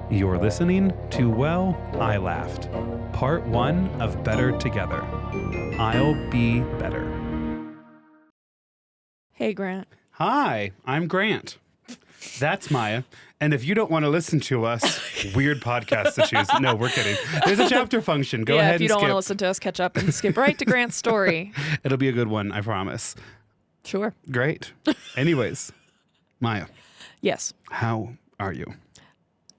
You're listening to Well, I Laughed, Part 1 of Better Together. I'll be better. Hey, Grant. Hi, I'm Grant. That's Maya. And if you don't want to listen to us, weird podcasts to choose. No, we're kidding. There's a chapter function. Go ahead and skip. If you don't want to listen to us, catch up and skip right to Grant's story. It'll be a good one, I promise. Sure. Great. Anyways, Maya. Yes. How are you?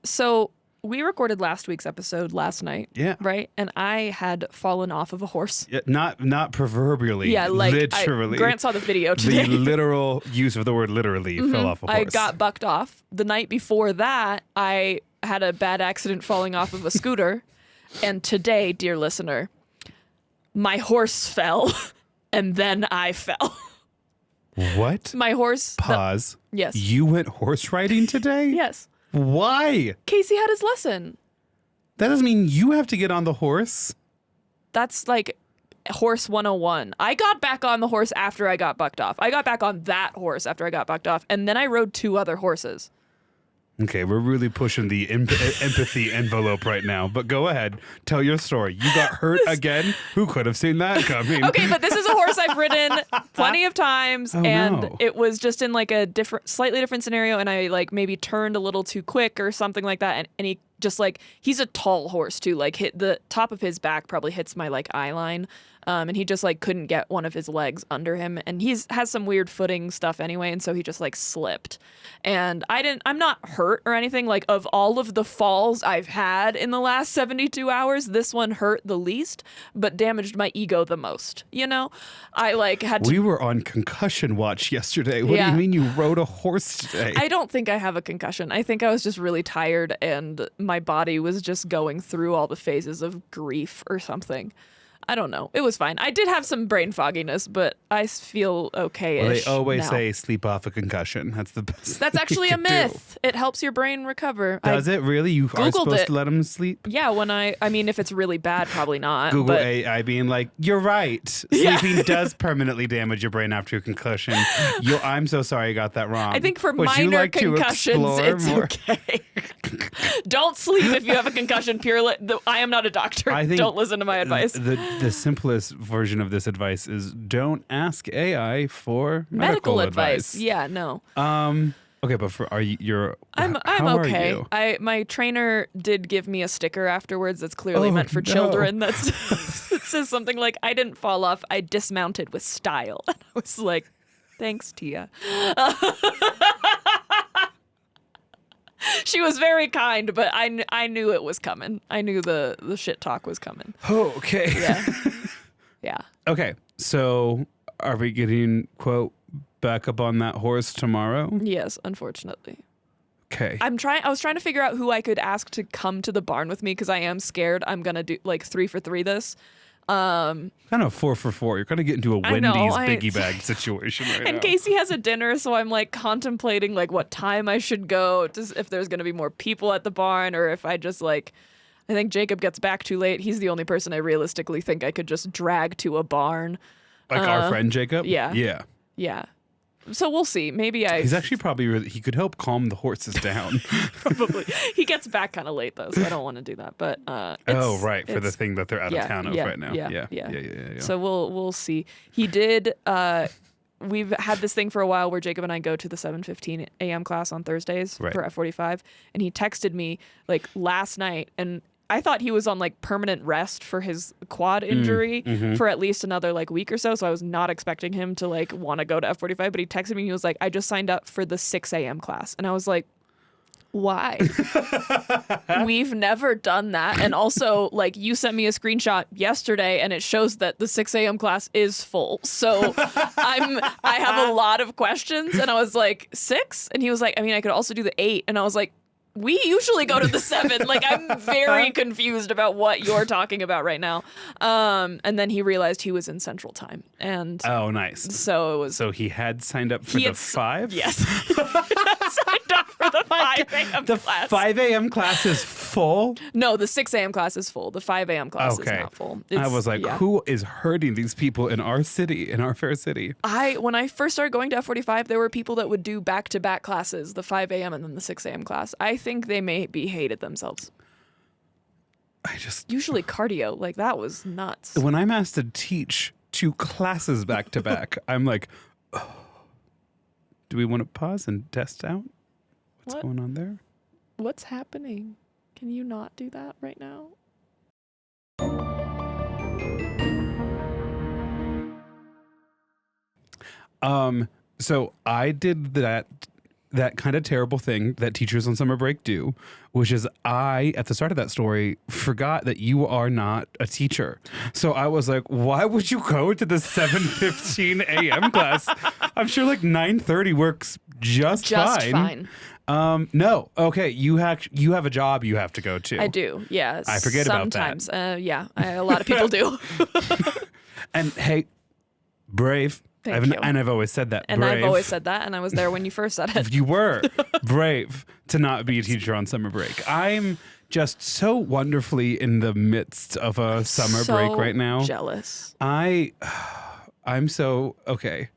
So we recorded last week's episode last night. Yeah. Right? And I had fallen off of a horse. Yeah, not proverbially. Yeah, like literally. Grant saw the video today. The literal use of the word literally fell off a horse. I got bucked off. The night before that, I had a bad accident falling off of a scooter. And today, dear listener, my horse fell and then I fell. What? My horse. Pause. Yes. You went horse riding today? Yes. Why? Casey had his lesson. That doesn't mean you have to get on the horse. That's like horse 101. I got back on the horse after I got bucked off. I got back on that horse after I got bucked off. And then I rode 2 other horses. Okay, we're really pushing the empathy envelope right now. But go ahead. Tell your story. You got hurt again? Who could have seen that coming? Okay, but this is a horse I've ridden plenty of times. And it was just in like a slightly different scenario. And I like maybe turned a little too quick or something like that. And he just like, he's a tall horse too. Like hit the top of his back probably hits my like eye line. And he just like couldn't get one of his legs under him, and has some weird footing stuff anyway, and so he just like slipped. And I'm not hurt or anything. Like of all of the falls I've had in the last 72 hours, this one hurt the least, but damaged my ego the most. You know, I like had to. We were on concussion watch yesterday. What do you mean you rode a horse today? I don't think I have a concussion. I think I was just really tired, and my body was just going through all the phases of grief or something. I don't know. It was fine. I did have some brain fogginess, but I feel okay-ish. Well, they always now. say sleep off a concussion. That's the best. That's actually a myth. It helps your brain recover. Does it really? You are supposed to let them sleep? Yeah, I mean, if it's really bad, probably not. Google AI being like, you're right. Sleeping does permanently damage your brain after a concussion. I'm so sorry I got that wrong. I think for Would minor you like concussions, it's more? okay. Don't sleep if you have a concussion. I am not a doctor. I think don't listen to my advice. The simplest version of this advice is don't ask AI for medical advice. Yeah, no. Okay, but I'm how okay. Are you? My trainer did give me a sticker afterwards that's clearly meant for children. It says something like, "I didn't fall off. I dismounted with style." And I was like, "Thanks, Tia." She was very kind, but I knew it was coming. I knew the shit talk was coming. Oh, okay. Yeah. Yeah. Okay, so are we getting, quote, back up on that horse tomorrow? Yes, unfortunately. Okay. I was trying to figure out who I could ask to come to the barn with me because I am scared I'm going to do like 3 for 3 this. Kind of 4 for 4. You're kind of getting into a Wendy's biggie bag situation right now. And Casey has a dinner, so I'm like contemplating like what time I should go, if there's going to be more people at the barn, or if I just like, I think Jacob gets back too late. He's the only person I realistically think I could just drag to a barn. Like our friend Jacob? Yeah. Yeah. Yeah. So we'll see. Maybe He's actually probably he could help calm the horses down. Probably. He gets back kind of late though, so I don't want to do that. But right, for the thing that they're out of town of right now. Yeah. So we'll see. He did. We've had this thing for a while where Jacob and I go to the 7:15 a.m. class on Thursdays for F45, and he texted me like last night, and I thought he was on like permanent rest for his quad injury for at least another like week or so. So I was not expecting him to like want to go to F45, but he texted me. He was like, "I just signed up for the 6 a.m. class." And I was like, why? We've never done that. And also like you sent me a screenshot yesterday and it shows that the 6 a.m. class is full. So I have a lot of questions. And I was like, 6? And he was like, I mean, I could also do the 8. And I was like, we usually go to the 7. Like, I'm very confused about what you're talking about right now. And then he realized he was in Central Time. And oh, nice. So it was. So he had signed up for the 5? Yes. Signed up for the 5 a.m. The class. 5 a.m. class is full? No, the 6 a.m. class is full. The 5 a.m. class is not full. I was like, who is hurting these people in our city, in our fair city? When I first started going to F45, there were people that would do back-to-back classes, the 5 a.m. and then the 6 a.m. class. I think they maybe hated themselves. Usually cardio, like that was nuts. When I'm asked to teach 2 classes back to back, I'm like, oh, do we want to pause and test out what's going on there? What's happening? Can you not do that right now? So I did that kind of terrible thing that teachers on summer break do, which is at the start of that story, forgot that you are not a teacher. So I was like, why would you go to the 7:15 a.m. class? I'm sure like 9:30 works just fine. No. Okay. You have a job you have to go to. I do. Yeah. I forget sometimes. about that. Yeah. A lot of people do. And hey, brave. Thank you. And I've always said that. And brave. I've always said that, and I was there when you first said it. You were brave to not be a teacher on summer break. I'm just so wonderfully in the midst of a summer break right now. Jealous. I'm so okay.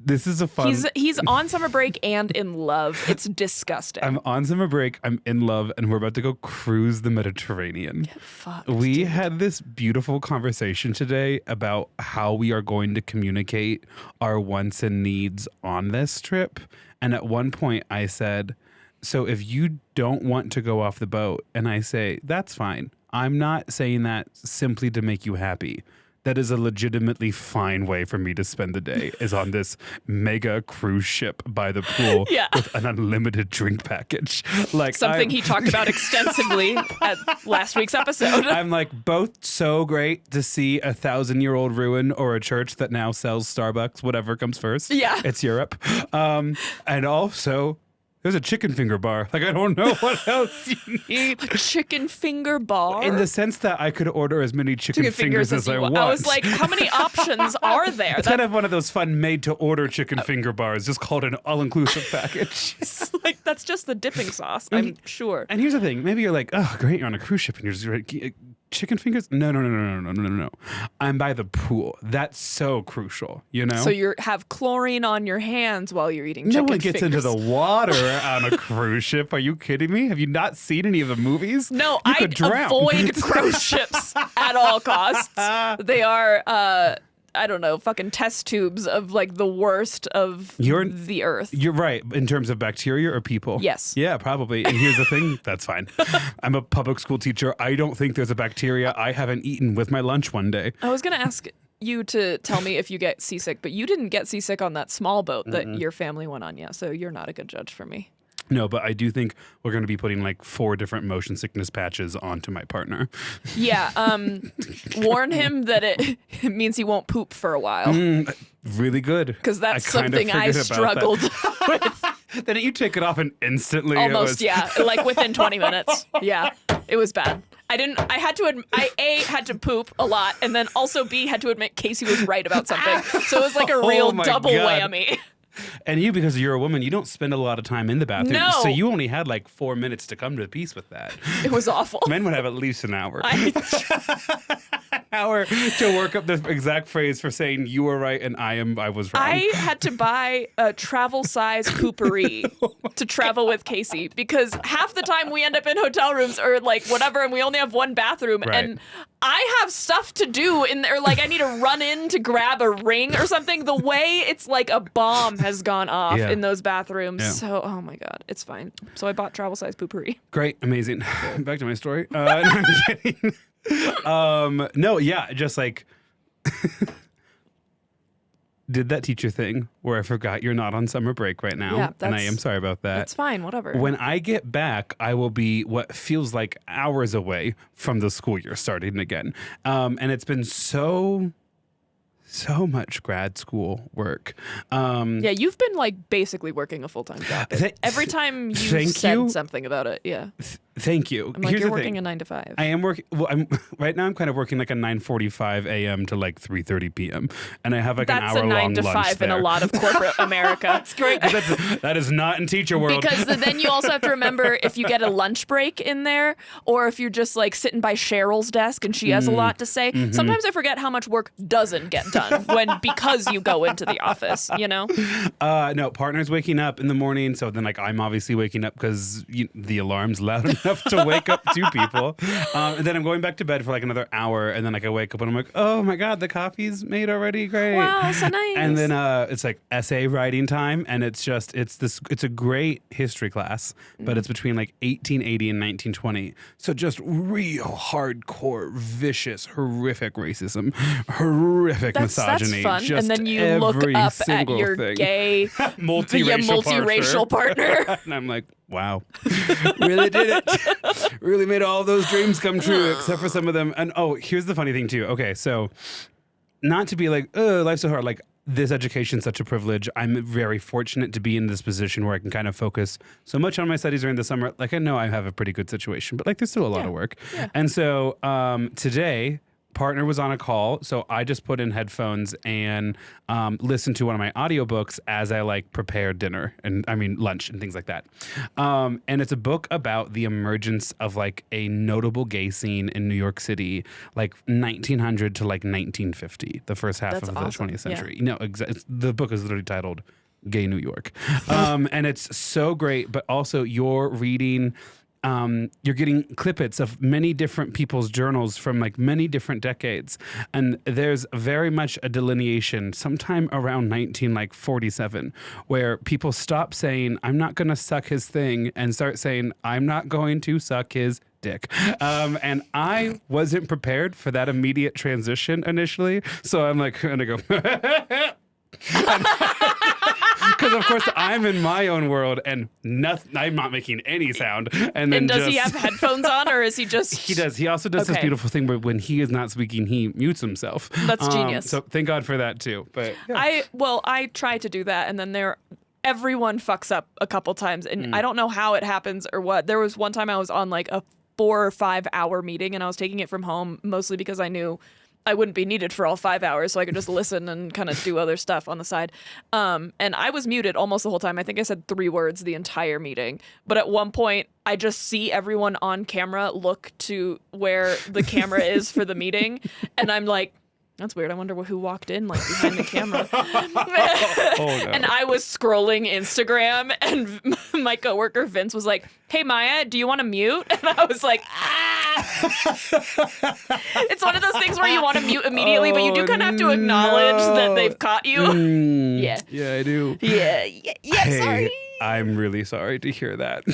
This is a fun. He's on summer break and in love. It's disgusting. I'm on summer break. I'm in love, and we're about to go cruise the Mediterranean. Get fucked, we dude. had this beautiful conversation today about how we are going to communicate our wants and needs on this trip. And at one point, I said, "So if you don't want to go off the boat," and I say, "That's fine. I'm not saying that simply to make you happy." That is a legitimately fine way for me to spend the day, is on this mega cruise ship by the pool with an unlimited drink package. Like something he talked about extensively at last week's episode. I'm like, both so great to see a 1,000-year-old ruin or a church that now sells Starbucks, whatever comes first. Yeah. It's Europe. And also, there's a chicken finger bar. Like, I don't know what else you need. A chicken finger bar? In the sense that I could order as many chicken fingers as I want. I was like, how many options are there? It's kind of one of those fun made-to-order chicken finger bars, just called an all-inclusive package. Like, that's just the dipping sauce, I'm sure. And here's the thing. Maybe you're like, oh, great, you're on a cruise ship and you're just like, chicken fingers? No. I'm by the pool. That's so crucial, you know? So you have chlorine on your hands while you're eating chicken fingers. No one gets into the water on a cruise ship. Are you kidding me? Have you not seen any of the movies? No, I avoid cruise ships at all costs. They are... I don't know, fucking test tubes of like the worst of the earth. You're right. In terms of bacteria or people? Yes. Yeah, probably. And here's the thing. That's fine. I'm a public school teacher. I don't think there's a bacteria I haven't eaten with my lunch one day. I was going to ask you to tell me if you get seasick, but you didn't get seasick on that small boat that your family went on yet. So you're not a good judge for me. No, but I do think we're going to be putting like 4 different motion sickness patches onto my partner. Yeah. Warn him that it means he won't poop for a while. Really good. Because that's something I struggled with. Then you take it off and instantly. Almost, yeah. Like within 20 minutes. Yeah. It was bad. I had to A, had to poop a lot, and then also B, had to admit Casey was right about something. So it was like a real double whammy. And you, because you're a woman, you don't spend a lot of time in the bathroom. No. So you only had like 4 minutes to come to peace with that. It was awful. Men would have at least an hour. An hour to work up the exact phrase for saying you were right and I was wrong. I had to buy a travel size poopery to travel with Casey because half the time we end up in hotel rooms or like whatever and we only have one bathroom and I have stuff to do in there. Like I need to run in to grab a ring or something. The way it's like a bomb has gone off in those bathrooms. Yeah. So, oh my God, it's fine. So I bought travel size poopery. Great. Amazing. Back to my story. No, I'm kidding. No, yeah, just like did that teacher thing where I forgot you're not on summer break right now. Yeah, and I am sorry about that. It's fine, whatever. When I get back, I will be what feels like hours away from the school year starting again. And it's been so much grad school work. Yeah, you've been like basically working a full-time job. Every time you said something about it, yeah. Thank you. I'm like, Here's you're the working thing. a 9 to 5. I am working. Well, right now I'm kind of working like a 9:45 a.m. to like 3:30 p.m. And I have like That's an hour a 9 long to lunch 5 there. in a lot of corporate America. That's great. That is not in teacher world. Because then you also have to remember if you get a lunch break in there, or if you're just like sitting by Cheryl's desk and she has a lot to say. Mm-hmm. Sometimes I forget how much work doesn't get done because you go into the office, you know? No, partner's waking up in the morning, so then like I'm obviously waking up because the alarm's loud enough to wake up two people. And then I'm going back to bed for like another hour, and then like I wake up and I'm like, oh my god, the coffee's made already, great. Wow, so nice. And then it's like essay writing time, and it's a great history class, but it's between like 1880 and 1920. So just real hardcore, vicious, horrific racism, horrific misogyny. That's fun. Just And then you look up at your thing. gay multiracial partner. And I'm like, wow, really did it. Really made all those dreams come true, except for some of them. And here's the funny thing too. Okay, so not to be like, oh, life's so hard. Like, this education's such a privilege. I'm very fortunate to be in this position where I can kind of focus so much on my studies during the summer. Like, I know I have a pretty good situation, but like there's still a lot of work. Yeah. And so today, partner was on a call, so I just put in headphones and listened to one of my audiobooks as I like prepared dinner and lunch and things like that. And it's a book about the emergence of like a notable gay scene in New York City, like 1900 to like 1950, the first half That's of awesome. the 20th century. No, the book is literally titled Gay New York. And it's so great, but also you're reading you're getting clippets of many different people's journals from like many different decades. And there's very much a delineation sometime around 1947 where people stop saying, I'm not going to suck his thing, and start saying, I'm not going to suck his dick. And I wasn't prepared for that immediate transition initially. So I'm like, going to go... Because of course I'm in my own world and I'm not making any sound. And does he have headphones on, or is he just? He does. He also does this beautiful thing where when he is not speaking, he mutes himself. That's genius. So thank God for that too. But yeah. I try to do that, and then everyone fucks up a couple times, and I don't know how it happens or what. There was one time I was on like a 4 or 5 hour meeting, and I was taking it from home mostly because I knew I wouldn't be needed for all 5 hours, so I could just listen and kind of do other stuff on the side. And I was muted almost the whole time. I think I said 3 words the entire meeting. But at one point, I just see everyone on camera look to where the camera is for the meeting. And I'm like, that's weird. I wonder who walked in like behind the camera. No. And I was scrolling Instagram, and my coworker Vince was like, hey, Maya, do you want to mute? And I was like, It's one of those things where you want to mute immediately, but you do kind of have to acknowledge that they've caught you. Yeah. Yeah, I do. Yeah, Hey, sorry. I'm really sorry to hear that.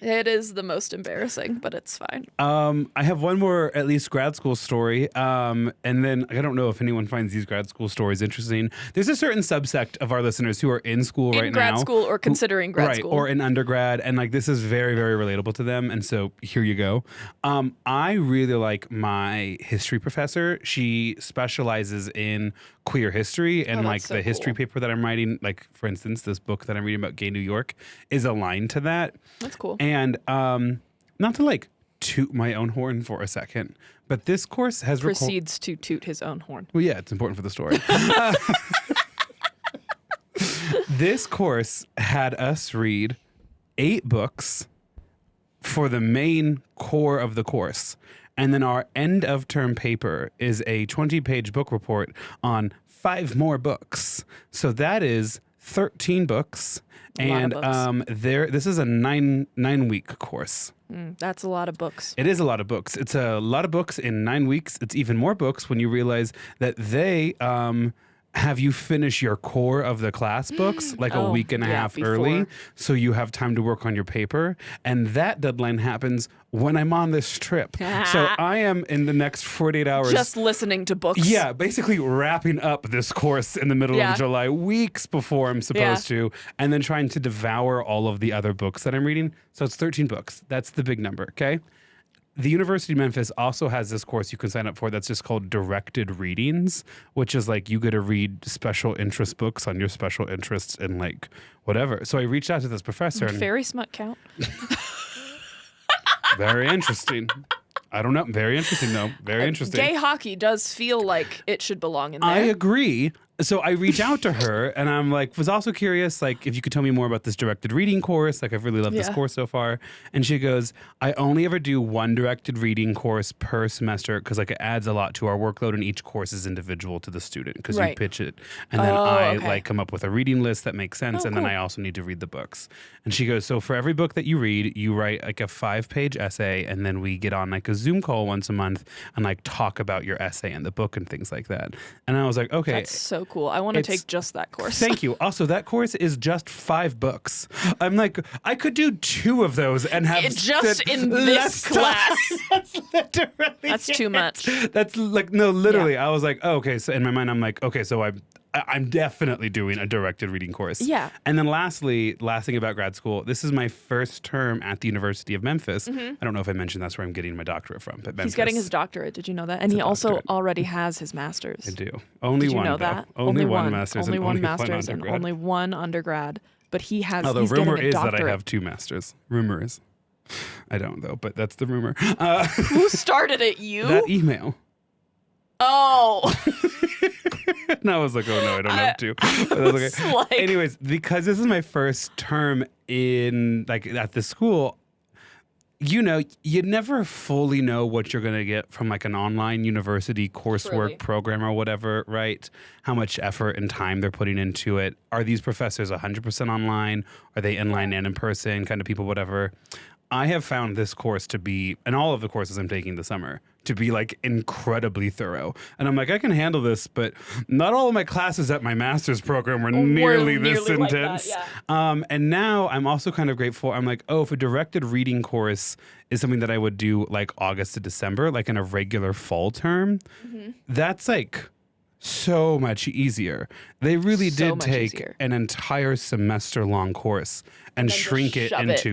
It is the most embarrassing, but it's fine. I have one more, at least, grad school story. And then I don't know if anyone finds these grad school stories interesting. There's a certain subsect of our listeners who are in school right now. In grad school or considering grad school. Or in undergrad. And like this is very, very relatable to them. And so here you go. I really like my history professor. She specializes in queer history, and like the history paper that I'm writing, like for instance, this book that I'm reading about Gay New York is aligned to that. That's cool. And not to like toot my own horn for a second, but this course has proceeds to toot his own horn. Well, yeah, it's important for the story. This course had us read 8 books for the main core of the course. And then our end of term paper is a 20-page book report on 5 more books. So that is 13 books. And this is a 9-week course. That's a lot of books. It is a lot of books. It's a lot of books in 9 weeks. It's even more books when you realize that they have you finish your core of the class books like a week and a half early, so you have time to work on your paper. And that deadline happens when I'm on this trip. So I am in the next 48 hours just listening to books. Yeah, basically wrapping up this course in the middle of July, weeks before I'm supposed to, and then trying to devour all of the other books that I'm reading. So it's 13 books. That's the big number, okay? The University of Memphis also has this course you can sign up for that's just called Directed Readings, which is like you get to read special interest books on your special interests and like whatever. So I reached out to this professor. Fairy smut count? Very interesting. I don't know. Very interesting, though. Very interesting. Gay hockey does feel like it should belong in there. I agree. So I reach out to her and I'm like, was also curious, like, if you could tell me more about this directed reading course. Like, I've really loved this course so far. And she goes, I only ever do one directed reading course per semester because, like, it adds a lot to our workload and each course is individual to the student because you pitch it. And then like, come up with a reading list that makes sense. And then I also need to read the books. And she goes, so for every book that you read, you write, like, a 5-page essay. And then we get on, like, a Zoom call once a month and, like, talk about your essay and the book and things like that. And I was like, okay. That's so cool. I want to take just that course. Thank you. Also, that course is just 5 books. I'm like, I could do 2 of those and have it's just in this class. That's literally That's too much. That's like, no, literally. I was like, oh, okay. So in my mind, I'm like, okay, so I'm definitely doing a directed reading course. Yeah. And then last thing about grad school, this is my first term at the University of Memphis. I don't know if I mentioned that's where I'm getting my doctorate from, but Memphis. He's getting his doctorate. Did you know that? And he also already has his master's. I do. Only Did one. You know though. that? Only one master's. Only and one only master's one and only one undergrad. But he has. Although he's rumor getting a is doctorate. that I have 2 masters. Rumor is. I don't though, but that's the rumor. Who started it? You? That email. Oh. And I was like, oh no, I don't have to. But I was okay. Like... Anyways, because this is my first term in like at the school, you know, you never fully know what you're going to get from like an online university coursework program or whatever, right? How much effort and time they're putting into it. Are these professors 100% online? Are they inline and in person kind of people, whatever? I have found this course to be, and all of the courses I'm taking this summer, to be like incredibly thorough. And I'm like, I can handle this, but not all of my classes at my master's program were nearly this intense. Like that, and now I'm also kind of grateful. I'm like, oh, if a directed reading course is something that I would do like August to December, like in a regular fall term, that's like so much easier. They really did take an entire semester long course and shrink it into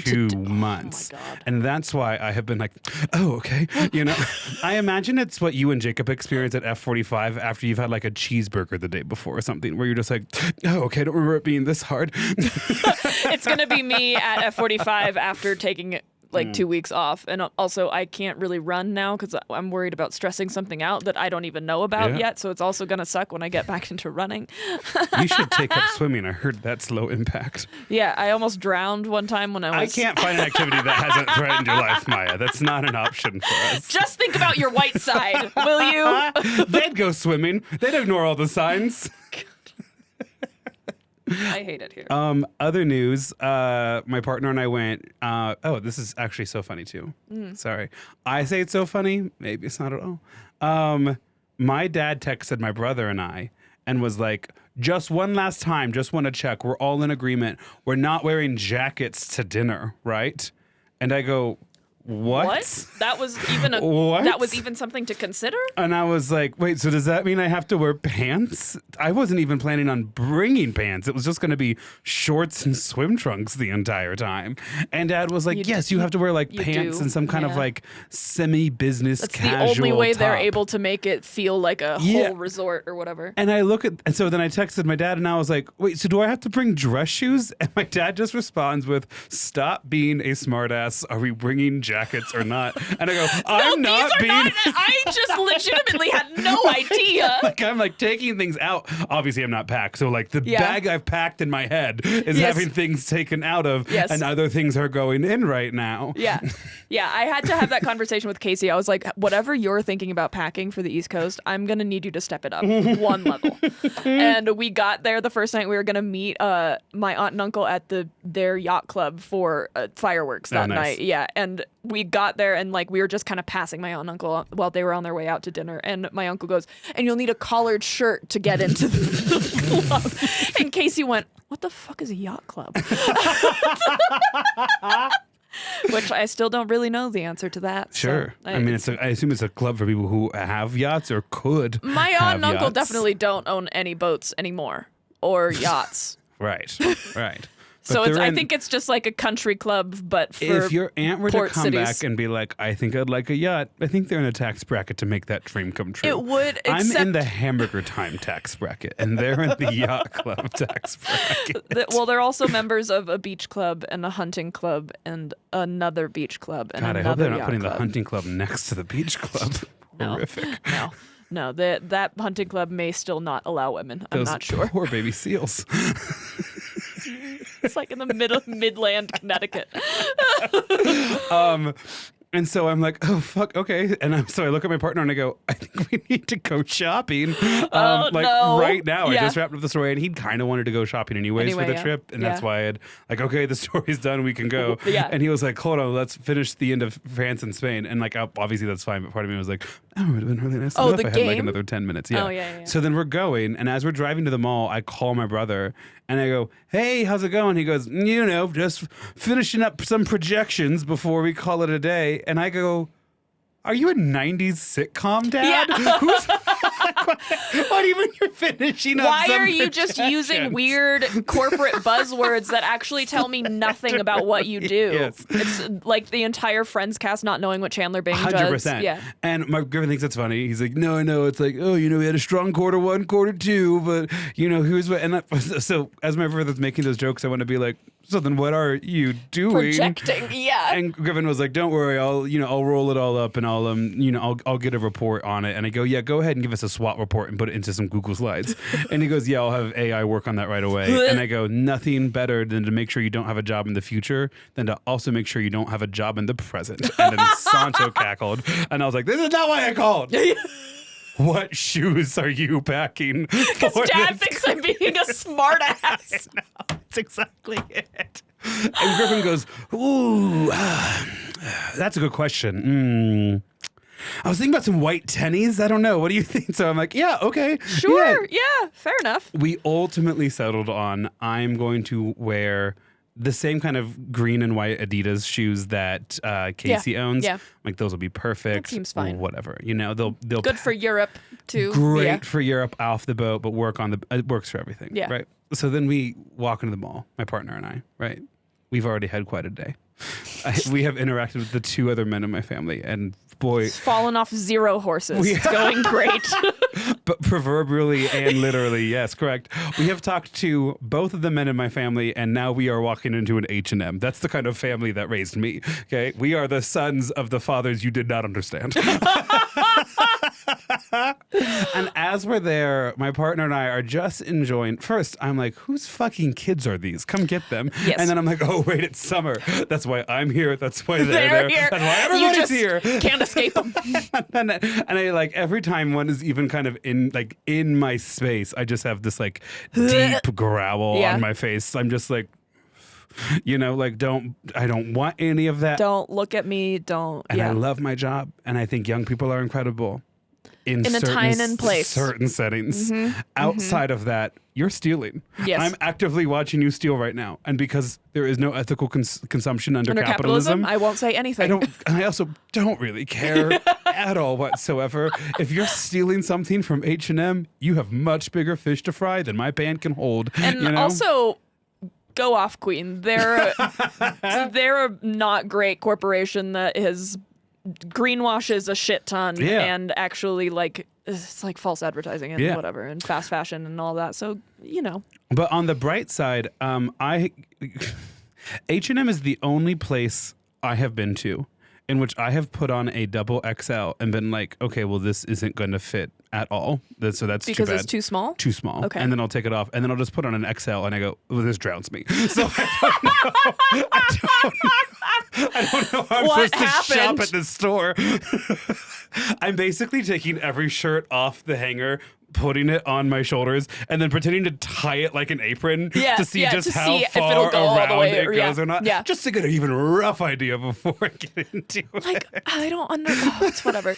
2 months. Oh my God. And that's why I have been like, oh, okay. You know, I imagine it's what you and Jacob experience at F45 after you've had like a cheeseburger the day before or something, where you're just like, oh, okay, I don't remember it being this hard. It's going to be me at F45 after taking like 2 weeks off. And also I can't really run now because I'm worried about stressing something out that I don't even know about yet. So it's also going to suck when I get back into running. You should take up swimming. I heard that's low impact. Yeah, I almost drowned one time when I was... I can't find an activity that hasn't threatened your life, Maya. That's not an option for us. Just think about your white side, will you? They'd go swimming. They'd ignore all the signs. I hate it here. Other news, my partner and I went, oh, this is actually so funny too. Sorry. I say it's so funny. Maybe it's not at all. My dad texted my brother and I and was like, just one last time, just want to check. We're all in agreement. We're not wearing jackets to dinner, right? And I go, what? That was even that was even something to consider? And I was like, wait, so does that mean I have to wear pants? I wasn't even planning on bringing pants. It was just going to be shorts and swim trunks the entire time. And Dad was like, yes, you have to wear like pants and some kind of like semi-business casual That's the only way top. They're able to make it feel like a whole resort or whatever. And and so then I texted my dad and I was like, wait, so do I have to bring dress shoes? And my dad just responds with, stop being a smartass. Are we bringing jackets or not? And I go, I'm not being. I just legitimately had no idea. Like I'm like taking things out. Obviously, I'm not packed. So like the bag I've packed in my head is having things taken out of, and other things are going in right now. Yeah. I had to have that conversation with Casey. I was like, whatever you're thinking about packing for the East Coast, I'm gonna need you to step it up one level. And we got there the first night. We were gonna meet my aunt and uncle at their yacht club for fireworks that night. Yeah, and we got there and like we were just kind of passing my aunt and uncle while they were on their way out to dinner. And my uncle goes, and you'll need a collared shirt to get into the club. And Casey went, what the fuck is a yacht club? Which I still don't really know the answer to that. Sure. So I assume it's a club for people who have yachts or could. My aunt and uncle definitely don't own any boats anymore or yachts. Right. So I think it's just like a country club, but for if your aunt were to come cities. back and be like, I think I'd like a yacht, I think they're in a tax bracket to make that dream come true. It would, I'm in the hamburger time tax bracket, and they're in the yacht club tax bracket. Well, they're also members of a beach club and a hunting club and another beach club and God, another I hope they're not yacht putting club. the hunting club next to the beach club. No. Horrific. No, that hunting club may still not allow women. I'm not sure. Poor baby seals. It's like in the Midland, Connecticut. And so I'm like, oh, fuck, okay. And so I look at my partner and I go, I think we need to go shopping. Right now. I just wrapped up the story and he kind of wanted to go shopping anyways for the trip. And that's why I'd like, okay, the story's done. We can go. And he was like, hold on, let's finish the end of France and Spain. And like, obviously that's fine. But part of me was like, oh, it would have been really nice enough if I had like another 10 minutes. Yeah. Oh, yeah. So then we're going. And as we're driving to the mall, I call my brother and I go, hey, how's it going? He goes, just finishing up some projections before we call it a day. And I go, are you a 90s sitcom, Dad? Yeah. What do you mean you're finishing up Why some are you just using weird corporate buzzwords that actually tell me nothing about what you do? Yes. It's like the entire Friends cast not knowing what Chandler Bing 100%. does. Yeah. And my Griffin thinks it's funny. He's like, no, I know. It's like, we had a strong quarter one, quarter two, but, here's what. And so as my brother's making those jokes, I want to be like, so then what are you doing? Projecting, yeah. And Griffin was like, don't worry, I'll roll it all up and I'll get a report on it. And I go, yeah, go ahead and give us a SWOT report and put it into some Google Slides. And he goes, yeah, I'll have AI work on that right away. And I go, nothing better than to make sure you don't have a job in the future than to also make sure you don't have a job in the present. And then Sancho cackled. And I was like, this is not why I called. What shoes are you packing? Because Dad thinks I'm being a smart ass. That's exactly it. And Griffin goes, ooh, that's a good question. I was thinking about some white tennies. I don't know. What do you think? So I'm like, yeah, okay. Sure. Yeah, fair enough. We ultimately settled on I'm going to wear the same kind of green and white Adidas shoes that Casey owns. Yeah. Like those will be perfect. That seems fine. Whatever. They'll good for Europe too. Great for Europe off the boat, but it works for everything. Yeah. Right. So then we walk into the mall, my partner and I, right? We've already had quite a day. We have interacted with the two other men in my family, and boy, it's fallen off 0 horses. It's going great. But proverbially and literally, yes, correct. We have talked to both of the men in my family, and now we are walking into an H&M. That's the kind of family that raised me. Okay, we are the sons of the fathers you did not understand. And as we're there, my partner and I are just enjoying. First, I'm like, whose fucking kids are these? Come get them. Yes. And then I'm like, oh, wait, it's summer. That's why I'm here. That's why they're there. That's why everybody's here. Can't escape them. and I like every time one is even kind of in my space, I just have this like deep growl on my face. I'm just like, I don't want any of that. Don't look at me. Don't. And I love my job, and I think young people are incredible. In a time and place. Certain settings. Outside of that, you're stealing. Yes. I'm actively watching you steal right now. And because there is no ethical consumption under capitalism, I won't say anything. I also don't really care at all whatsoever. If you're stealing something from H&M, you have much bigger fish to fry than my band can hold. And also, go off, Queen. They're a not great corporation that has greenwashes a shit ton and actually it's like false advertising and whatever and fast fashion and all that. So, But on the bright side, H&M is the only place I have been to in which I have put on a double XL and been like, okay, well, this isn't going to fit at all. So that's because too bad. It's too small? Too small. Okay. And then I'll take it off and then I'll just put on an XL and I go, well, this drowns me. So I don't know how I'm supposed to shop at this store. I'm basically taking every shirt off the hanger, putting it on my shoulders, and then pretending to tie it like an apron to see just how far around it goes or not. Yeah. Just to get an even rough idea before I get into it. Like, I don't it's whatever.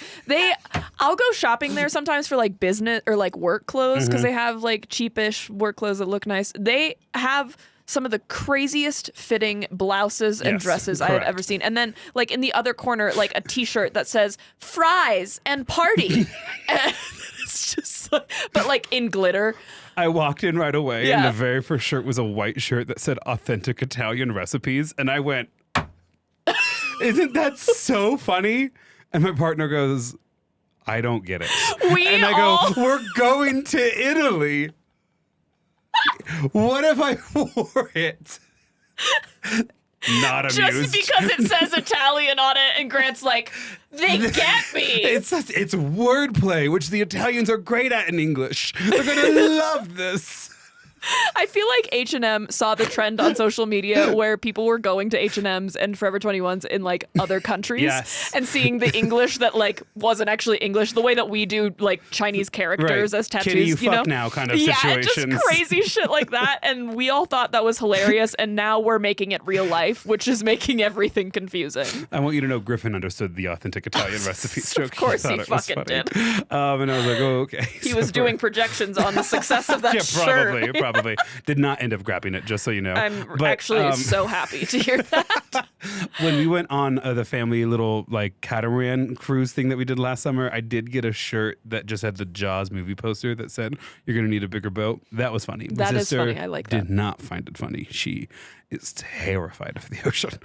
I'll go shopping there sometimes for like business or like work clothes because they have like cheapish work clothes that look nice. They have some of the craziest fitting blouses and dresses I have ever seen. And then like in the other corner, like a t-shirt that says fries and party. And it's just like, but like in glitter. I walked in right away and the very first shirt was a white shirt that said authentic Italian recipes. And I went, isn't that so funny? And my partner goes, I don't get it. And I go, we're going to Italy. What if I wore it? Not amused. Just because it says Italian on it, and Grant's like, they get me. It's wordplay, which the Italians are great at in English. They're going to love this. I feel like H&M saw the trend on social media where people were going to H&M's and Forever 21's in like other countries and seeing the English that like wasn't actually English, the way that we do like Chinese characters as tattoos, Kitty, you fuck now kind of situations. Yeah, just crazy shit like that. And we all thought that was hilarious, and now we're making it real life, which is making everything confusing. I want you to know Griffin understood the authentic Italian recipes joke. Of course he fucking did. And I was like, oh, okay. He was doing projections on the success of that shirt. Probably. Did not end up grabbing it, just so you know. I'm actually so happy to hear that. When we went on the family little like catamaran cruise thing that we did last summer, I did get a shirt that just had the Jaws movie poster that said, you're going to need a bigger boat. That was funny. That is funny. I like that. Did not find it funny. She is terrified of the ocean.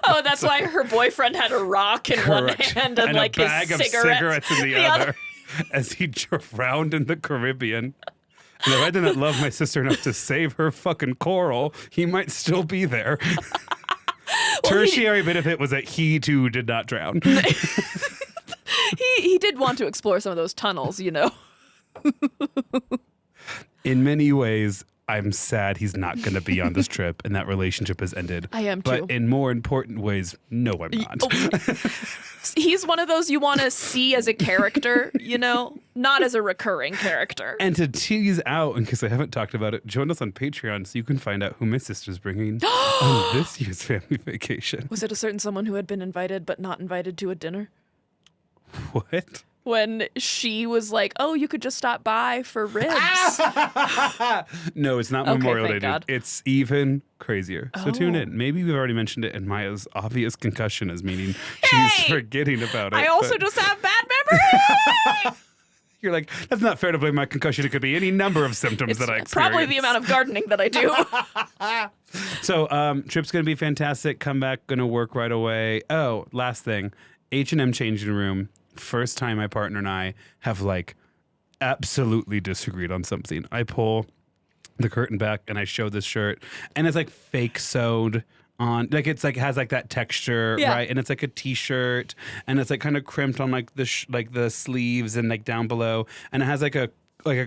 Oh, that's why her boyfriend had a rock in one hand and like a bag his of cigarettes in the other as he drove around in the Caribbean. And if I didn't love my sister enough to save her fucking coral, he might still be there. Tertiary benefit was that he too did not drown. He did want to explore some of those tunnels, you know. In many ways, I'm sad he's not going to be on this trip and that relationship has ended. I am too. But in more important ways, no, I'm not. He's one of those you want to see as a character, you know, not as a recurring character. And to tease out, in case I haven't talked about it, join us on Patreon so you can find out who my sister's bringing on this year's family vacation. Was it a certain someone who had been invited but not invited to a dinner? What? When she was like, oh, you could just stop by for ribs. No, it's not Memorial Day, God. It's even crazier. So tune in. Maybe we've already mentioned it, and Maya's obvious concussion is meaning she's forgetting about it. I also just have bad memory. You're like, that's not fair to blame my concussion. It could be any number of symptoms that I experience. Probably the amount of gardening that I do. So trip's going to be fantastic. Come back, going to work right away. Oh, last thing. H&M changing room. First time my partner and I have like absolutely disagreed on something. I pull the curtain back and I show this shirt and it's like fake sewed on, like it's like has like that texture, right? And it's like a t-shirt and it's like kind of crimped on like the sleeves and like down below, and it has like a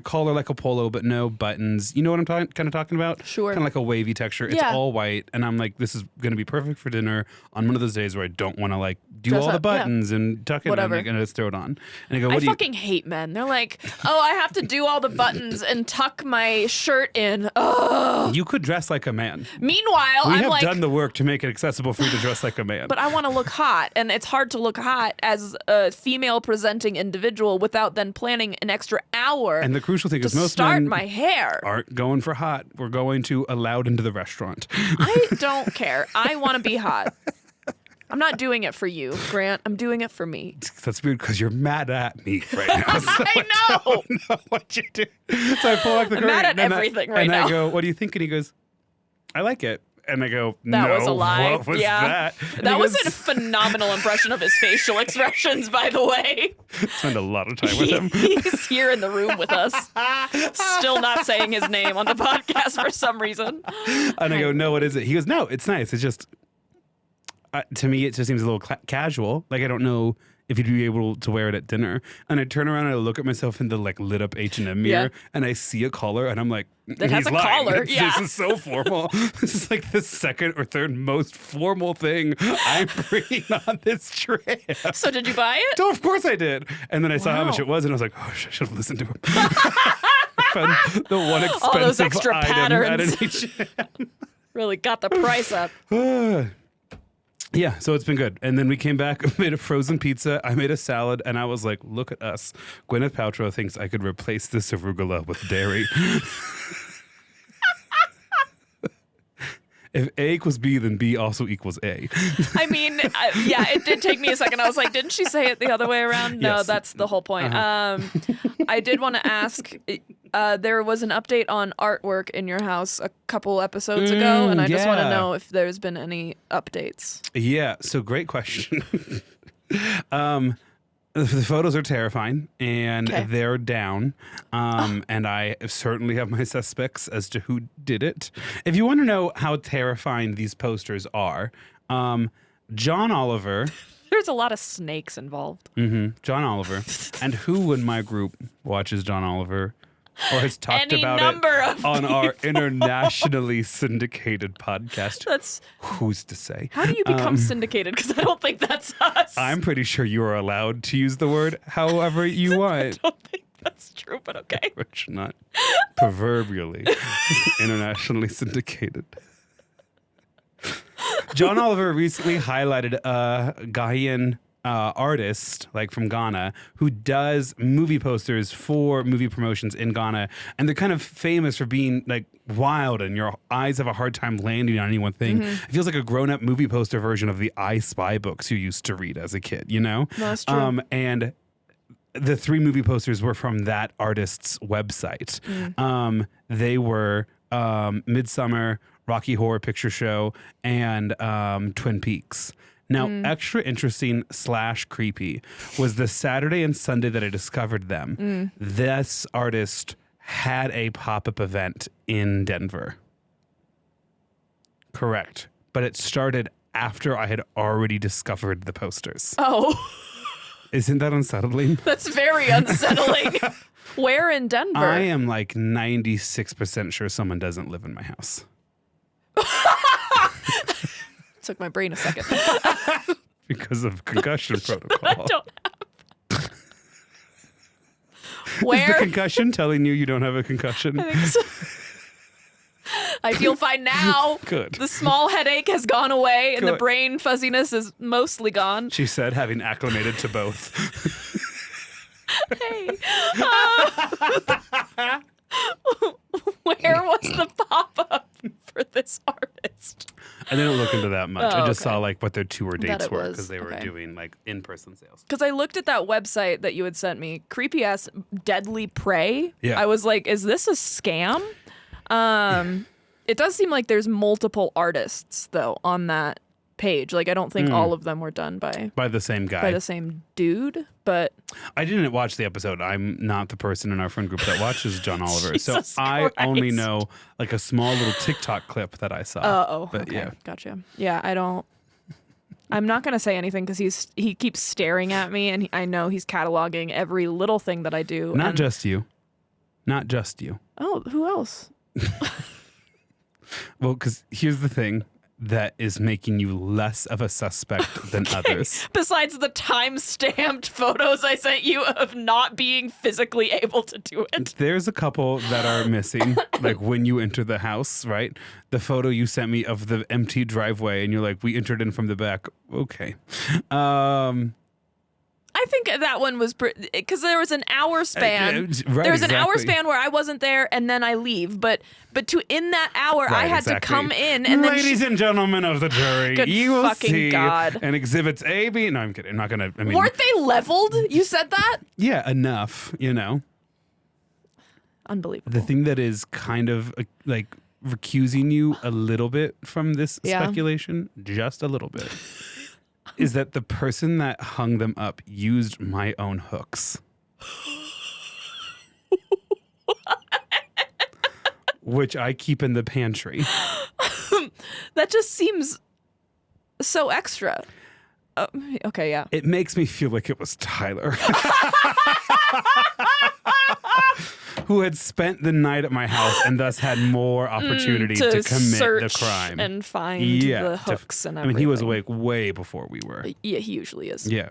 collar like a polo but no buttons. You know what I'm kind of talking about? Sure. Kind of like a wavy texture. It's all white, and I'm like, this is going to be perfect for dinner on one of those days where I don't want to like do dress all up, the buttons and tuck it in and just throw it on. And I go, I fucking hate men. They're like, oh, I have to do all the buttons and tuck my shirt in. Ugh. You could dress like a man. Meanwhile, we I'm have like, done the work to make it accessible for you to dress like a man. But I want to look hot, and it's hard to look hot as a female presenting individual without then planning an extra hour. And the crucial thing is most start men my hair. aren't going for hot. We're going to allowed into the restaurant. I don't care. I want to be hot. I'm not doing it for you, Grant. I'm doing it for me. That's weird because you're mad at me right now. So I know. I don't know what you do. So I pull back the curtain. I'm mad at everything right now. And I go, what do you think? And he goes, I like it. And I go, that no, was a lie. What was that? And that was a phenomenal impression of his facial expressions, by the way. Spend a lot of time with him. He's here in the room with us. Still not saying his name on the podcast for some reason. And I go, no, what is it? He goes, no, it's nice. It's just, to me, it just seems a little casual. Like, I don't know if you'd be able to wear it at dinner. And I turn around and I look at myself in the like lit up H&M mirror and I see a collar and I'm like, that has a collar. This is so formal. This is like the second or third most formal thing I'm bringing on this trip. So did you buy it? Oh, of course I did. And then I saw how much it was and I was like, oh, I should have listened to him. Found the one expensive all those extra item patterns. at an H&M. Really got the price up. Yeah, so it's been good. And then we came back, made a frozen pizza, I made a salad, and I was like, look at us. Gwyneth Paltrow thinks I could replace this arugula with dairy. If A equals B, then B also equals A. I mean, yeah, it did take me a second. I was like, didn't she say it the other way around? No, Yes. that's the whole point. I did want to ask, there was an update on artwork in your house a couple episodes ago, and I just want to know if there's been any updates. Yeah, so great question. The photos are terrifying, and they're down. And I certainly have my suspects as to who did it. If you want to know how terrifying these posters are, John Oliver. There's a lot of snakes involved. John Oliver. And who in my group watches John Oliver or has talked Any about number it of on people. our internationally syndicated podcast? That's who's to say? How do you become syndicated? Because I don't think that's us. I'm pretty sure you are allowed to use the word however you want. I don't think that's true, but okay. Which not proverbially internationally syndicated. John Oliver recently highlighted a Ghanaian artist, like from Ghana, who does movie posters for movie promotions in Ghana, and they're kind of famous for being like wild, and your eyes have a hard time landing on any one thing. It feels like a grown-up movie poster version of the I Spy books you used to read as a kid, you know? That's true. And the 3 movie posters were from that artist's website. They were Midsummer, Rocky Horror Picture Show, and Twin Peaks. Now, extra interesting / creepy was the Saturday and Sunday that I discovered them. This artist had a pop-up event in Denver. Correct. But it started after I had already discovered the posters. Oh. Isn't that unsettling? That's very unsettling. Where in Denver? I am like 96% sure someone doesn't live in my house. Took my brain a second. Because of concussion protocol. I don't have. Where? Is the concussion telling you don't have a concussion? I think so. I feel fine now. Good. The small headache has gone away and the Good. brain fuzziness is mostly gone. She said, having acclimated to both. Hey. Where was the pop-up for this artist? I didn't look into that much. Oh, I just okay. saw like what their tour dates it were was. because they were Okay. doing like in-person sales. Because I looked at that website that you had sent me, creepy ass Deadly Prey. Yeah. I was like, is this a scam? It does seem like there's multiple artists though on that page. Like I don't think all of them were done by By the same guy. the same dude, but I didn't watch the episode. I'm not the person in our friend group that watches John Oliver. So Jesus I only Christ. know like a small little TikTok clip that I saw. But okay. yeah. Gotcha. Yeah, I'm not gonna say anything because he keeps staring at me, and I know he's cataloging every little thing that I do. Not and- just you. Not just you. Oh, who else? Well, because here's the thing that is making you less of a suspect than others. Besides the time-stamped photos I sent you of not being physically able to do it. There's a couple that are missing, like when you enter the house, right? The photo you sent me of the empty driveway, and you're like, we entered in from the back. Okay. I think that one was because there was an hour span. Right, there was an hour exactly. span where I wasn't there, and then I leave. But in that hour, I Right, had exactly. to come in, and then Ladies and gentlemen of the jury, Good you will fucking see God. an exhibits A, B. No, I'm kidding. I'm not gonna. I mean, weren't they leveled? You said that? yeah, enough. You know, Unbelievable. the thing that is kind of like recusing you a little bit from this Yeah. speculation, just a little bit, is that the person that hung them up used my own hooks. Which I keep in the pantry. That just seems so extra. Okay, yeah. It makes me feel like it was Tyler. Who had spent the night at my house and thus had more opportunity to commit the search crime. and find the hooks and I everything. mean, he was awake way before we were. Yeah, he usually is. Yeah.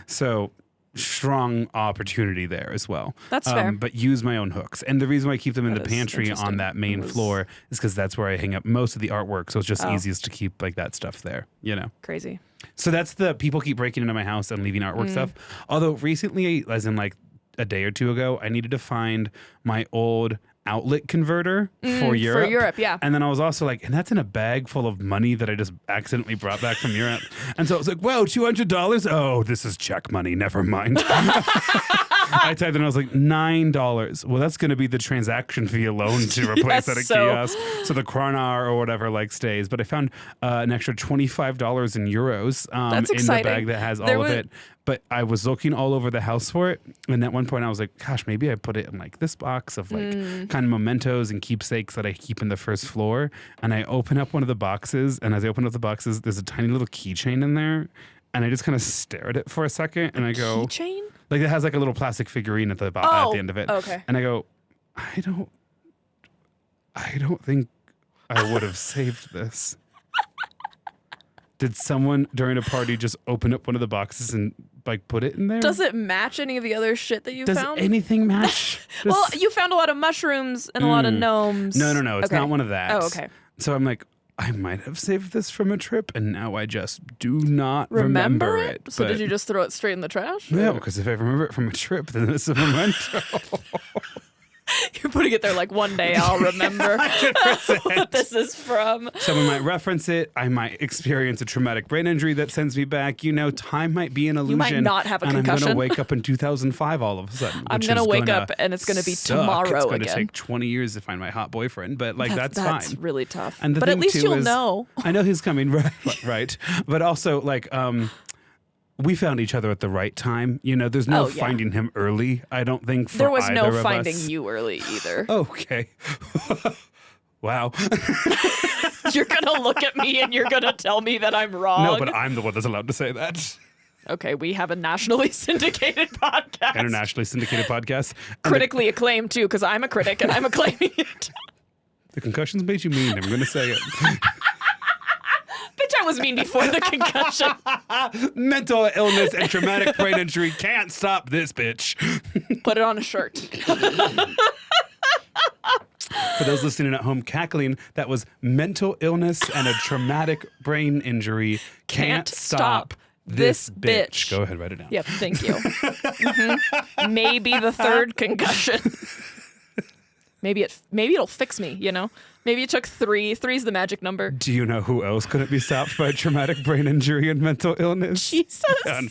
So strong opportunity there as well. That's fair. But use my own hooks. And the reason why I keep them in That the is pantry on interesting. that main floor is because that's where I hang up most of the artwork. So it's just easiest to keep like that stuff there, you know? Crazy. So that's the people keep breaking into my house and leaving artwork stuff. Although recently, as in like a day or two ago, I needed to find my old outlet converter for Europe. For Europe, yeah. And then I was also like, and that's in a bag full of money that I just accidentally brought back from Europe. And so I was like, whoa, $200? Oh, this is Czech money. Never mind. I typed in, I was like, $9. Well, that's going to be the transaction fee alone to replace that at kiosk. So the kroner or whatever stays. But I found an extra $25 in euros That's in exciting. the bag that has all of it. But I was looking all over the house for it. And at one point I was like, gosh, maybe I put it in this box of kind of mementos and keepsakes that I keep in the first floor. And I open up one of the boxes. And as I open up the boxes, there's a tiny little keychain in there. And I just kind of stare at it for a second. And I go, keychain? It has a little plastic figurine at the end of it. Okay. And I go, I don't think I would have saved this. Did someone during a party just open up one of the boxes and put it in there? Does it match any of the other shit that you found? Does anything match? Well, you found a lot of mushrooms and a lot of gnomes. No. It's not one of that. Oh, okay. So I'm like, I might have saved this from a trip, and now I just do not remember it. So did you just throw it straight in the trash? No, because if I remember it from a trip, then it's a memento. You're putting it there one day I'll remember what this is from. Someone might reference it. I might experience a traumatic brain injury that sends me back. Time might be an illusion. You might not have a concussion. I'm going to wake up in 2005 all of a sudden. I'm going to wake up and it's going to be tomorrow again. It's going to take 20 years to find my hot boyfriend, but that's fine. That's really tough. And but at least you'll know. I know he's coming, right. But also, we found each other at the right time. There's no finding him early. I don't think for there was either no of finding us. you early either. Okay. Wow. You're going to look at me and you're going to tell me that I'm wrong. No, but I'm the one that's allowed to say that. Okay, we have a nationally syndicated podcast. Internationally syndicated podcast. Critically acclaimed, too, because I'm a critic and I'm acclaiming it. The concussions made you mean. I'm going to say it. Bitch, I was mean before the concussion. Mental illness and traumatic brain injury can't stop this bitch. Put it on a shirt. For those listening at home cackling, that was mental illness and a traumatic brain injury can't stop this bitch. Go ahead, write it down. Yep, thank you. Maybe the third concussion. Maybe it'll fix me, Maybe it took 3. 3's the magic number. Do you know who else couldn't be stopped by traumatic brain injury and mental illness? Jesus. 100%.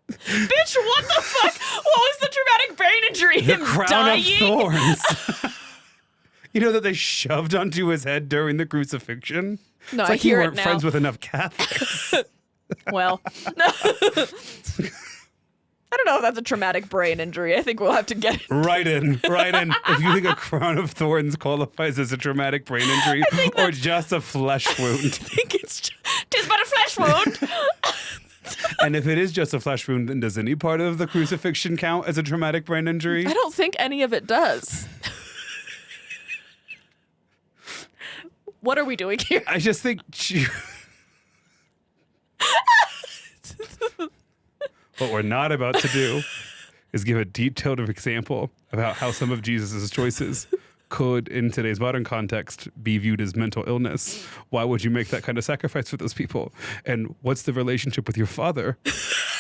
Bitch, what the fuck? What was the traumatic brain injury? The Him crown dying? of thorns. You know that they shoved onto his head during the crucifixion? No, it's I like hear you it weren't now. friends with enough Catholics. Well, I don't know if that's a traumatic brain injury. I think we'll have to get it. Right in. If you think a crown of thorns qualifies as a traumatic brain injury or just a flesh wound. I think it's but a flesh wound. And if it is just a flesh wound, then does any part of the crucifixion count as a traumatic brain injury? I don't think any of it does. What are we doing here? I just think what we're not about to do is give a detailed example about how some of Jesus' choices could, in today's modern context, be viewed as mental illness. Why would you make that kind of sacrifice for those people? And what's the relationship with your father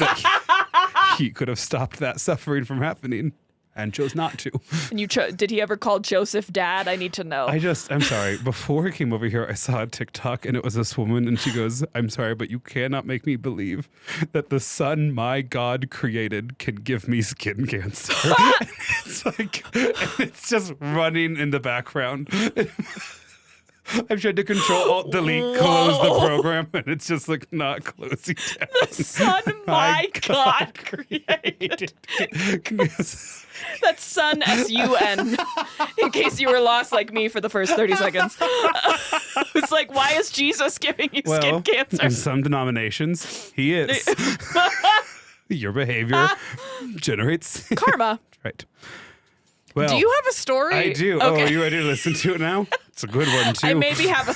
that he could have stopped that suffering from happening and chose not to? And did he ever call Joseph dad? I need to know. I'm sorry. Before I came over here, I saw a TikTok and it was this woman and she goes, I'm sorry, but you cannot make me believe that the son my God created can give me skin cancer. It's just running in the background. I've tried to control alt delete close the program and it's just not closing down. The son my God created. That's son S-U-N. In case you were lost like me for the first 30 seconds. It's like, why is Jesus giving you skin cancer? In some denominations, he is. Your behavior generates karma. Right. Well, do you have a story? I do. Okay. Oh, are you ready to listen to it now? It's a good one, too. I maybe have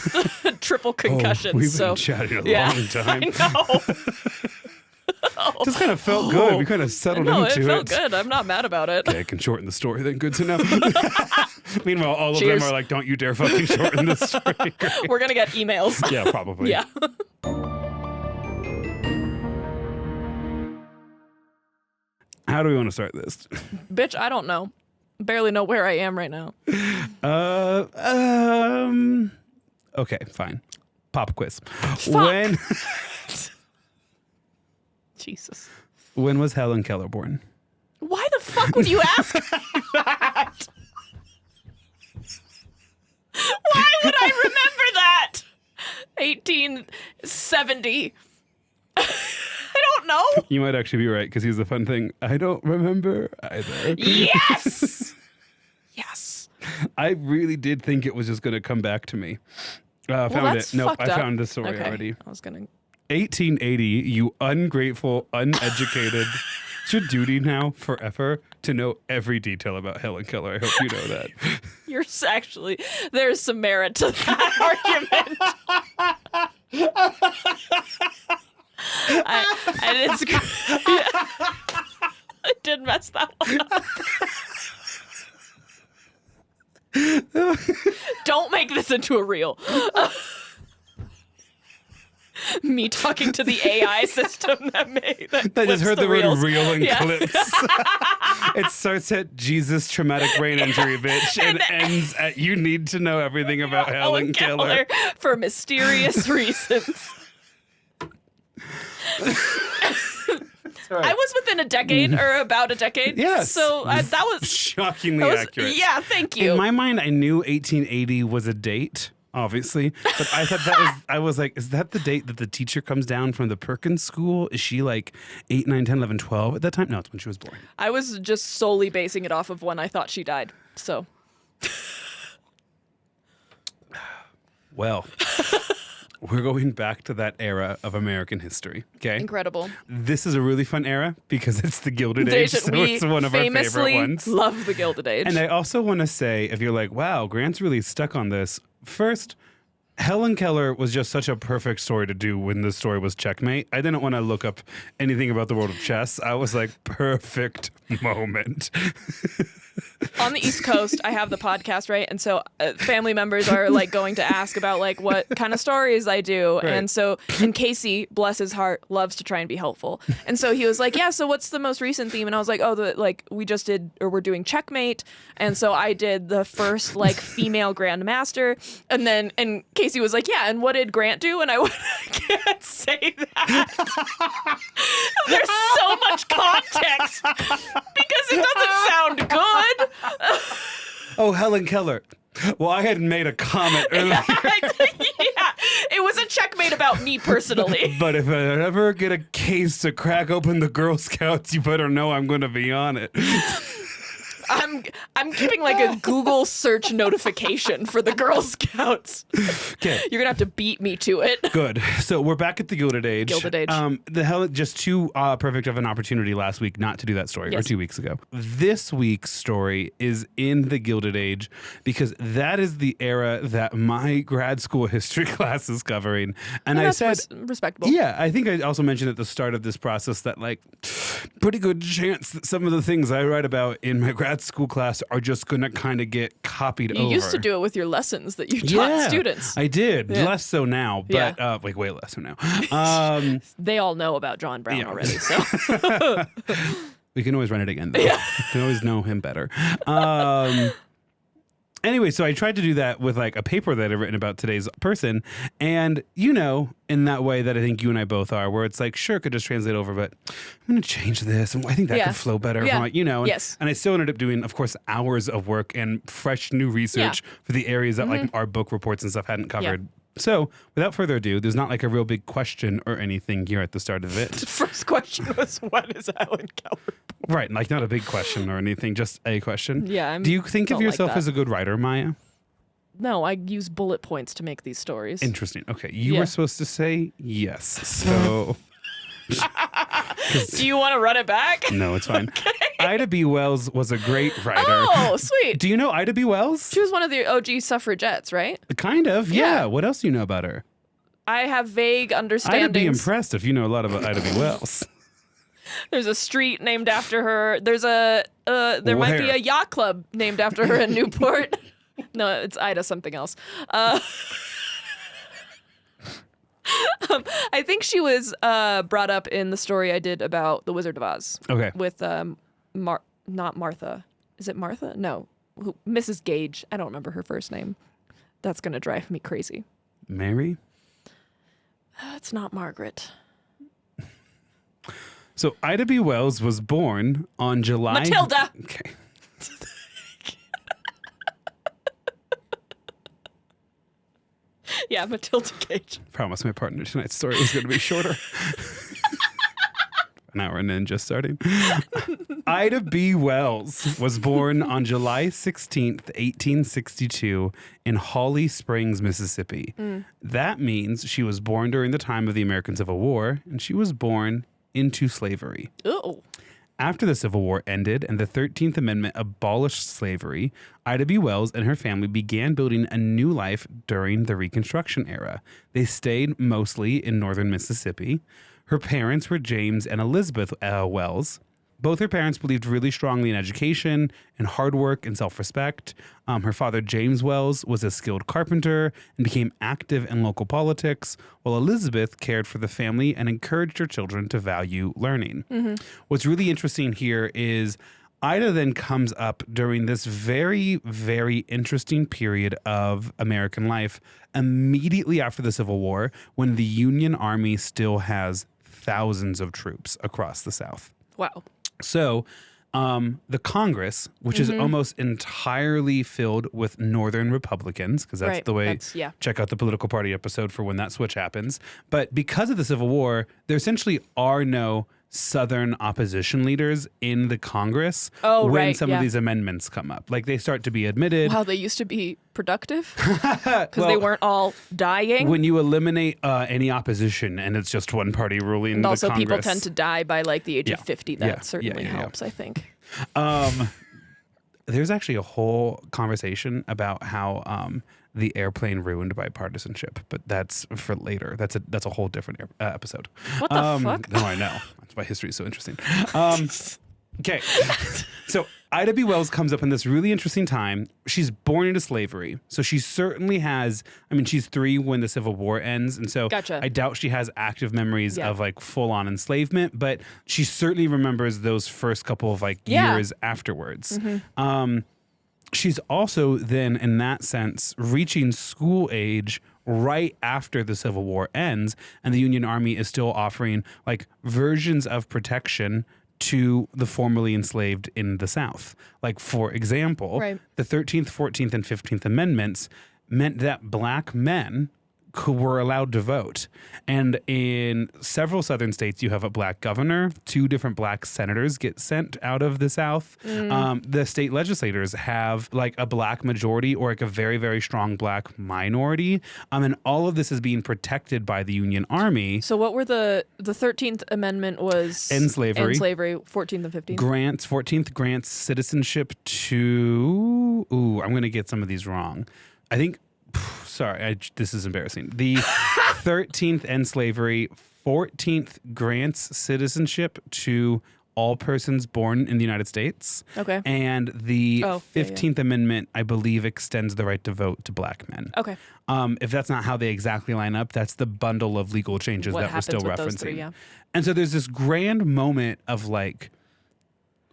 a triple concussion. We've been chatting a long time. I know. Just kind of felt good. We kind of settled into it. No, it felt good. I'm not mad about it. Okay, I can shorten the story then. Good to know. Meanwhile, all of Cheers. them are like, don't you dare fucking shorten the story. Great. We're going to get emails. Yeah, probably. Yeah. How do we want to start this? Bitch, I don't know. Barely know where I am right now. Okay, fine. Pop quiz. Fuck. Jesus. When was Helen Keller born? Why the fuck would you ask that? Why would I remember that? 1870. I don't know. You might actually be right, because here's the fun thing. I don't remember either. Yes! Yes. I really did think it was just going to come back to me. Found it. Nope, I found the story already. I was going to... 1880, you ungrateful, uneducated. It's your duty now forever to know every detail about Helen Keller. I hope you know that. You're actually... There's some merit to that argument. I didn't I did mess that one up. Don't make this into a reel. Me talking to the AI system that just heard the word reels. reel in clips. It starts at Jesus traumatic brain injury, bitch, and ends at you need to know everything about Helen Keller for mysterious reasons. Right. I was within a decade or about a decade. Yes. So that was shockingly accurate. Yeah, thank you. In my mind, I knew 1880 was a date, obviously, but I thought I was like, is that the date that the teacher comes down from the Perkins School? Is she like 8, 9, 10, 11, 12 at that time? No, it's when she was born. I was just solely basing it off of when I thought she died. So. Well. We're going back to that era of American history, okay? Incredible. This is a really fun era because it's the Gilded Age, so it's one of our favorite ones. Love the Gilded Age. And I also want to say, if you're like, wow, Grant's really stuck on this, first, Helen Keller was just such a perfect story to do when the story was Checkmate. I didn't want to look up anything about the world of chess. I was like, perfect moment. On the East Coast, I have the podcast, right? And so family members are like going to ask about like what kind of stories I do. Right. And so, and Casey, bless his heart, loves to try and be helpful. And so he was like, yeah, so what's the most recent theme? And I was like, we just did, or we're doing Checkmate. And so I did the first like female grandmaster. And Casey was like, yeah, and what did Grant do? And I can't say that. There's so much context because it doesn't sound good. Oh, Helen Keller. Well, I had made a comment earlier. Yeah, it was a checkmate about me personally. But if I ever get a case to crack open the Girl Scouts, you better know I'm going to be on it. I'm giving like a Google search notification for the Girl Scouts. Okay. You're gonna have to beat me to it. Good. So we're back at the Gilded Age. Gilded Age. Just too perfect of an opportunity last week not to do that story, or 2 weeks ago. This week's story is in the Gilded Age because that is the era that my grad school history class is covering. And I said, respectable. Yeah, I think I also mentioned at the start of this process that like pretty good chance that some of the things I write about in my grad school class are just going to kind of get copied over. You used to do it with your lessons that you taught students. I did. Yeah. Less so now, but way less so now. They all know about John Brown already, so. We can always run it again, though. Yeah. We can always know him better. Anyway, so I tried to do that with like a paper that I've written about today's person. And, in that way that I think you and I both are, where it's like, sure, it could just translate over, but I'm going to change this. And I think that could flow better. Yeah. And I still ended up doing, of course, hours of work and fresh new research for the areas that like our book reports and stuff hadn't covered. Yeah. So, without further ado, there's not like a real big question or anything here at the start of it. The first question was, when is Helen Keller born? Right, like not a big question or anything, just a question. Yeah. Do you think of yourself as a good writer, Maya? No, I use bullet points to make these stories. Interesting. Okay, you were supposed to say yes, so... Do you want to run it back? No, it's fine. Okay. Ida B. Wells was a great writer. Oh, sweet. Do you know Ida B. Wells? She was one of the OG suffragettes, right? Kind of, yeah. What else do you know about her? I have vague understandings. I'd be impressed if you know a lot about Ida B. Wells. There's a street named after her. There's there might be a yacht club named after her in Newport. No, it's Ida something else. I think she was brought up in the story I did about The Wizard of Oz. Okay. With not Martha. Is it Martha? No. Mrs. Gage. I don't remember her first name. That's going to drive me crazy. Mary? It's not Margaret. So Ida B. Wells was born on July... Matilda! Okay. Yeah, Matilda Gage. Promise my partner tonight's story was going to be shorter. An hour and then just starting. Ida B. Wells was born on July 16th, 1862 in Holly Springs, Mississippi. That means she was born during the time of the American Civil War, and she was born into slavery. Oh. After the Civil War ended and the 13th Amendment abolished slavery, Ida B. Wells and her family began building a new life during the Reconstruction era. They stayed mostly in northern Mississippi. Her parents were James and Elizabeth Wells. Both her parents believed really strongly in education and hard work and self-respect. Her father, James Wells, was a skilled carpenter and became active in local politics, while Elizabeth cared for the family and encouraged her children to value learning. What's really interesting here is Ida then comes up during this very, very interesting period of American life immediately after the Civil War, when the Union Army still has thousands of troops across the South. Wow. So the Congress, which is almost entirely filled with Northern Republicans, because that's the way, check out the political party episode for when that switch happens. But because of the Civil War, there essentially are no Southern opposition leaders in the Congress when some of these amendments come up. Like, they start to be admitted. Wow, they used to be productive because they weren't all dying. When you eliminate any opposition and it's just one party ruling and the also Congress. People tend to die by like the age of 50. That certainly helps, I think. There's actually a whole conversation about how the airplane ruined bipartisanship, but that's for later. That's a whole different episode. What the fuck? No, I know. That's why history is so interesting. Okay. So Ida B. Wells comes up in this really interesting time. She's born into slavery. So she certainly has, she's 3 when the Civil War ends. And so I doubt she has active memories of like full on enslavement, but she certainly remembers those first couple of like years afterwards. She's also then, in that sense, reaching school age right after the Civil War ends, and the Union Army is still offering like versions of protection to the formerly enslaved in the South. Like, for example, the 13th, 14th, and 15th Amendments meant that black men who were allowed to vote. And in several southern states, you have a black governor. 2 different black senators get sent out of the South. The state legislators have like a black majority or like a very, very strong black minority. And all of this is being protected by the Union Army. So what were the 13th Amendment was? End slavery. 14th and 15th. 14th grants citizenship to, I'm going to get some of these wrong. I think, sorry, this is embarrassing. The 13th ends slavery, 14th grants citizenship to all persons born in the United States. Okay. And the 15th Amendment, I believe, extends the right to vote to black men. Okay. If that's not how they exactly line up, that's the bundle of legal changes that we're still referencing. Those 3, And so there's this grand moment of like,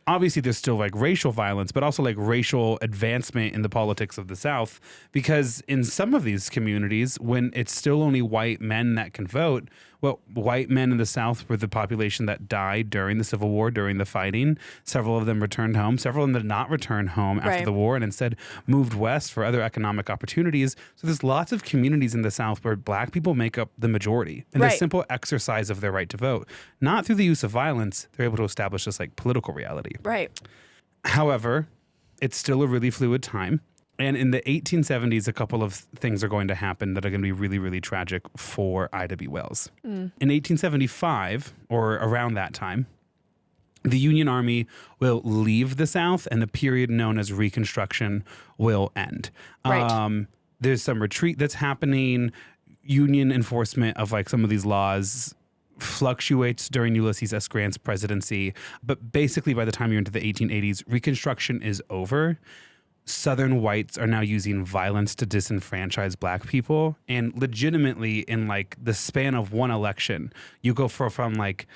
obviously there's still like racial violence, but also like racial advancement in the politics of the South, because in some of these communities, when it's still only white men that can vote, well, white men in the South were the population that died during the Civil War, during the fighting. Several of them returned home. Several of them did not return home after the war and instead moved west for other economic opportunities. So there's lots of communities in the South where black people make up the majority. And the simple exercise of their right to vote, not through the use of violence, they're able to establish this like political reality. Right. However, it's still a really fluid time. And in the 1870s, a couple of things are going to happen that are going to be really, really tragic for Ida B. Wells. In 1875, or around that time, the Union Army will leave the South and the period known as Reconstruction will end. There's some retreat that's happening. Union enforcement of like some of these laws fluctuates during Ulysses S. Grant's presidency. But basically, by the time you're into the 1880s, Reconstruction is over. Southern whites are now using violence to disenfranchise black people. And legitimately, in like the span of one election, you go from like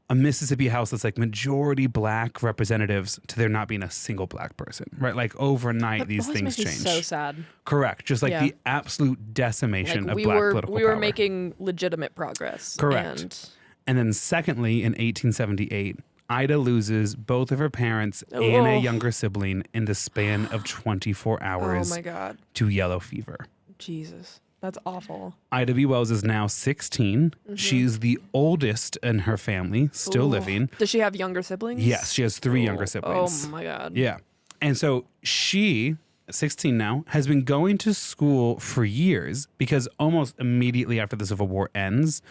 a Mississippi House that's like majority black representatives to there not being a single black person, right? Like overnight, That these always things makes me change. so sad. Correct. Just like the absolute decimation of black political power. We were making legitimate progress. Correct. And then secondly, in 1878, Ida loses both of her parents and a younger sibling in the span of 24 hours oh my God. to yellow fever. Jesus. That's awful. Ida B. Wells is now 16. Mm-hmm. She's the oldest in her family, still living. Does she have younger siblings? Yes, she has 3 younger siblings. Oh my God. Yeah. And so she, 16 now, has been going to school for years because almost immediately after the Civil War ends,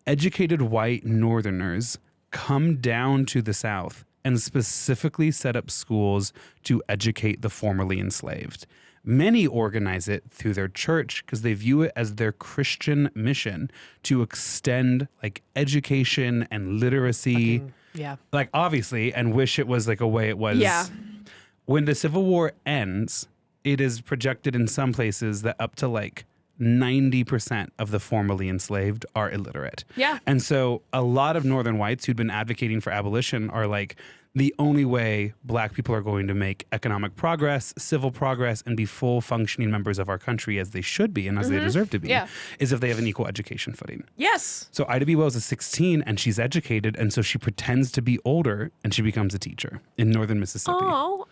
educated white Northerners come down to the South and specifically set up schools to educate the formerly enslaved. Many organize it through their church because they view it as their Christian mission to extend like education and literacy. Like obviously, and wish it was like a way it was. Yeah. When the Civil War ends, it is projected in some places that up to like 90% of the formerly enslaved are illiterate. Yeah. And so a lot of Northern whites who'd been advocating for abolition are like, the only way black people are going to make economic progress, civil progress, and be full functioning members of our country as they should be and as they deserve to be is if they have an equal education footing. Yes. So Ida B. Wells is 16 and she's educated, and so she pretends to be older and she becomes a teacher in northern Mississippi. Oh.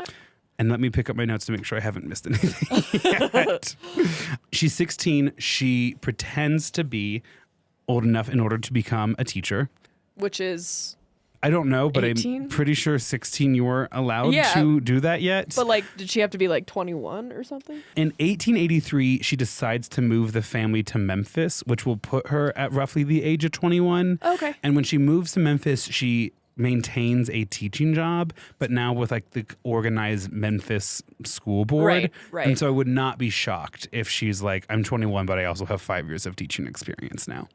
And let me pick up my notes to make sure I haven't missed anything yet. She's 16. She pretends to be old enough in order to become a teacher. Which is... I don't know, but 18? I'm pretty sure 16 you weren't allowed to do that yet. But like, did she have to be like 21 or something? In 1883, she decides to move the family to Memphis, which will put her at roughly the age of 21. Okay. And when she moves to Memphis, she maintains a teaching job, but now with like the organized Memphis school board. Right. And so I would not be shocked if she's like, I'm 21, but I also have 5 years of teaching experience now.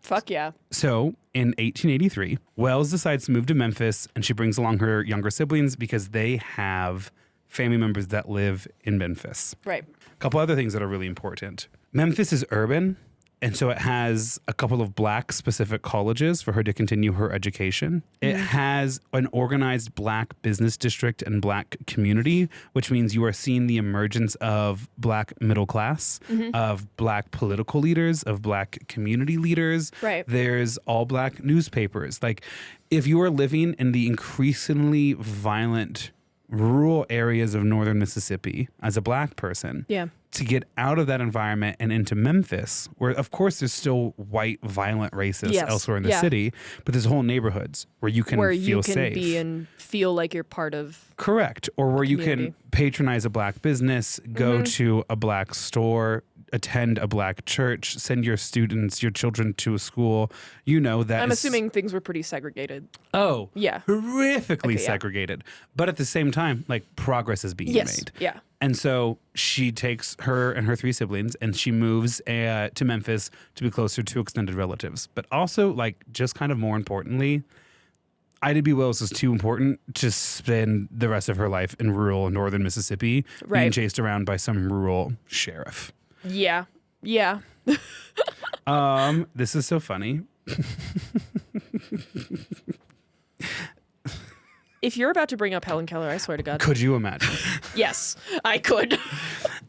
Fuck yeah. So in 1883, Wells decides to move to Memphis, and she brings along her younger siblings because they have family members that live in Memphis. Right. A couple other things that are really important. Memphis is urban, and so it has a couple of black specific colleges for her to continue her education. It has an organized black business district and black community, which means you are seeing the emergence of black middle class, of black political leaders, of black community leaders. Right. There's all black newspapers. Like if you are living in the increasingly violent rural areas of northern Mississippi as a black person, to get out of that environment and into Memphis, where of course there's still white violent racists elsewhere in the city, but there's whole neighborhoods where you can feel safe. Be and feel like you're part of correct, or where you community. can patronize a black business, go to a black store, attend a black church, send your students, your children to a school. You know that I'm assuming things were pretty segregated. Oh, yeah, horrifically segregated. But at the same time, like progress is being made. Yeah. And so she takes her and her 3 siblings and she moves to Memphis to be closer to extended relatives. But also, like, just kind of more importantly, Ida B. Wells is too important to spend the rest of her life in rural northern Mississippi being chased around by some rural sheriff. Yeah. Yeah. This is so funny. If you're about to bring up Helen Keller, I swear to God. Could you imagine? Yes, I could.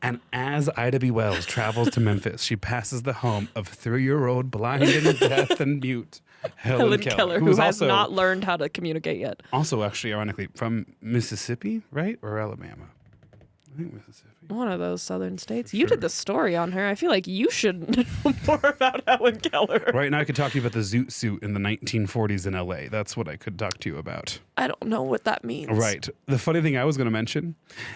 And as Ida B. Wells travels to Memphis, she passes the home of 3-year-old blind and deaf and mute Helen Keller, who has not learned how to communicate yet. Also, actually, ironically, from Mississippi, right? Or Alabama? I think Mississippi. One of those southern states. You did the story on her. I feel like you should know more about Helen Keller. Right now, I could talk to you about the zoot suit in the 1940s in LA. That's what I could talk to you about. I don't know what that means. Right. The funny thing I was going to mention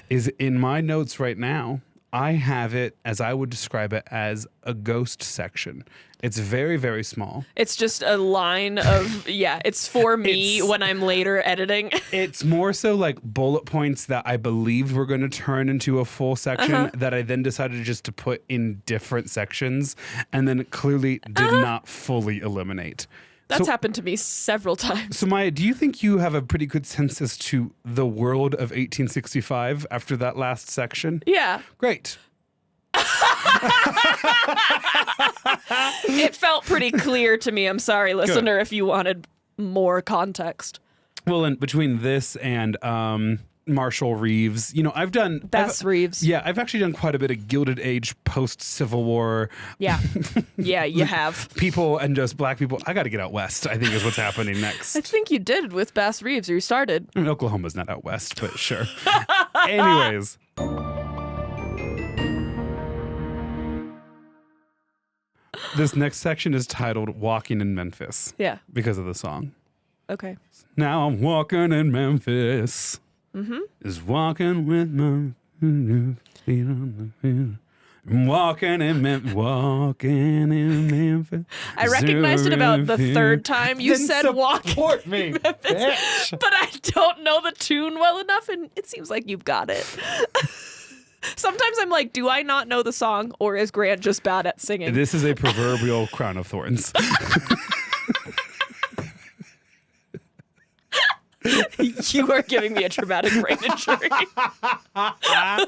is in my notes right now, I have it as I would describe it as a ghost section. It's very, very small. It's just a line of, it's for me when I'm later editing. It's more so like bullet points that I believed were going to turn into a full section that I then decided just to put in different sections and then clearly did not fully eliminate. That's happened to me several times. So Maya, do you think you have a pretty good sense as to the world of 1865 after that last section? Yeah. Great. It felt pretty clear to me. I'm sorry, listener, if you wanted more context. Well, and between this and Marshall Reeves, I've done Bass Reeves. Yeah, I've actually done quite a bit of Gilded Age post-Civil War. Yeah. Yeah, you have. People and just black people. I got to get out west, I think is what's happening next. I think you did with Bass Reeves, or you started. I mean, Oklahoma's not out west, but sure. Anyways. This next section is titled Walking in Memphis. Yeah. Because of the song. Okay. Now I'm walking in Memphis. Mm-hmm. Is walking with my feet on the field. Walking in Memphis. I recognized it about the third time you said walking. Support me, bitch. But I don't know the tune well enough, and it seems like you've got it. Sometimes I'm like, do I not know the song, or is Grant just bad at singing? This is a proverbial crown of thorns. You are giving me a traumatic brain injury. I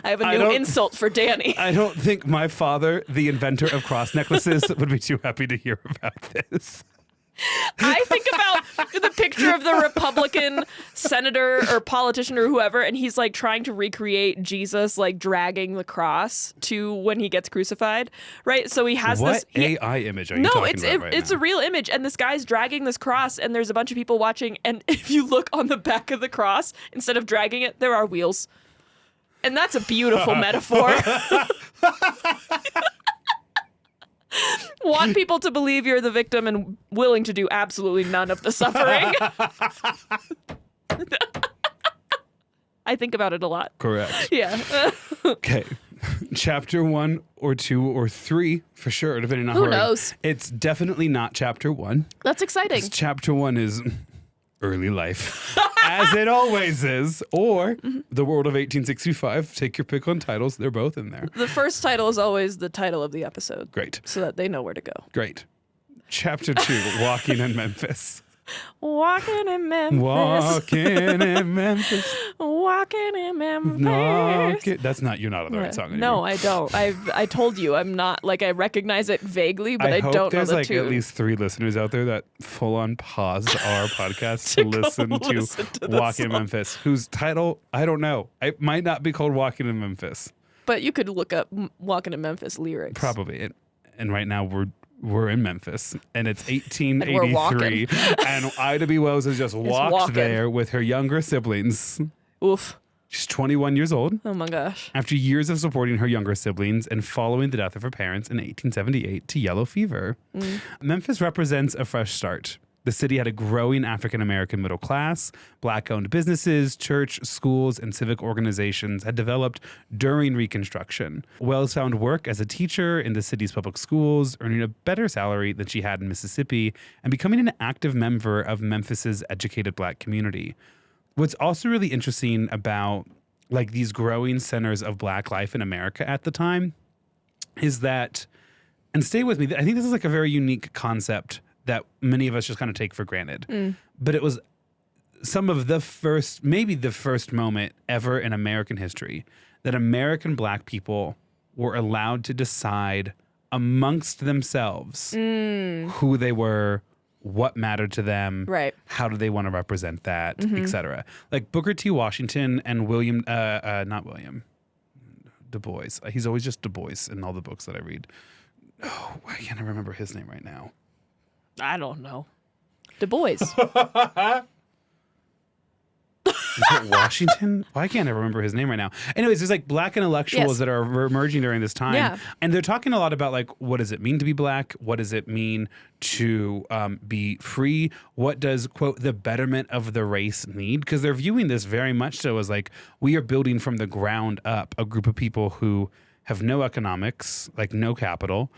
have a new insult for Danny. I don't think my father, the inventor of cross necklaces, would be too happy to hear about this. I think about the picture of the Republican senator or politician or whoever, and he's like trying to recreate Jesus like dragging the cross to when he gets crucified, right? So he has what this AI image are you talking about right it's now? a real image, and this guy's dragging this cross, and there's a bunch of people watching, and if you look on the back of the cross, instead of dragging it, there are wheels. And that's a beautiful metaphor. Want people to believe you're the victim and willing to do absolutely none of the suffering. I think about it a lot. Correct. Yeah. Okay. Chapter 1 or 2 or 3 for sure, depending on Who knows? It's definitely not chapter 1. That's exciting. Chapter 1 is early life, as it always is, or the world of 1865. Take your pick on titles. They're both in there. The first title is always the title of the episode. Great. So that they know where to go. Great. Chapter 2, Walking in Memphis. Walking in Memphis. Walking in Memphis. Walking in Memphis. That's not, you're not on the right song anymore. No, I don't. I told you I'm not, like, I recognize it vaguely, but I don't know the tune. There's like at least 3 listeners out there that full on paused our podcast to listen to Walking in Memphis, whose title, I don't know. It might not be called Walking in Memphis. But you could look up Walking in Memphis lyrics. Probably. And right now we're in Memphis, and it's 1883, and Ida B. Wells has just walked there with her younger siblings. Oof. She's 21 years old. Oh my gosh. After years of supporting her younger siblings and following the death of her parents in 1878 to yellow fever. Memphis represents a fresh start. The city had a growing African-American middle class. Black-owned businesses, church, schools, and civic organizations had developed during Reconstruction. Wells found work as a teacher in the city's public schools, earning a better salary than she had in Mississippi, and becoming an active member of Memphis's educated Black community. What's also really interesting about like these growing centers of Black life in America at the time is that, and stay with me, I think this is like a very unique concept that many of us just kind of take for granted. But it was some of the first, maybe the first moment ever in American history that American Black people were allowed to decide amongst themselves who they were, what mattered to them, right? How do they want to represent that, etc. Like Booker T. Washington and Du Bois. He's always just Du Bois in all the books that I read. Oh, why can't I remember his name right now? I don't know. Du Bois. Is it Washington? Why can't I remember his name right now? Anyways, there's like Black intellectuals that are emerging during this time. Yeah. And they're talking a lot about like, what does it mean to be Black? What does it mean to be free? What does, quote, the betterment of the race need? Because they're viewing this very much so as like, we are building from the ground up a group of people who have no economics, like no capital,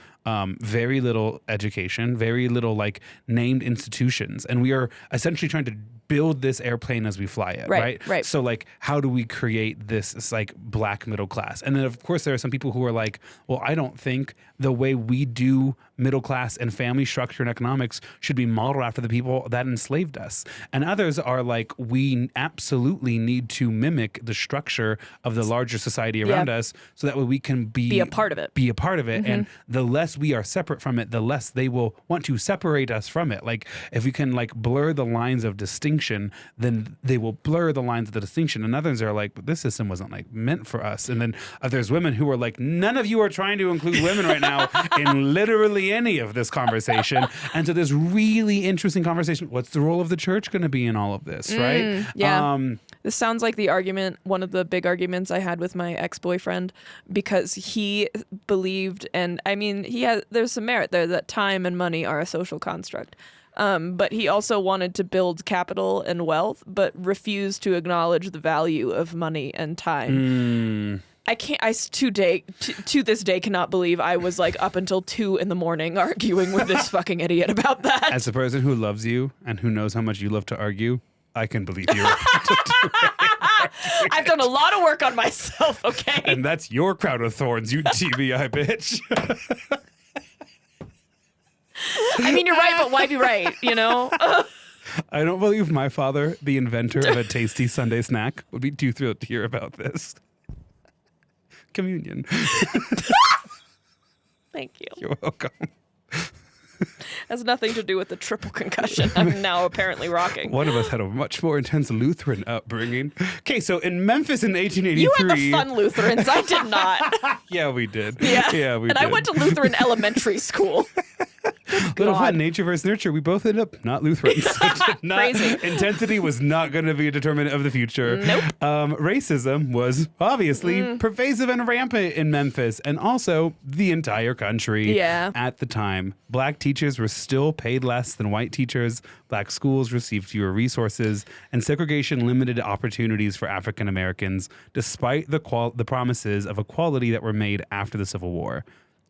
very little education, very little like named institutions. And we are essentially trying to build this airplane as we fly it, right? Right. So like, how do we create this like black middle class? And then of course there are some people who are like, well, I don't think the way we do middle class and family structure and economics should be modeled after the people that enslaved us. And others are like, we absolutely need to mimic the structure of the larger society around us, so that way we can be a part of it. Be a part of it. And the less we are separate from it, the less they will want to separate us from it. Like if we can like blur the lines of distinction, then they will blur the lines of the distinction. And others are like, but this system wasn't like meant for us. And then there's women who are like, none of you are trying to include women right now in literally any of this conversation. And so there's really interesting conversation. What's the role of the church going to be in all of this, right? Yeah. This sounds like the argument, one of the big arguments I had with my ex-boyfriend, because he believed, and I mean, there's some merit there, that time and money are a social construct. But he also wanted to build capital and wealth, but refused to acknowledge the value of money and time. I can't. To this day, cannot believe I was like up until 2 a.m. arguing with this fucking idiot about that. As a person who loves you and who knows how much you love to argue, I can believe you. I've done a lot of work on myself, okay? And that's your crown of thorns, you TBI bitch. I mean, you're right, but why be right, you know? I don't believe my father, the inventor of a tasty Sunday snack, would be too thrilled to hear about this. Communion. Thank you. You're welcome. Has nothing to do with the triple concussion I'm now apparently rocking. One of us had a much more intense Lutheran upbringing. Okay, so in Memphis in 1883... You had the fun Lutherans. I did not. Yeah, we did. Yeah, we did. And I went to Lutheran elementary school. Little fun, nature versus nurture. We both ended up not Lutherans. Crazy. Intensity was not going to be a determinant of the future. Nope. Racism was obviously pervasive and rampant in Memphis, and also the entire country. Yeah. At the time, black teachers were still paid less than white teachers. Black schools received fewer resources, and segregation limited opportunities for African Americans, despite the promises of equality that were made after the Civil War.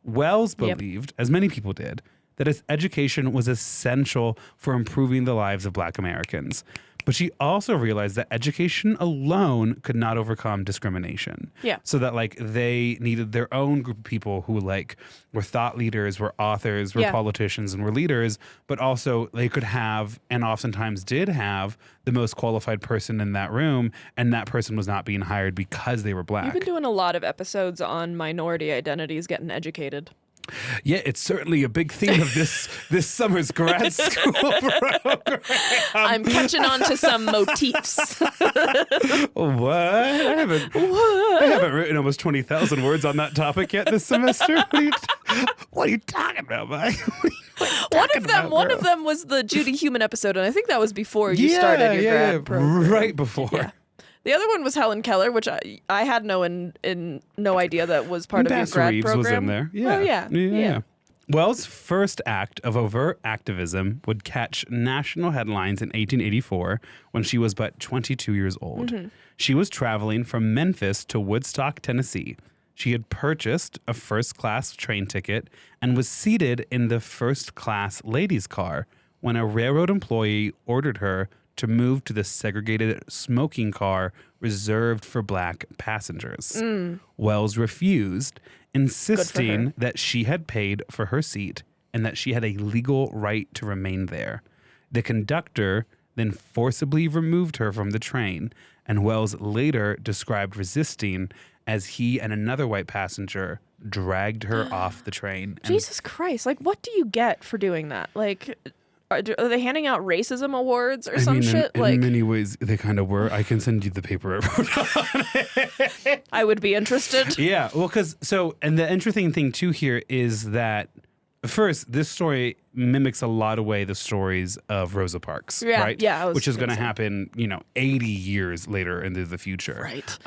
Wells believed, as many people did, that education was essential for improving the lives of black Americans. But she also realized that education alone could not overcome discrimination. Yeah. So that like they needed their own group of people who like were thought leaders, were authors, were politicians, and were leaders, but also they could have, and oftentimes did have, the most qualified person in that room, and that person was not being hired because they were black. You've been doing a lot of episodes on minority identities getting educated. Yeah, it's certainly a big theme of this summer's grad school program. I'm catching on to some motifs. What? I haven't written almost 20,000 words on that topic yet this semester. What are you talking about, Mike? One of them was the Judy Human episode, and I think that was before you started your grad program. Right before. Yeah. The other one was Helen Keller, which I had no idea that was part of your grad Reeves program. Was in there. Yeah. Oh, yeah. Wells' first act of overt activism would catch national headlines in 1884 when she was but 22 years old. Mm-hmm. She was traveling from Memphis to Woodstock, Tennessee. She had purchased a first-class train ticket and was seated in the first-class ladies' car when a railroad employee ordered her to move to the segregated smoking car reserved for black passengers. Wells refused, insisting that she had paid for her seat and that she had a legal right to remain there. The conductor then forcibly removed her from the train, and Wells later described resisting as he and another white passenger dragged her off the train. Jesus Christ. Like, what do you get for doing that? Like... Are they handing out racism awards or some shit? In many ways, they kind of were. I can send you the paper I wrote on it. I would be interested. Yeah, well, and the interesting thing, too, here is that, first, this story mimics a lot of the stories of Rosa Parks, right? Yeah, which is going to happen, 80 years later into the future. Right.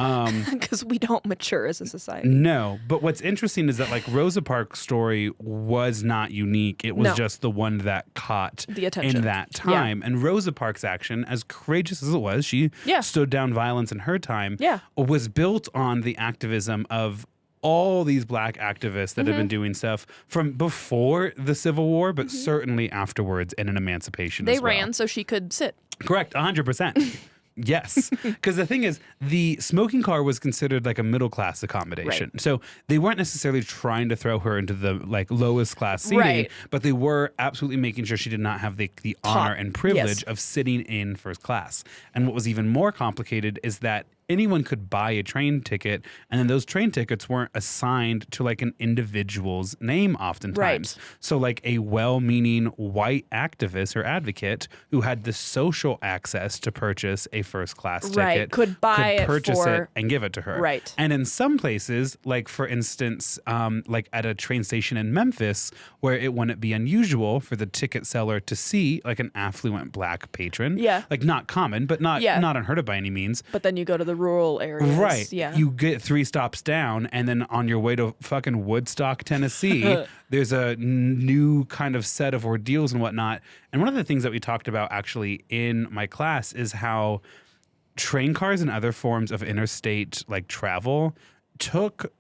Because we don't mature as a society. No, but what's interesting is that Rosa Parks' story was not unique. It was just the one that caught the attention in that time. Yeah. And Rosa Parks' action, as courageous as it was, she stood down violence in her time, was built on the activism of all these black activists that have been doing stuff from before the Civil War, but certainly afterwards, and an emancipation as well. They ran so she could sit. Correct, 100%. Yes, because the thing is, the smoking car was considered like a middle class accommodation. Right. So they weren't necessarily trying to throw her into the like lowest class seating, but they were absolutely making sure she did not have the honor and privilege of sitting in first class. And what was even more complicated is that anyone could buy a train ticket, and then those train tickets weren't assigned to like an individual's name oftentimes. Right. So like a well-meaning white activist or advocate who had the social access to purchase a first-class ticket could purchase it and give it to her. Right. And in some places, like for instance, like at a train station in Memphis, where it wouldn't be unusual for the ticket seller to see like an affluent black patron. Yeah. Like not common, but not unheard of by any means. But then you go to the rural areas. Right. Yeah. You get 3 stops down, and then on your way to fucking Woodstock, Tennessee, there's a new kind of set of ordeals and whatnot. And one of the things that we talked about actually in my class is how train cars and other forms of interstate like travel took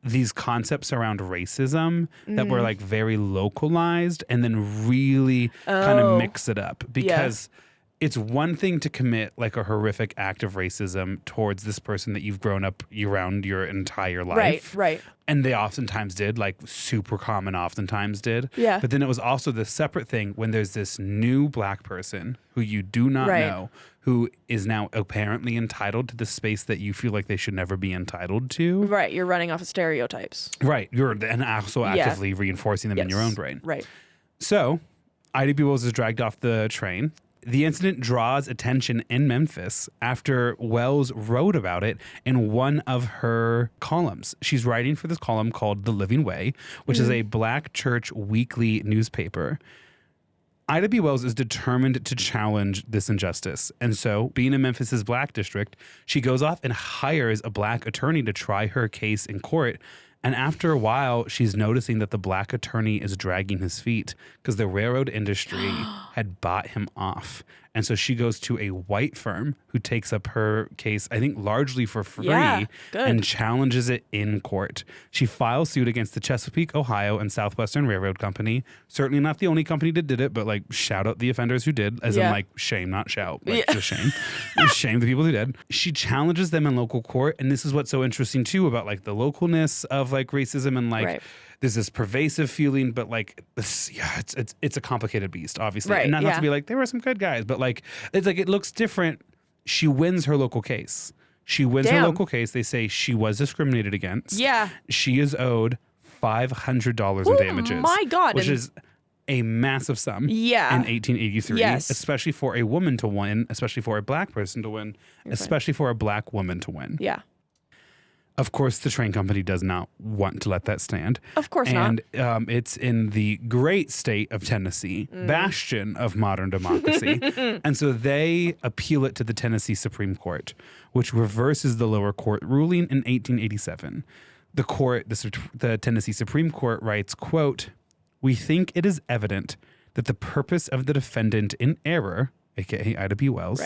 these concepts around racism that were like very localized and then really kind of mix it up, because it's one thing to commit like a horrific act of racism towards this person that you've grown up around your entire life. Right. And they oftentimes did, like super common oftentimes did. Yeah. But then it was also the separate thing when there's this new black person who you do not know, who is now apparently entitled to the space that you feel like they should never be entitled to. Right. You're running off of stereotypes. Right. You're and also actively reinforcing them in your own brain. Right. So Ida B. Wells is dragged off the train. The incident draws attention in Memphis after Wells wrote about it in one of her columns. She's writing for this column called The Living Way, which is a black church weekly newspaper. Ida B. Wells is determined to challenge this injustice. And so, being in Memphis's black district, she goes off and hires a black attorney to try her case in court. And after a while, she's noticing that the black attorney is dragging his feet because the railroad industry had bought him off. And so she goes to a white firm who takes up her case, I think largely for free, and challenges it in court. She files suit against the Chesapeake, Ohio, and Southwestern Railroad Company. Certainly not the only company that did it, but like shout out the offenders who did, as in like shame, not shout, like just shame. Shame the people who did. She challenges them in local court. And this is what's so interesting too about like the localness of like racism and like there's this pervasive feeling, but like this, it's a complicated beast, obviously. And not to be like, there were some good guys, but like, it's like, it looks different. She wins her local case. She wins her local case. They say she was discriminated against. Yeah. She is owed $500 in damages. Oh my God. Which is a massive sum in 1883, especially for a woman to win, especially for a black person to win, especially for a black woman to win. Yeah. Of course, the train company does not want to let that stand. Of course not. And it's in the great state of Tennessee, bastion of modern democracy. And so they appeal it to the Tennessee Supreme Court, which reverses the lower court ruling in 1887. The Tennessee Supreme Court writes, quote, "We think it is evident that the purpose of the defendant in error, aka Ida B. Wells,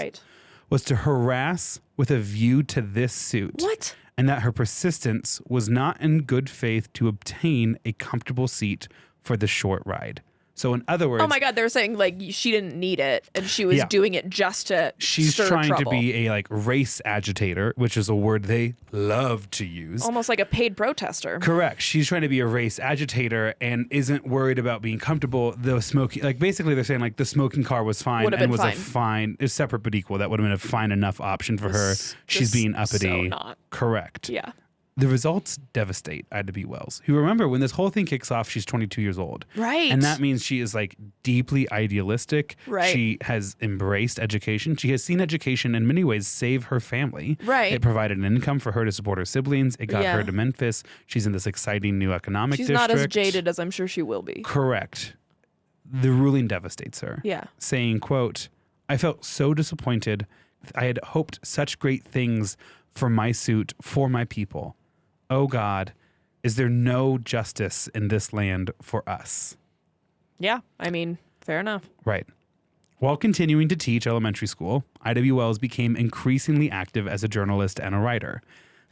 was to harass with a view to this suit. What? And that her persistence was not in good faith to obtain a comfortable seat for the short ride." So in other words, oh my God, they're saying like she didn't need it and she was doing it just to she's stir trying trouble. To be a like race agitator, which is a word they love to use. Almost like a paid protester. Correct. She's trying to be a race agitator and isn't worried about being comfortable. The smoking, like basically they're saying like the smoking car was fine and was a fine, it's separate but equal. That would have been a fine enough option for her. She's being uppity. So not. Correct. Yeah. The results devastate Ida B. Wells, who, remember, when this whole thing kicks off, she's 22 years old. Right. And that means she is like deeply idealistic. Right. She has embraced education. She has seen education in many ways save her family. Right. It provided an income for her to support her siblings. It got her to Memphis. She's in this exciting new economic district. She's not as jaded as I'm sure she will be. Correct. The ruling devastates her. Yeah. Saying, quote, "I felt so disappointed. I had hoped such great things for my suit, for my people. Oh God, is there no justice in this land for us?" Yeah, I mean, fair enough. Right. While continuing to teach elementary school, Ida B. Wells became increasingly active as a journalist and a writer.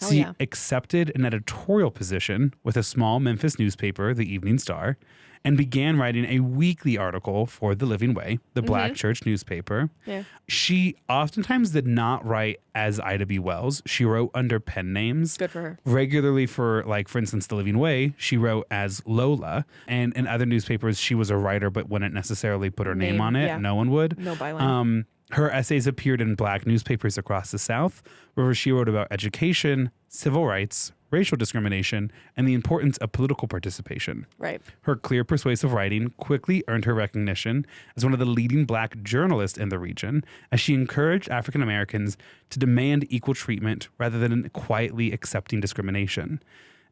She accepted an editorial position with a small Memphis newspaper, the Evening Star, and began writing a weekly article for The Living Way, the Black church newspaper. Yeah. She oftentimes did not write as Ida B. Wells. She wrote under pen names. Good for her. Regularly for, like, for instance, The Living Way, she wrote as Lola. And in other newspapers, she was a writer but wouldn't necessarily put her name on it. Yeah. No one would. No byline. Her essays appeared in Black newspapers across the South, where she wrote about education, civil rights, racial discrimination, and the importance of political participation. Right. Her clear, persuasive writing quickly earned her recognition as one of the leading Black journalists in the region, as she encouraged African Americans to demand equal treatment rather than quietly accepting discrimination.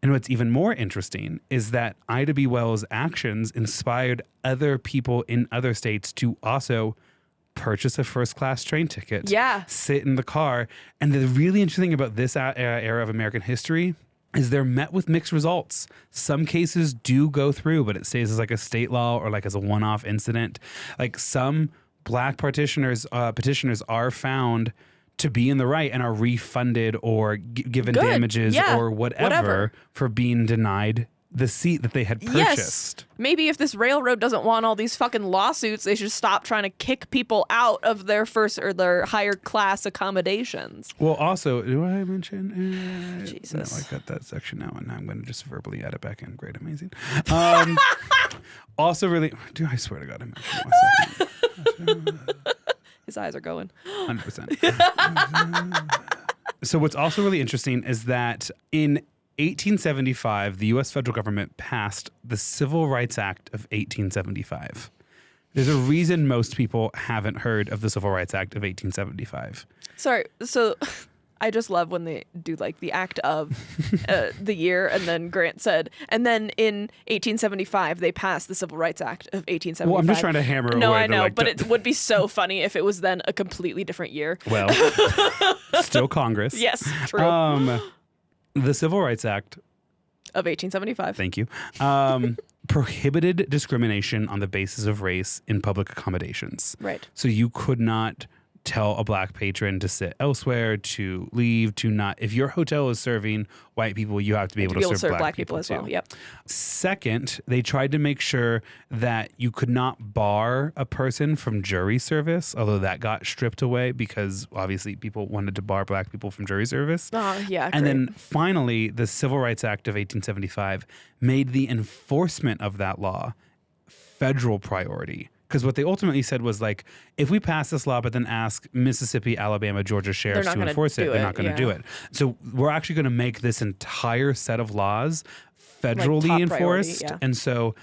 And what's even more interesting is that Ida B. Wells' actions inspired other people in other states to also purchase a first-class train ticket, sit in the car. And the really interesting thing about this era of American history is they're met with mixed results. Some cases do go through, but it stays as like a state law or like as a one-off incident. Like some Black petitioners are found to be in the right and are refunded or given damages or whatever for being denied the seat that they had purchased. Yes. Maybe if this railroad doesn't want all these fucking lawsuits, they should stop trying to kick people out of their first or their higher class accommodations. Well, also, do I mention? Jesus. No, I got that section now, and I'm going to just verbally add it back in. Great, amazing. Also, really, dude, I swear to God, I mentioned it 1 second. His eyes are going. 100%. So what's also really interesting is that in 1875, the U.S. federal government passed the Civil Rights Act of 1875. There's a reason most people haven't heard of the Civil Rights Act of 1875. Sorry, so I just love when they do like the act of the year, and then Grant said, and then in 1875 they passed the Civil Rights Act of 1875. Well, I'm just trying to hammer No, away. I know, but it would be so funny if it was then a completely different year. Well, still Congress. Yes, true. The Civil Rights Act of 1875. Thank you. Prohibited discrimination on the basis of race in public accommodations. Right. So you could not tell a Black patron to sit elsewhere, to leave, to not. If your hotel is serving white people, you have to be able to serve Black people as well. too. Yep. Second, they tried to make sure that you could not bar a person from jury service, although that got stripped away because obviously people wanted to bar Black people from jury service. Yeah. And then finally, the Civil Rights Act of 1875 made the enforcement of that law federal priority. Because what they ultimately said was like, if we pass this law, but then ask Mississippi, Alabama, Georgia sheriffs to enforce it, they're not going to do it. So we're actually going to make this entire set of laws federally enforced. Priority, And so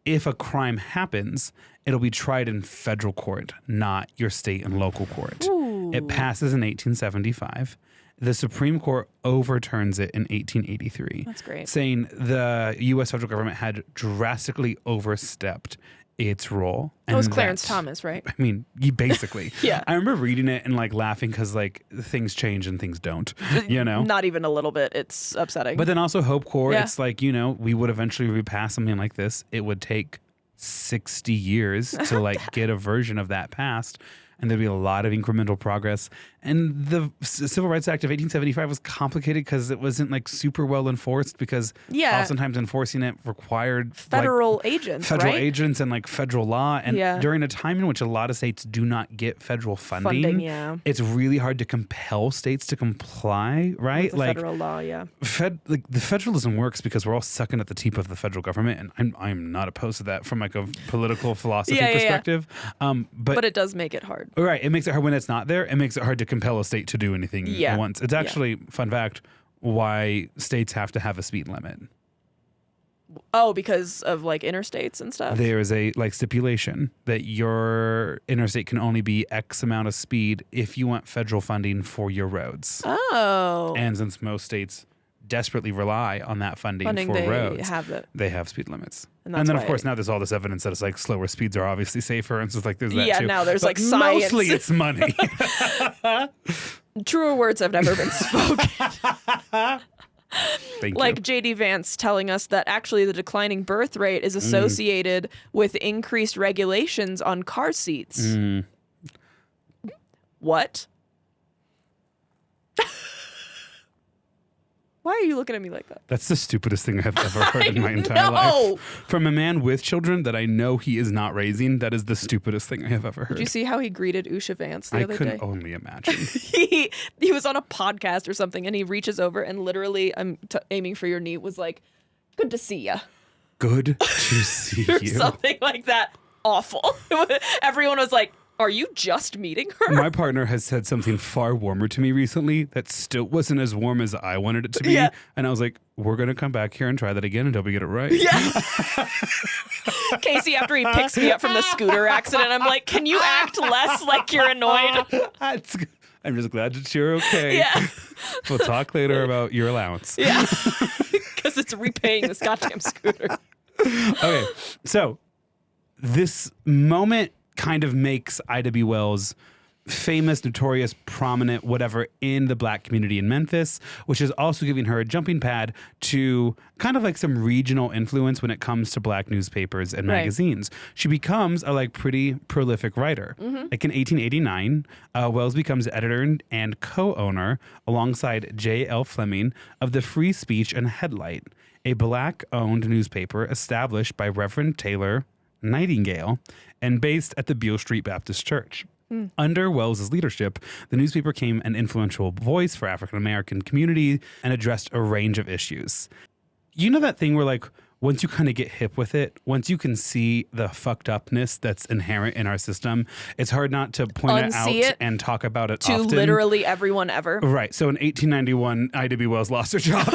if a crime happens, it'll be tried in federal court, not your state and local court. Ooh. It passes in 1875. The Supreme Court overturns it in 1883. That's great. Saying the U.S. federal government had drastically overstepped its role. It was Clarence Thomas, right? I mean, basically. Yeah. I remember reading it and like laughing because like things change and things don't, you know? Not even a little bit. It's upsetting. But then also Hope Corps, it's like, you know, we would eventually repass something like this. It would take 60 years to like get a version of that passed. And there'd be a lot of incremental progress. And the Civil Rights Act of 1875 was complicated because it wasn't like super well enforced because oftentimes enforcing it required federal agents, federal agents and like federal law. And during a time in which a lot of states do not get federal funding, it's really hard to compel states to comply, right? With like federal law, the federalism works because we're all sucking at the teeth of the federal government. And I'm not opposed to that from like a political philosophy perspective. But it does make it hard. Right. It makes it hard when it's not there. It makes it hard to compel a state to do anything at once. It's actually, fun fact, why states have to have a speed limit. Oh, because of like interstates and stuff? There is a like stipulation that your interstate can only be X amount of speed if you want federal funding for your roads. Oh. And since most states desperately rely on that funding for roads, they have speed limits. And then, of course, now there's all this evidence that it's like slower speeds are obviously safer. And so it's like there's that too. Now there's but like science. Mostly it's money. Truer words have never been spoken. Thank like you. J.D. Vance telling us that actually the declining birth rate is associated with increased regulations on car seats. What? Why are you looking at me like that? That's the stupidest thing I have ever heard in my entire life. From a man with children that I know he is not raising, that is the stupidest thing I have ever heard. Did you see how he greeted Usha Vance the other day? I couldn't only imagine. he was on a podcast or something, and he reaches over and literally, I'm aiming for your knee, was like, good to see ya. Good to see or you. Something like that. Awful. Everyone was like, are you just meeting her? My partner has said something far warmer to me recently that still wasn't as warm as I wanted it to be. Yeah. And I was like, we're going to come back here and try that again until we get it right. Yeah. Casey, after he picks me up from the scooter accident, I'm like, can you act less like you're annoyed? I'm just glad that you're okay. Yeah. We'll talk later about your allowance. Yeah. Because it's repaying this goddamn scooter. Okay. So this moment kind of makes Ida B. Wells famous, notorious, prominent, whatever, in the Black community in Memphis, which is also giving her a jumping pad to kind of like some regional influence when it comes to Black newspapers and magazines. She becomes a pretty prolific writer. Like in 1889, Wells becomes editor and co-owner alongside J.L. Fleming of the Free Speech and Headlight, a Black-owned newspaper established by Reverend Taylor Nightingale and based at the Beale Street Baptist Church. Under Wells's leadership, the newspaper became an influential voice for African American community and addressed a range of issues. You know that thing where once you kind of get hip with it, once you can see the fucked upness that's inherent in our system, it's hard not to point it out and talk about it to often. Literally everyone ever. Right. So in 1891, Ida B. Wells lost her job.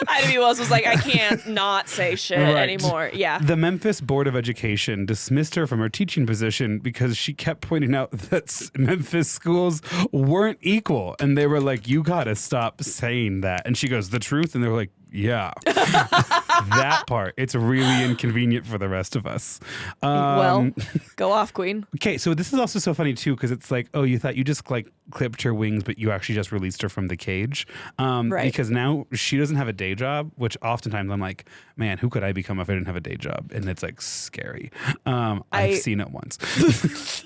Ida B. Wells was like, I can't not say shit anymore. Yeah. The Memphis Board of Education dismissed her from her teaching position because she kept pointing out that Memphis schools weren't equal. And they were like, you got to stop saying that. And she goes, the truth? And they were like, yeah, that part. It's really inconvenient for the rest of us. Well, go off, queen. Okay, so this is also so funny, too, because it's like, oh, you thought you just clipped her wings, but you actually just released her from the cage. Because now she doesn't have a day job, which oftentimes I'm like, man, who could I become if I didn't have a day job? And it's scary. I've seen it once.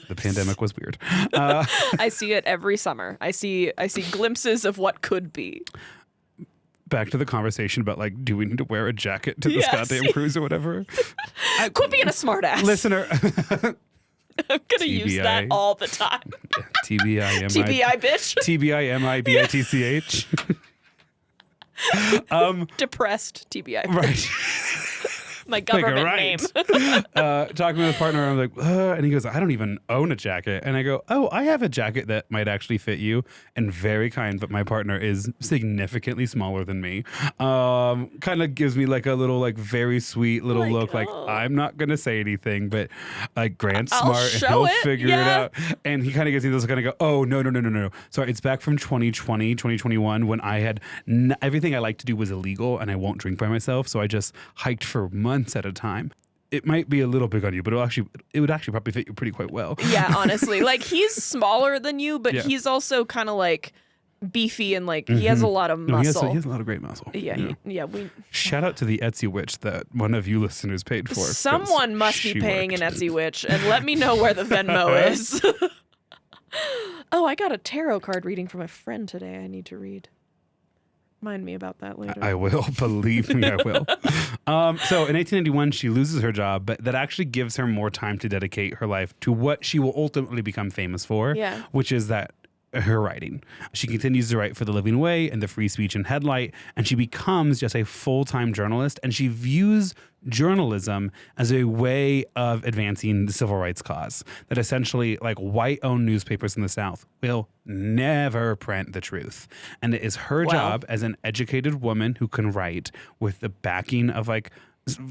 The pandemic was weird. I see it every summer. I see glimpses of what could be. Back to the conversation about do we need to wear a jacket to this goddamn cruise or whatever? Quit being a smartass. Listener. I'm going to use that all the time. TBI, TBI, bitch. TBI, MIBITCH. Depressed TBI. Right. My government name. Talking with a partner, I'm like, and he goes, I don't even own a jacket. And I go, oh, I have a jacket that might actually fit you. And very kind, but my partner is significantly smaller than me. Kind of gives me a little, very sweet little look. I'm not going to say anything, but Grant's smart and he'll figure it out. And he kind of gives me this kind of go, oh, no. Sorry, it's back from 2020, 2021 when I had everything I like to do was illegal and I won't drink by myself. So I just hiked for months at a time. It might be a little big on you, but it would actually probably fit you pretty quite well. Yeah, honestly. He's smaller than you, but he's also kind of beefy and he has a lot of muscle. No, he has a lot of great muscle. Yeah. Shout out to the Etsy witch that one of you listeners paid for. Someone must be paying an Etsy witch, and let me know where the Venmo is. Oh, I got a tarot card reading from a friend today I need to read. Remind me about that later. I will. Believe me, I will. So in 1891, she loses her job, but that actually gives her more time to dedicate her life to what she will ultimately become famous for, which is her writing. She continues to write for The Living Way and the Free Speech and Headlight, and she becomes just a full-time journalist, and she views journalism as a way of advancing the civil rights cause. That essentially, white-owned newspapers in the South will never print the truth. And it is her job as an educated woman who can write with the backing of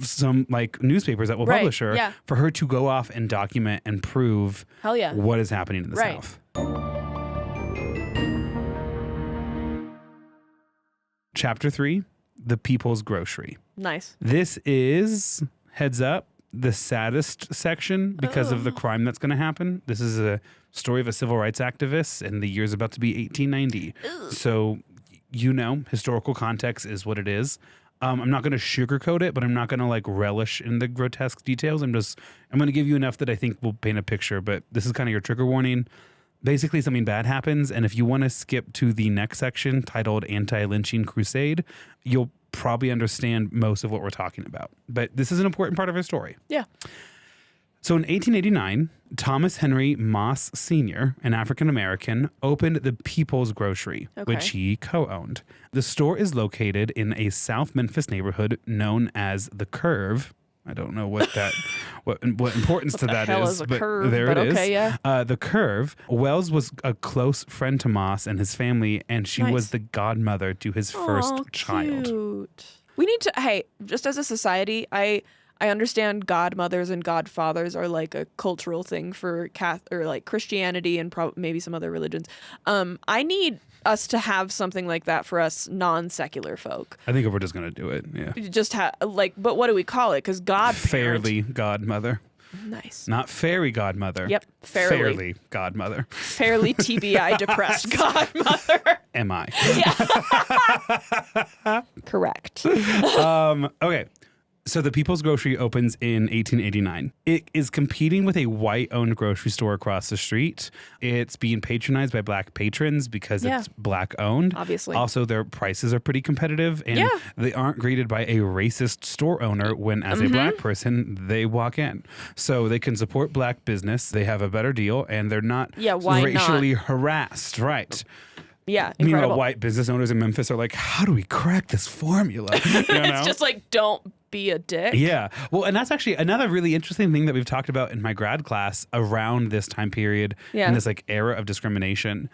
some newspapers that will publish her for her to go off and document and prove what is happening in the South. Chapter 3, The People's Grocery. Nice. This is, heads up, the saddest section because of the crime that's going to happen. This is a story of a civil rights activist, and the year's about to be 1890. So, historical context is what it is. I'm not going to sugarcoat it, but I'm not going to relish in the grotesque details. I'm going to give you enough that I think will paint a picture, but this is kind of your trigger warning. basically something bad happens. And if you want to skip to the next section titled Anti-Lynching Crusade, you'll probably understand most of what we're talking about. But this is an important part of our story. Yeah. So in 1889, Thomas Henry Moss Sr., an African-American, opened the People's Grocery, which he co-owned. The store is located in a South Memphis neighborhood known as The Curve. I don't know what that, what importance to that is, but curve, there but it is. Okay, yeah. The Curve. Wells was a close friend to Moss and his family, and she was the godmother to his first child. Cute. We need to, hey, just as a society, I understand godmothers and godfathers are like a cultural thing for or like Christianity and maybe some other religions. I need us to have something like that for us non-secular folk. I think if we're just going to do it, yeah. Just but what do we call it? Because Fairly godmother. Nice. Not fairy godmother. Yep, fairly godmother. Fairly TBI depressed godmother. Am I? Yeah. Correct. Okay. So the People's Grocery opens in 1889. It is competing with a white-owned grocery store across the street. It's being patronized by black patrons because it's black-owned. Obviously. Also, their prices are pretty competitive, and they aren't greeted by a racist store owner when, as a black person, they walk in. So they can support black business. They have a better deal, and they're not racially harassed. Right. Yeah, incredible. Meanwhile, white business owners in Memphis are like, how do we crack this formula? It's just like, don't be a dick. Yeah. Well, and that's actually another really interesting thing that we've talked about in my grad class around this time period and this like era of discrimination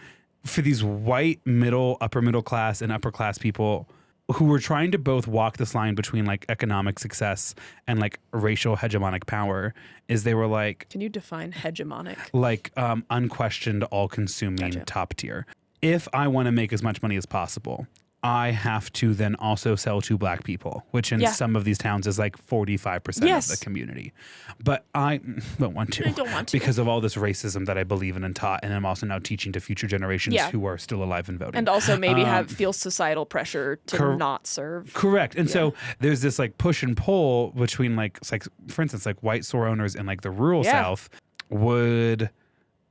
for these white upper middle class and upper class people who were trying to both walk this line between like economic success and like racial hegemonic power is they were like, can you define hegemonic? Like unquestioned, all consuming top tier. If I want to make as much money as possible, I have to then also sell to black people, which in some of these towns is like 45% of the community. But I don't want to. I don't want to. Because of all this racism that I believe in and taught, and I'm also now teaching to future generations who are still alive and voting. And also maybe feel societal pressure to not serve. Correct. And so there's this like push and pull between like for instance, like white store owners in like the rural South would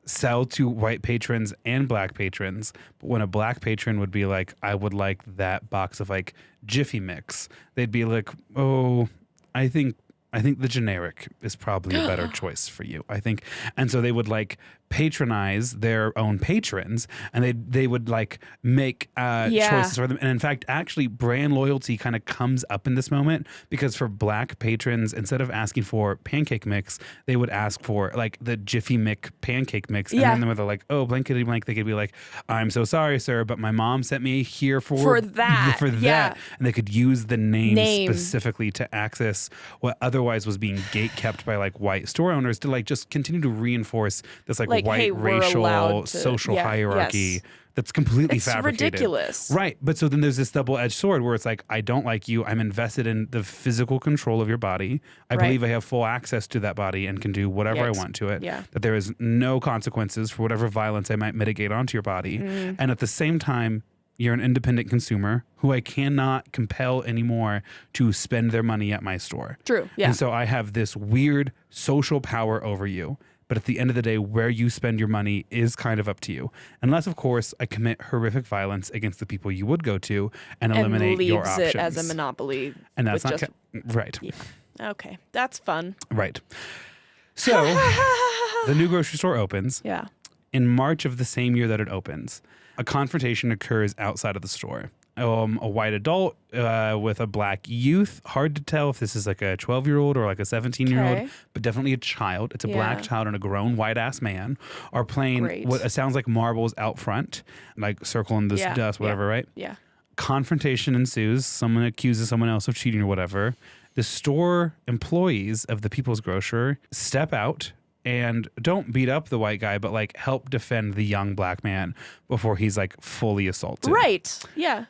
sell to white patrons and black patrons, but when a black patron would be like, I would like that box of like Jiffy Mix, they'd be like, oh, I think the generic is probably a better choice for you. I think. And so they would like patronize their own patrons, and they would like make choices for them. And in fact, actually brand loyalty kind of comes up in this moment because for black patrons, instead of asking for pancake mix, they would ask for like the Jiffy Mix pancake mix. And then they're like, oh, blankety blank, they could be like, I'm so sorry, sir, but my mom sent me here for that. And they could use the name specifically to access what otherwise was being gate kept by like white store owners to like just continue to reinforce this like white racial social hierarchy that's completely fabricated. It's ridiculous. Right. But so then there's this double-edged sword where it's like, I don't like you. I'm invested in the physical control of your body. I believe I have full access to that body and can do whatever I want to it. Yeah. That there is no consequences for whatever violence I might mitigate onto your body. And at the same time, you're an independent consumer who I cannot compel anymore to spend their money at my store. True. Yeah. And so I have this weird social power over you. But at the end of the day, where you spend your money is kind of up to you. Unless, of course, I commit horrific violence against the people you would go to and eliminate your options. And leaves it as a monopoly. And that's not right. Yeah. Okay. That's fun. Right. So the new grocery store opens. Yeah. In March of the same year that it opens, a confrontation occurs outside of the store. A white adult with a black youth. Hard to tell if this is like a 12-year-old or like a 17-year-old, but definitely a child. It's a black child and a grown white-ass man are playing what sounds like marbles out front, like circling this dust, whatever, right? Yeah. Confrontation ensues. Someone accuses someone else of cheating or whatever. The store employees of the People's Grocer step out and don't beat up the white guy, but like help defend the young black man before he's like fully assaulted. Right. Yeah.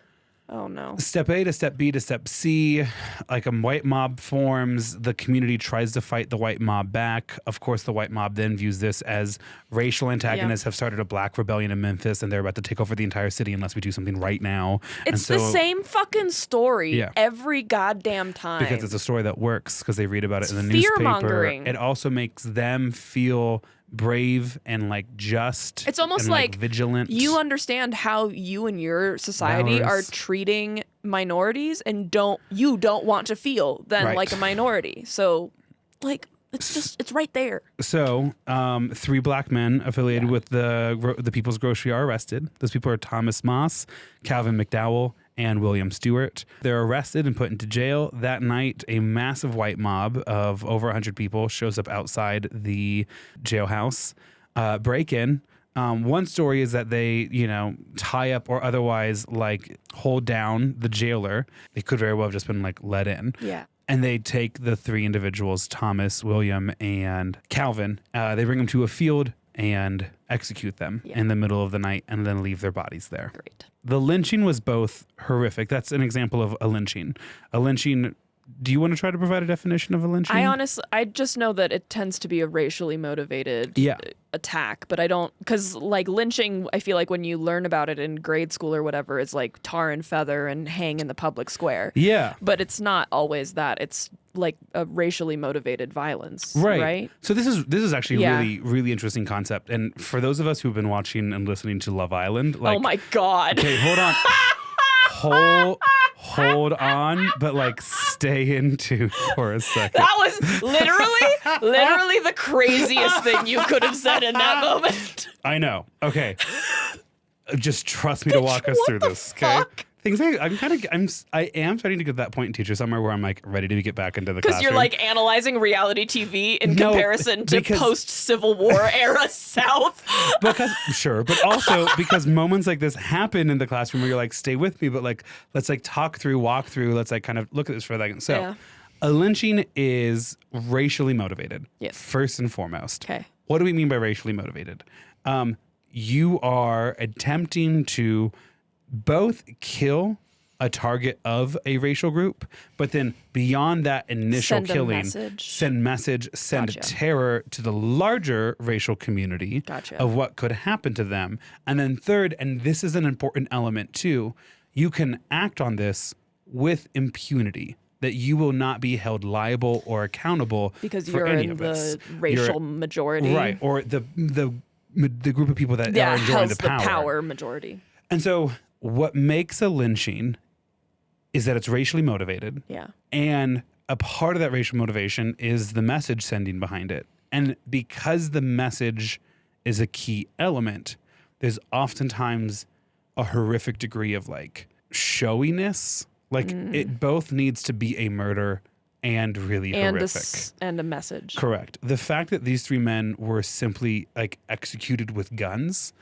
Oh, no. Step A to step B to step C, like a white mob forms. The community tries to fight the white mob back. Of course, the white mob then views this as racial antagonists have started a black rebellion in Memphis, and they're about to take over the entire city unless we do something right now. It's the same fucking story every goddamn time. Because it's a story that works because they read about it in the newspaper. Fear-mongering. It also makes them feel brave and like just. It's almost and, like vigilant. You understand how you and your society are treating minorities, and you don't want to feel then like a minority. So like it's right there. So 3 black men affiliated with the People's Grocery are arrested. Those people are Thomas Moss, Calvin McDowell, and William Stewart. They're arrested and put into jail. That night, a massive white mob of over 100 people shows up outside the jailhouse, break in. One story is that they, tie up or otherwise like hold down the jailer. They could very well have just been like let in. Yeah. And they take the 3 individuals, Thomas, William, and Calvin. They bring them to a field and execute them in the middle of the night and then leave their bodies there. Great. The lynching was both horrific. That's an example of a lynching. A lynching. Do you want to try to provide a definition of a lynching? I just know that it tends to be a racially motivated attack, but I don't, because like lynching, I feel like when you learn about it in grade school or whatever, it's like tar and feather and hang in the public square. Yeah. But it's not always that. It's like a racially motivated violence. Right. So this is actually a really, really interesting concept. And for those of us who've been watching and listening to Love Island, like, oh my God. Okay, hold on. Hold on, but like stay into for a second. That was literally the craziest thing you could have said in that moment. I know. Okay. Just trust me to walk us through this, okay? Things I am starting to get to that point in Teacher Summer where I'm like ready to get back into the classroom. Because you're like analyzing reality TV in comparison to post-Civil War era South. But also because moments like this happen in the classroom where you're like, stay with me, but like let's like walk through, let's like kind of look at this for a second. So a lynching is racially motivated. Yes. First and foremost. Okay. What do we mean by racially motivated? You are attempting to both kill a target of a racial group, but then beyond that initial killing, send terror to the larger racial community of what could happen to them. And then third, and this is an important element too, you can act on this with impunity, that you will not be held liable or accountable because for you're any in of the this. racial majority. Right, or the group of people that are enjoying the power majority. And so what makes a lynching is that it's racially motivated. Yeah. And a part of that racial motivation is the message sending behind it. And because the message is a key element, there's oftentimes a horrific degree of like showiness. Like it both needs to be a murder and really horrific. And a message. Correct. The fact that these 3 men were simply like executed with guns,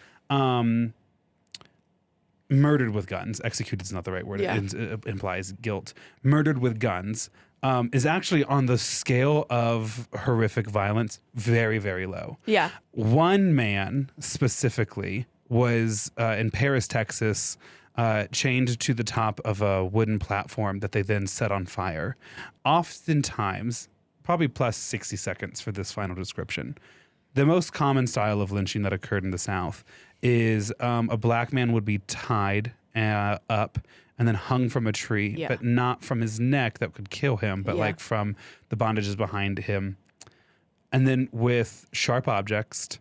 murdered with guns. Executed is not the right word. Yeah. It implies guilt. Murdered with guns is actually on the scale of horrific violence very, very low. Yeah. One man specifically was in Paris, Texas, chained to the top of a wooden platform that they then set on fire. Oftentimes, probably plus 60 seconds for this final description, the most common style of lynching that occurred in the South is a black man would be tied up and then hung from a tree, but not from his neck that could kill him, but like from the bondages behind him. And then with sharp objects,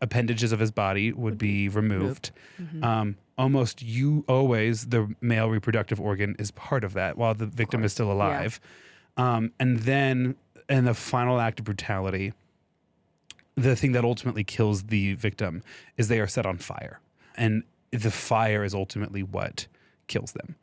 appendages of his body would be removed. Mm-hmm. Almost always the male reproductive organ is part of that while the victim is still alive. Yeah. And then in the final act of brutality, the thing that ultimately kills the victim is they are set on fire. And the fire is ultimately what kills them.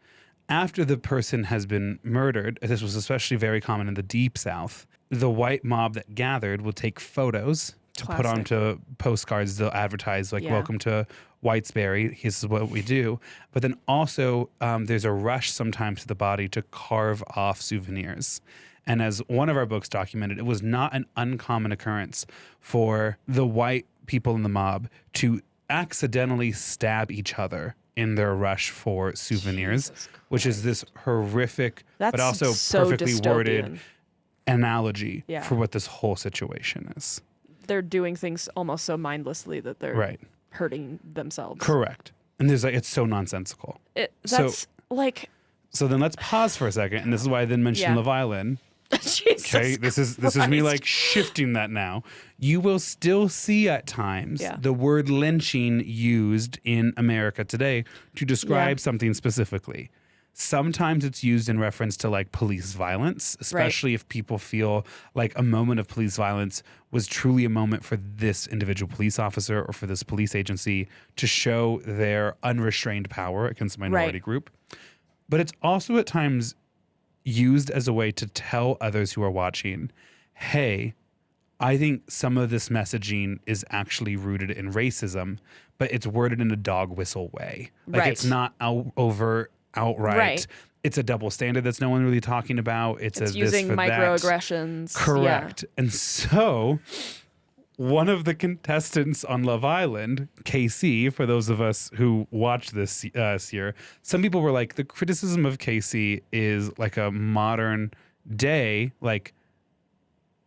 After the person has been murdered, this was especially very common in the Deep South, the white mob that gathered will take photos to put onto postcards. They'll advertise like, welcome to Whitesbury, this is what we do. But then also there's a rush sometimes to the body to carve off souvenirs. And as one of our books documented, it was not an uncommon occurrence for the white people in the mob to accidentally stab each other in their rush for souvenirs, which is this horrific, but also perfectly worded analogy for what this whole situation is. They're doing things almost so mindlessly that they're hurting themselves. Correct. And there's like, it's so nonsensical. So then let's pause for a second. And this is why I then mentioned Love Island. Jesus. Okay, this is me like shifting that now. You will still see at times the word lynching used in America today to describe something specifically. Sometimes it's used in reference to like police violence, especially if people feel like a moment of police violence was truly a moment for this individual police officer or for this police agency to show their unrestrained power against a minority group. But it's also at times used as a way to tell others who are watching, hey, I think some of this messaging is actually rooted in racism, but it's worded in a dog whistle way. Like it's not outright. Right. It's a double standard that's no one really talking about. It's using this for microaggressions. That. Correct. Yeah. And so one of the contestants on Love Island, Casey, for those of us who watched this year, some people were like, the criticism of Casey is like a modern day, like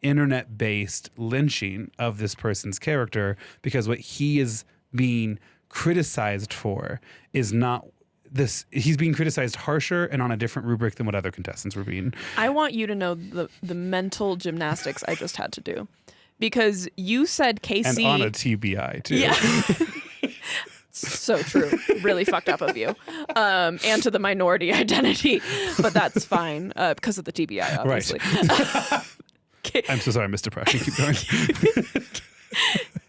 internet-based lynching of this person's character, because what he is being criticized for is not this. He's being criticized harsher and on a different rubric than what other contestants were being. I want you to know the mental gymnastics I just had to do, because you said Casey, and on a TBI too. Yeah. So true. Really fucked up of you. And to the minority identity, but that's fine because of the TBI, obviously. Right. I'm so sorry, Mr. Depression. Keep going.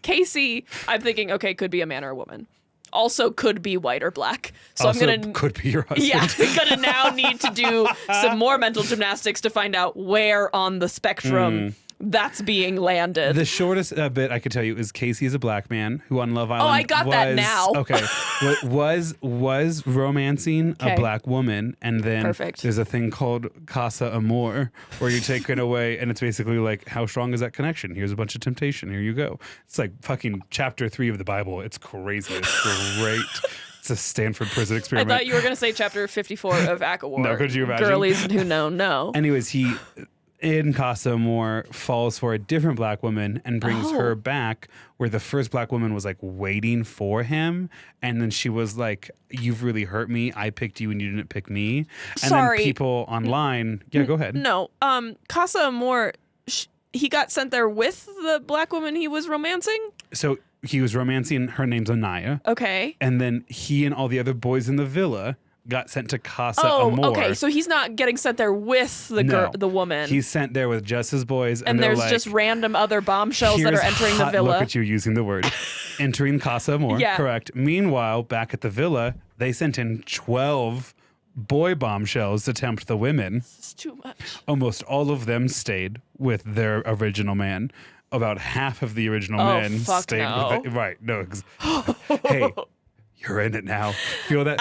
Casey, I'm thinking, okay, could be a man or a woman. Also could be white or black. So also I'm gonna could be your husband. Yeah, I'm gonna now need to do some more mental gymnastics to find out where on the spectrum that's being landed. The shortest bit I could tell you is Casey is a black man who on Love Island. Oh, I got that now. Okay, was romancing a black woman, and then there's a thing called Casa Amor where you take it away, and it's basically like, how strong is that connection? Here's a bunch of temptation. Here you go. It's like fucking chapter 3 of the Bible. It's crazy. It's great. It's a Stanford prison experiment. I thought you were gonna say chapter 54 of ACOWAR. No, could you imagine? Girlies who know. No. Anyways, he in Casa Amor falls for a different black woman and brings her back, where the first black woman was like waiting for him, and then she was like, you've really hurt me, I picked you and you didn't pick me. And then people online go ahead. No, Casa Amor, he got sent there with the black woman he was romancing. So he was romancing, her name's Anaya. Okay. And then he and all the other boys in the villa got sent to Casa Amor. Okay, so he's not getting sent there with the woman. He's sent there with just his boys, and there's like, just random other bombshells that are entering the villa. Look at you using the word entering Casa Amor. Yeah. Correct. Meanwhile, back at the villa, they sent in 12 boy bombshells to tempt the women. This is too much. Almost all of them stayed with their original man. About half of the original men stayed with it. Right. No. Hey. You're in it now. Feel that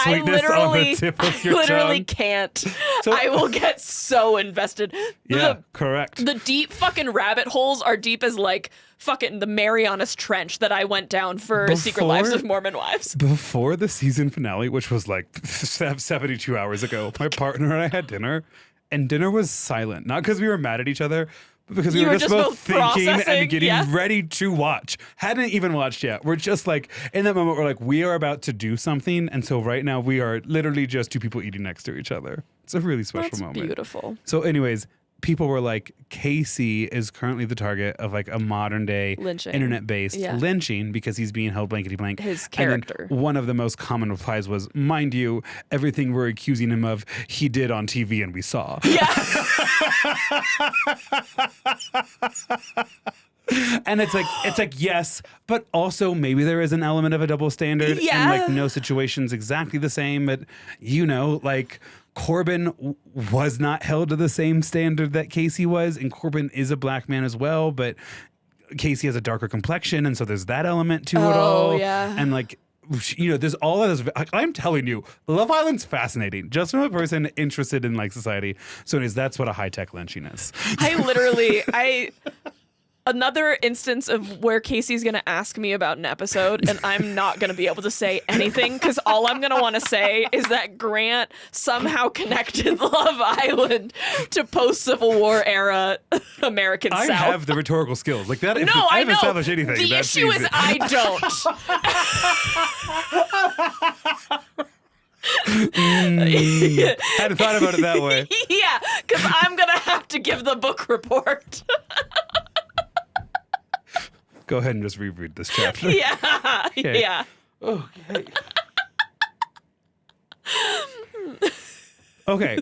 sweetness on the tip of your tongue. I literally can't. So, I will get so invested. Yeah, correct. The deep fucking rabbit holes are deep as like fucking the Marianas Trench that I went down for Secret Lives of Mormon Wives. Before the season finale, which was like 72 hours ago, my partner and I had dinner, and dinner was silent. Not because we were mad at each other, because we were just both thinking and getting ready to watch. Hadn't even watched yet. We're just like, in that moment, we're like, we are about to do something. And so right now we are literally just two people eating next to each other. It's a really special moment. That's beautiful. So anyways, people were like, Casey is currently the target of like a modern day internet-based lynching because he's being held blankety blank. His character. And one of the most common replies was, mind you, everything we're accusing him of, he did on TV and we saw. Yeah. And it's like, yes, but also maybe there is an element of a double standard. Yeah. And like no situation's exactly the same, but like Corbin was not held to the same standard that Casey was, and Corbin is a black man as well, but Casey has a darker complexion, and so there's that element to it all. Yeah. And like, there's all of this. I'm telling you, Love Island's fascinating, just from a person interested in like society. So anyways, that's what a high-tech lynching is. Another instance of where Casey's going to ask me about an episode and I'm not going to be able to say anything because all I'm going to want to say is that Grant somehow connected Love Island to post-Civil War era American South. I have the rhetorical skills. Like that. No, I haven't established anything. The issue is I don't. Hadn't thought about it that way. Yeah, Because I'm going to have to give the book report. Go ahead and just reread this chapter. Yeah. Okay. Yeah. Okay. Okay,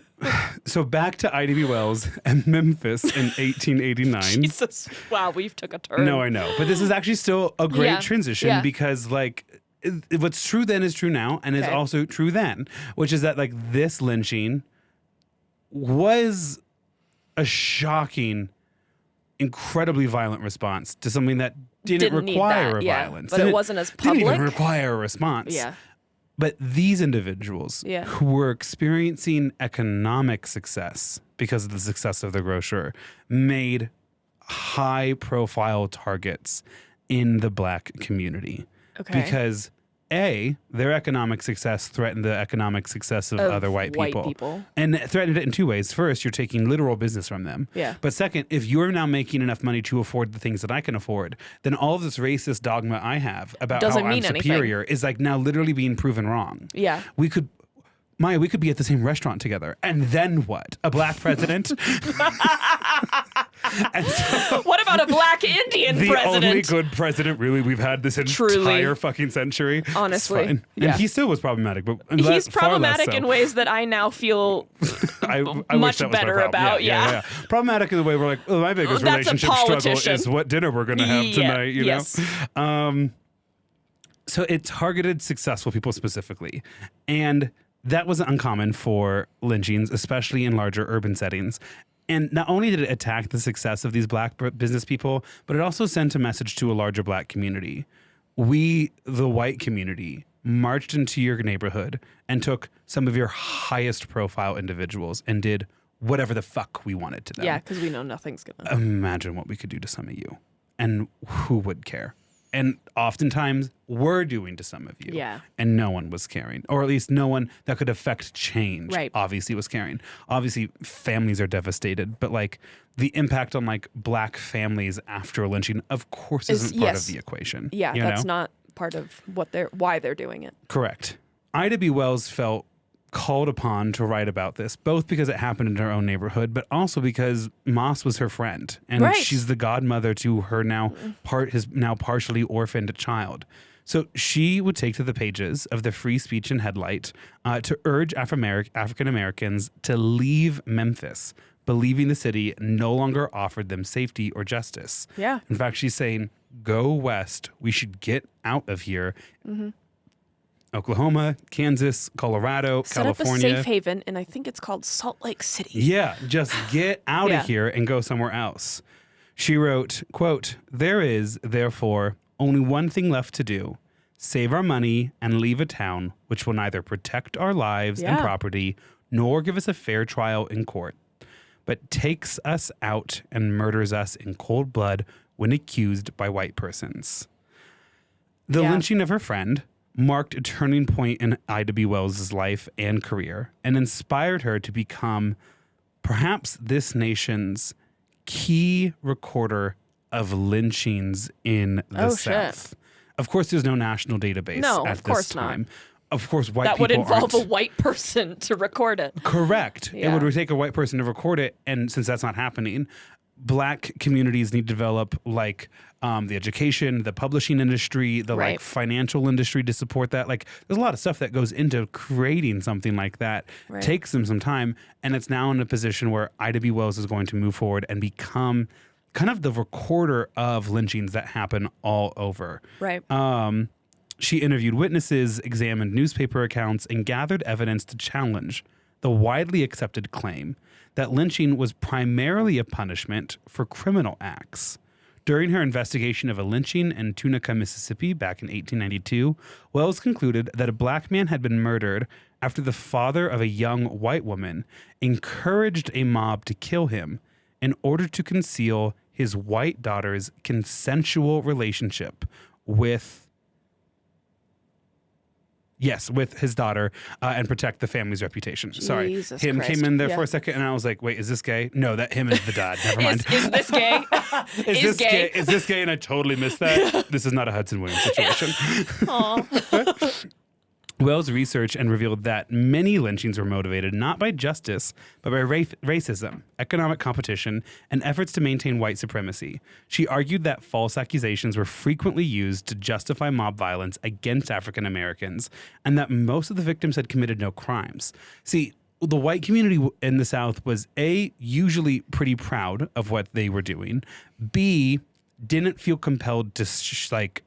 so back to Ida B. Wells and Memphis in 1889. Jesus, wow, we've took a turn. No, I know, but this is actually still a great transition because, like, what's true then is true now, and is also true then, which is that, like, this lynching was a shocking, incredibly violent response to something that didn't require violence. But it wasn't as public. Didn't even require a response. Yeah. But these individuals who were experiencing economic success because of the success of the grocer made high-profile targets in the Black community. Okay. Because their economic success threatened the economic success of other white people. And it threatened it in two ways. First, you're taking literal business from them. Yeah. But second, if you're now making enough money to afford the things that I can afford, then all of this racist dogma I have about how I'm superior is like now literally being proven wrong. Yeah. Maya, we could be at the same restaurant together. And then what? A Black president? What about a Black Indian president? The only good president, really, we've had this entire fucking century. Honestly. And he still was problematic. But he's problematic in ways that I now feel I much better about. Yeah. Problematic in the way we're like, my biggest relationship struggle is what dinner we're going to have tonight. You know? So it targeted successful people specifically. And that wasn't uncommon for lynchings, especially in larger urban settings. And not only did it attack the success of these Black business people, but it also sent a message to a larger Black community. We, the white community, marched into your neighborhood and took some of your highest profile individuals and did whatever the fuck we wanted to them. Yeah, because we know nothing's going to. Imagine what we could do to some of you. And who would care? And oftentimes we're doing to some of you. Yeah. And no one was caring. Or at least no one that could affect change obviously was caring. Obviously families are devastated, but like the impact on like Black families after a lynching, of course, isn't part of the equation. Yeah, that's not part of why they're doing it. Correct. Ida B. Wells felt called upon to write about this, both because it happened in her own neighborhood, but also because Moss was her friend, and she's the godmother to her his now partially orphaned child. So she would take to the pages of the Free Speech and Headlight to urge African Americans to leave Memphis, believing the city no longer offered them safety or justice. Yeah. In fact, she's saying, go west. We should get out of here. Mm-hmm. Oklahoma, Kansas, Colorado, California. Set up a safe haven, and I think it's called Salt Lake City. Yeah, just get out of here and go somewhere else. She wrote, quote, "There is, therefore, only one thing left to do. Save our money and leave a town which will neither protect our lives and property nor give us a fair trial in court, but takes us out and murders us in cold blood when accused by white persons." The lynching of her friend marked a turning point in Ida B. Wells' life and career and inspired her to become perhaps this nation's key recorder of lynchings in the South. Shit. Of course, there's no national database at this time. Of course, white people that would involve a white person to record it. Correct. Yeah. It would take a white person to record it, and since that's not happening, Black communities need to develop like the education, the publishing industry, the like financial industry to support that. Like there's a lot of stuff that goes into creating something like that. Takes them some time, and it's now in a position where Ida B. Wells is going to move forward and become kind of the recorder of lynchings that happen all over. Right. She interviewed witnesses, examined newspaper accounts, and gathered evidence to challenge the widely accepted claim that lynching was primarily a punishment for criminal acts. During her investigation of a lynching in Tunica, Mississippi back in 1892, Wells concluded that a Black man had been murdered after the father of a young white woman encouraged a mob to kill him in order to conceal his white daughter's consensual relationship with his daughter and protect the family's reputation. Sorry. Jesus him Christ. Came in there for a second and I was like, wait, is this gay? No, him is the dad. Never mind. Is this gay? Is this gay? Is this gay? And I totally missed that. This is not a Hudson Williams situation. Wells researched and revealed that many lynchings were motivated not by justice, but by racism, economic competition, and efforts to maintain white supremacy. She argued that false accusations were frequently used to justify mob violence against African Americans, and that most of the victims had committed no crimes. See, the white community in the South was A, usually pretty proud of what they were doing, B, didn't feel compelled to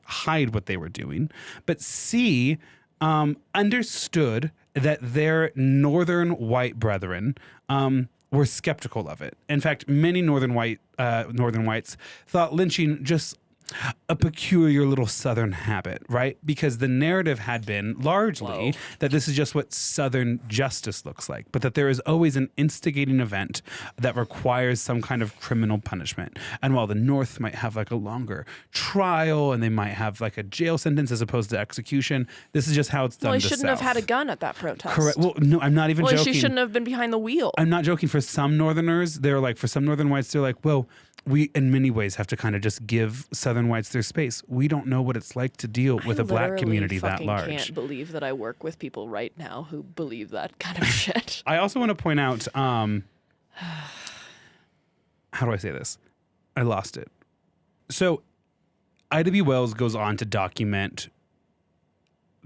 hide what they were doing, but C, understood that their northern white brethren were skeptical of it. In fact, many northern whites thought lynching just a peculiar little Southern habit, right? Because the narrative had been largely that this is just what Southern justice looks like, but that there is always an instigating event that requires some kind of criminal punishment. And while the North might have like a longer trial and they might have like a jail sentence as opposed to execution, this is just how it's done. Well, he shouldn't have had a gun at that protest. Correct. Well, no, I'm not even joking. She shouldn't have been behind the wheel. I'm not joking. For some Northerners, for some Northern whites, they're like, well, we in many ways have to kind of just give Southern whites their space. We don't know what it's like to deal with a black community that large. I can't believe that I work with people right now who believe that kind of shit. I also want to point out, how do I say this? I lost it. So Ida B. Wells goes on to document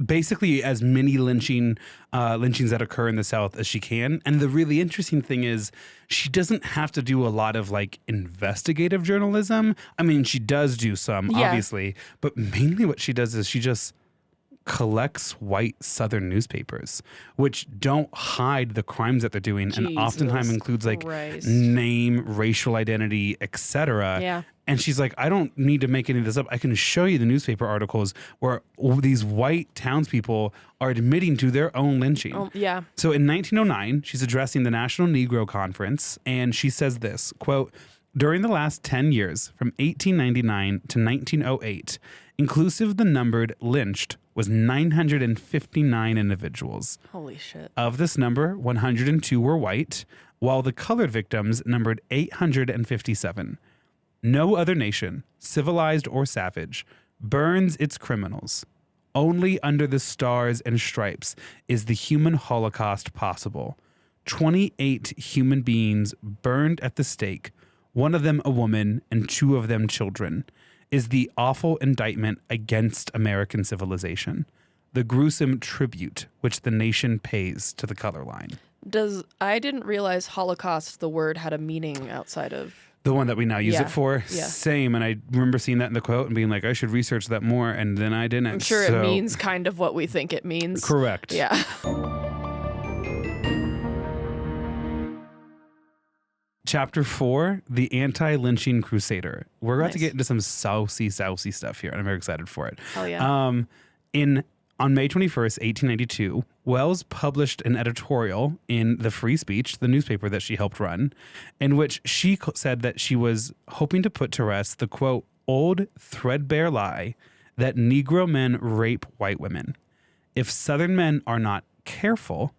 basically as many lynchings that occur in the South as she can. And the really interesting thing is she doesn't have to do a lot of like investigative journalism. I mean, she does do some, obviously, but mainly what she does is she just collects white Southern newspapers, which don't hide the crimes that they're doing, and oftentimes includes like name, racial identity, etc. Yeah. And she's like, I don't need to make any of this up. I can show you the newspaper articles where these white townspeople are admitting to their own lynching. Oh, yeah. So in 1909, she's addressing the National Negro Conference, and she says this, quote, during the last 10 years, from 1899 to 1908, inclusive the numbered lynched was 959 individuals. Holy shit. Of this number, 102 were white, while the colored victims numbered 857. No other nation, civilized or savage, burns its criminals. Only under the stars and stripes is the human holocaust possible. 28 human beings burned at the stake, one of them a woman and two of them children, is the awful indictment against American civilization, the gruesome tribute which the nation pays to the color line. I didn't realize Holocaust, the word, had a meaning outside of... The one that we now use it for? Yeah. Same. And I remember seeing that in the quote and being like, I should research that more. And then I didn't. I'm sure it means kind of what we think it means. Correct. Yeah. Chapter 4, the Anti-Lynching Crusader. We're about to get into some saucy stuff here, and I'm very excited for it. Oh, yeah. On May 21st, 1892, Wells published an editorial in The Free Speech, the newspaper that she helped run, in which she said that she was hoping to put to rest the, quote, old threadbare lie that Negro men rape white women. If Southern men are not careful,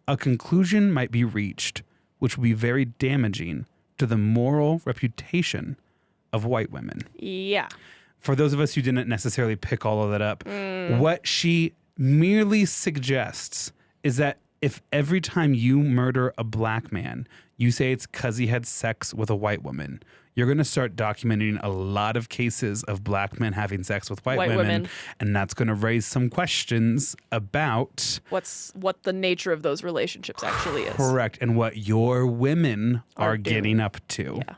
a conclusion might be reached which will be very damaging to the moral reputation of white women. Yeah. For those of us who didn't necessarily pick all of that up, what she merely suggests is that if every time you murder a black man, you say it's because he had sex with a white woman, you're going to start documenting a lot of cases of black men having sex with white women. And that's going to raise some questions about what the nature of those relationships actually is. Correct. And what your women are getting up to. Yeah.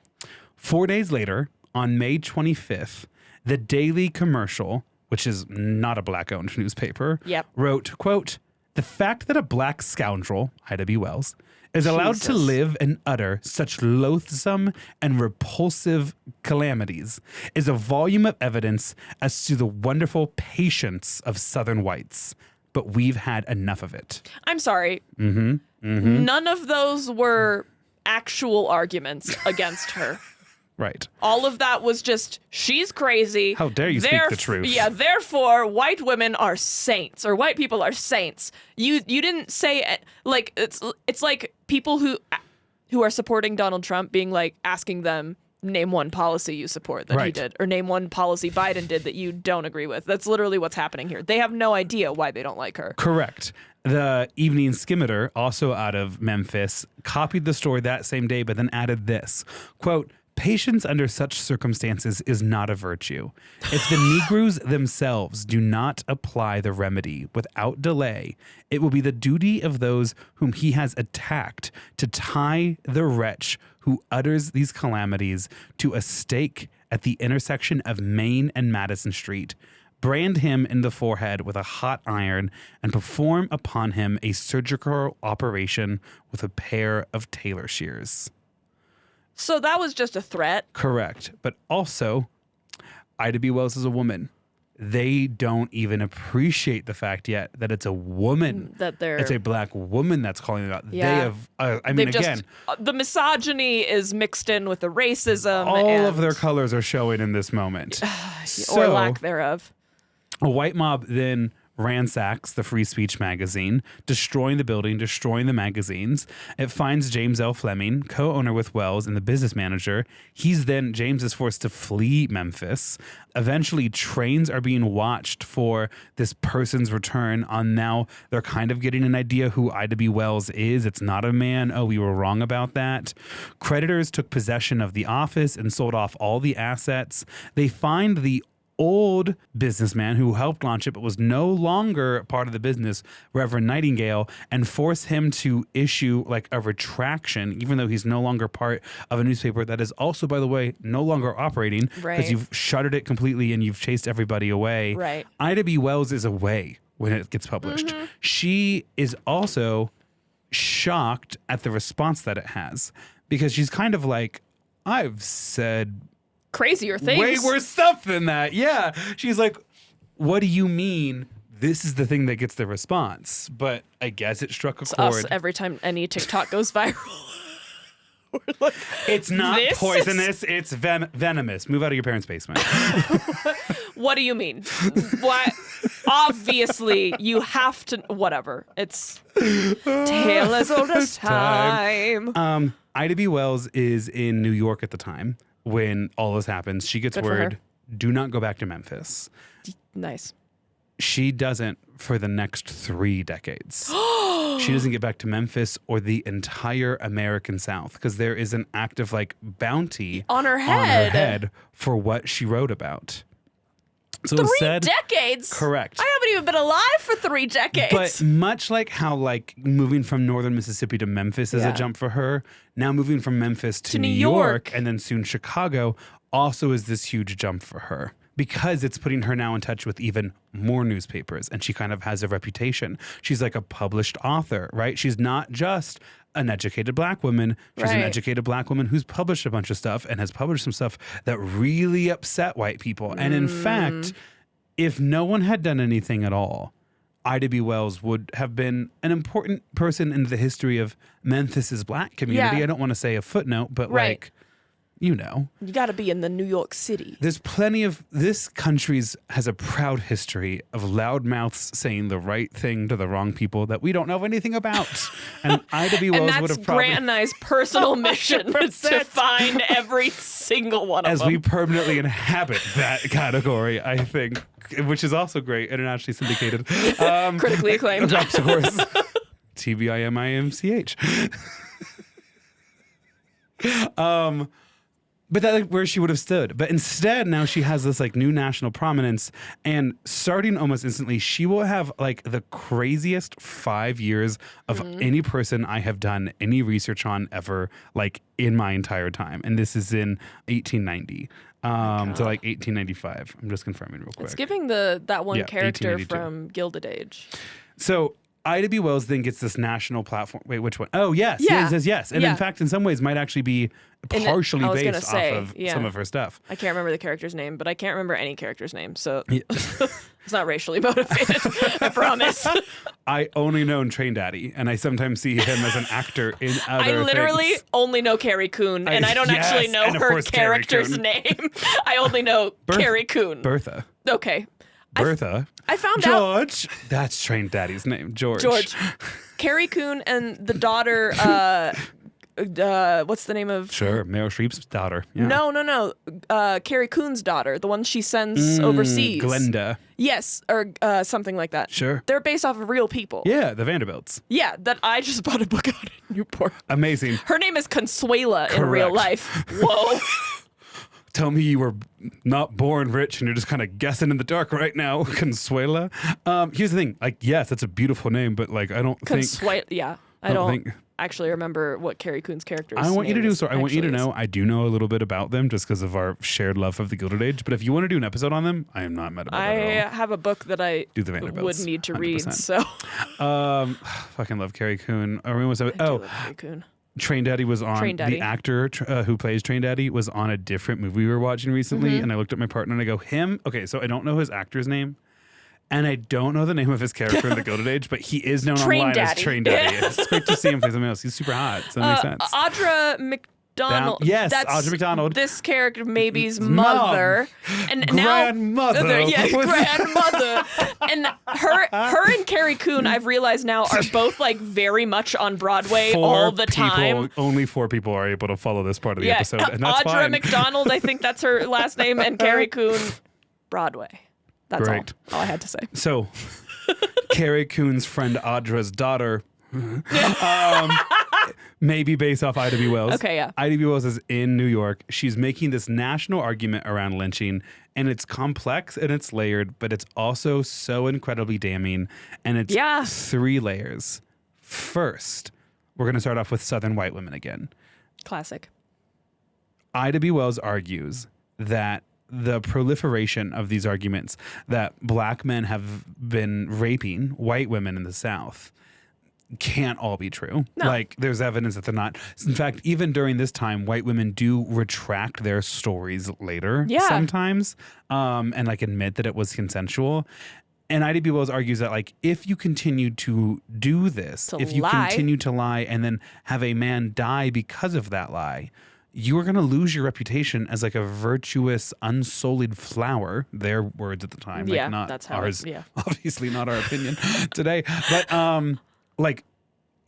4 days later, on May 25th, the Daily Commercial, which is not a black-owned newspaper, wrote, quote, the fact that a black scoundrel, Ida B. Wells, is allowed to live and utter such loathsome and repulsive calamities is a volume of evidence as to the wonderful patience of Southern whites. But we've had enough of it. I'm sorry. None of those were actual arguments against her. Right. All of that was just, she's crazy. How dare you speak the truth? Yeah, therefore, white women are saints, or white people are saints. You didn't say, like, it's like people who are supporting Donald Trump being like, asking them, name one policy you support that he did, or name one policy Biden did that you don't agree with. That's literally what's happening here. They have no idea why they don't like her. Correct. The Evening Skimitar, also out of Memphis, copied the story that same day, but then added this, quote, "Patience under such circumstances is not a virtue. If the Negroes themselves do not apply the remedy without delay, it will be the duty of those whom he has attacked to tie the wretch who utters these calamities to a stake at the intersection of Main and Madison Street, brand him in the forehead with a hot iron, and perform upon him a surgical operation with a pair of tailor shears." So that was just a threat. Correct. But also, Ida B. Wells is a woman. They don't even appreciate the fact yet that it's a woman. It's a black woman that's calling it out. Yeah. They have, the misogyny is mixed in with the racism. All of their colors are showing in this moment. Or lack thereof. A white mob then ransacks the Free Speech magazine, destroying the building, destroying the magazines. It finds James L. Fleming, co-owner with Wells and the business manager. James is forced to flee Memphis. Eventually, trains are being watched for this person's return. Now they're kind of getting an idea who Ida B. Wells is. It's not a man. Oh, we were wrong about that. Creditors took possession of the office and sold off all the assets. They find the old businessman who helped launch it but was no longer part of the business, Reverend Nightingale, and force him to issue like a retraction, even though he's no longer part of a newspaper that is also, by the way, no longer operating because you've shuttered it completely and you've chased everybody away. Right. Ida B. Wells is away when it gets published. Mm-hmm. She is also shocked at the response that it has because she's kind of like, I've said crazier things. Way worse stuff than that. Yeah. She's like, what do you mean this is the thing that gets the response? But I guess it struck a chord. Us every time any TikTok goes viral. We're like, it's not poisonous. It's venomous. Move out of your parents' basement. What do you mean? What? Obviously, you have to. Whatever. It's tale as old as time. Ida B. Wells is in New York at the time when all this happens. She gets word, do not go back to Memphis. Nice. She doesn't for the next 3 decades. She doesn't get back to Memphis or the entire American South because there is an active like bounty on her head for what she wrote about. So 3 decades? Correct. I haven't even been alive for 3 decades. But much like how like moving from northern Mississippi to Memphis is a jump for her, now moving from Memphis to New York and then soon Chicago also is this huge jump for her because it's putting her now in touch with even more newspapers and she kind of has a reputation. She's like a published author, right? She's not just an educated black woman. She's an educated black woman who's published a bunch of stuff and has published some stuff that really upset white people. And in fact, if no one had done anything at all, Ida B. Wells would have been an important person in the history of Memphis's black community. I don't want to say a footnote, but like, you know. You got to be in the New York City. There's plenty of, this country's has a proud history of loudmouths saying the right thing to the wrong people that we don't know anything about. And Ida B. Wells would have probably... And that's Grant and I's personal mission to find every single one of them. As we permanently inhabit that category, I think, which is also great, internationally syndicated. Critically acclaimed. Of course. TBIMIMCH. But that's like where she would have stood. But instead, now she has this like new national prominence. And starting almost instantly, she will have like the craziest 5 years of any person I have done any research on ever, like in my entire time. And this is in 1890 to like 1895. I'm just confirming real quick. It's giving that one character from Gilded Age. So Ida B. Wells then gets this national platform. Wait, which one? Oh, yes. Yeah. It says yes. And in fact, in some ways, might actually be partially based off of some of her stuff. I can't remember the character's name, but I can't remember any character's name. So it's not racially motivated. I promise. I only know Train Daddy, and I sometimes see him as an actor in other I literally things. only know Carrie Coon, and I don't actually know her character's name. I only know Carrie Coon. Bertha. Okay. Bertha. I found George. That's Train Daddy's name. George. Carrie Coon and the daughter, what's the name of? Sure, Meryl Streep's daughter. Yeah. No. Carrie Coon's daughter, the one she sends overseas. Glenda. Yes, or something like that. Sure. They're based off of real people. Yeah, the Vanderbilts. Yeah, that I just bought a book out in Newport. Amazing. Her name is Consuela in real life. Whoa. Tell me you were not born rich and you're just kind of guessing in the dark right now, Consuela. Here's the thing. Like, yes, that's a beautiful name, but like, I don't think. Yeah. I don't actually remember what Carrie Coon's character is. I want you to do so. I want you to know I do know a little bit about them just because of our shared love of the Gilded Age. But if you want to do an episode on them, I am not mad about it at all. I have a book that I would need to 100%. Read. So, fucking love Carrie Coon. Love Carrie Coon. Train Daddy was on. The actor who plays Train Daddy was on a different movie we were watching recently, and I looked at my partner and I go, him? Okay, so I don't know his actor's name. And I don't know the name of his character in the Gilded Age, but he is known online as Train Daddy. It's great to see him play something else. He's super hot, so that makes sense. Audra McDonald. Yes, Audra McDonald. This character, maybe's mother. And grandmother. Grandmother. And her and Carrie Coon, I've realized now, are both like very much on Broadway all the time. Only 4 people are able to follow this part of the episode, and that's Audra fine. McDonald, I think that's her last name, and Carrie Coon, Broadway. That's all I had to say. So, Carrie Coon's friend Audra's daughter, maybe based off Ida B. Wells. Okay, yeah. Ida B. Wells is in New York. She's making this national argument around lynching, and it's complex and it's layered, but it's also so incredibly damning, and it's 3 layers. First, we're going to start off with Southern white women again. Classic. Ida B. Wells argues that the proliferation of these arguments that black men have been raping white women in the South can't all be true. No. Like, there's evidence that they're not. In fact, even during this time, white women do retract their stories later sometimes, and like admit that it was consensual. And Ida B. Wells argues that, like, if you continue to do this, continue to lie and then have a man die because of that lie, you are going to lose your reputation as like a virtuous, unsullied flower. Their words at the time, like not that's how ours. Obviously not our opinion today. But like,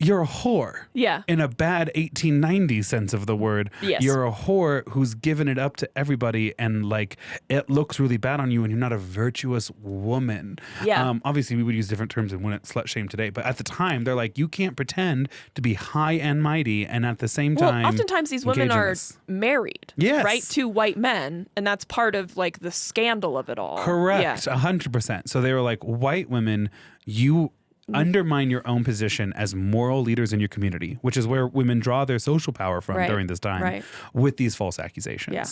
you're a whore. Yeah. In a bad 1890s sense of the word. Yes. You're a whore who's given it up to everybody, and like, it looks really bad on you, and you're not a virtuous woman. Yeah. Obviously, we would use different terms and wouldn't slut shame today, but at the time, they're like, you can't pretend to be high and mighty and at the same time. Well, oftentimes these women are married, yes, right, to white men, and that's part of like the scandal of it all. Correct, 100%. So they were like, white women, you undermine your own position as moral leaders in your community, which is where women draw their social power from during this time with these false accusations. Yeah.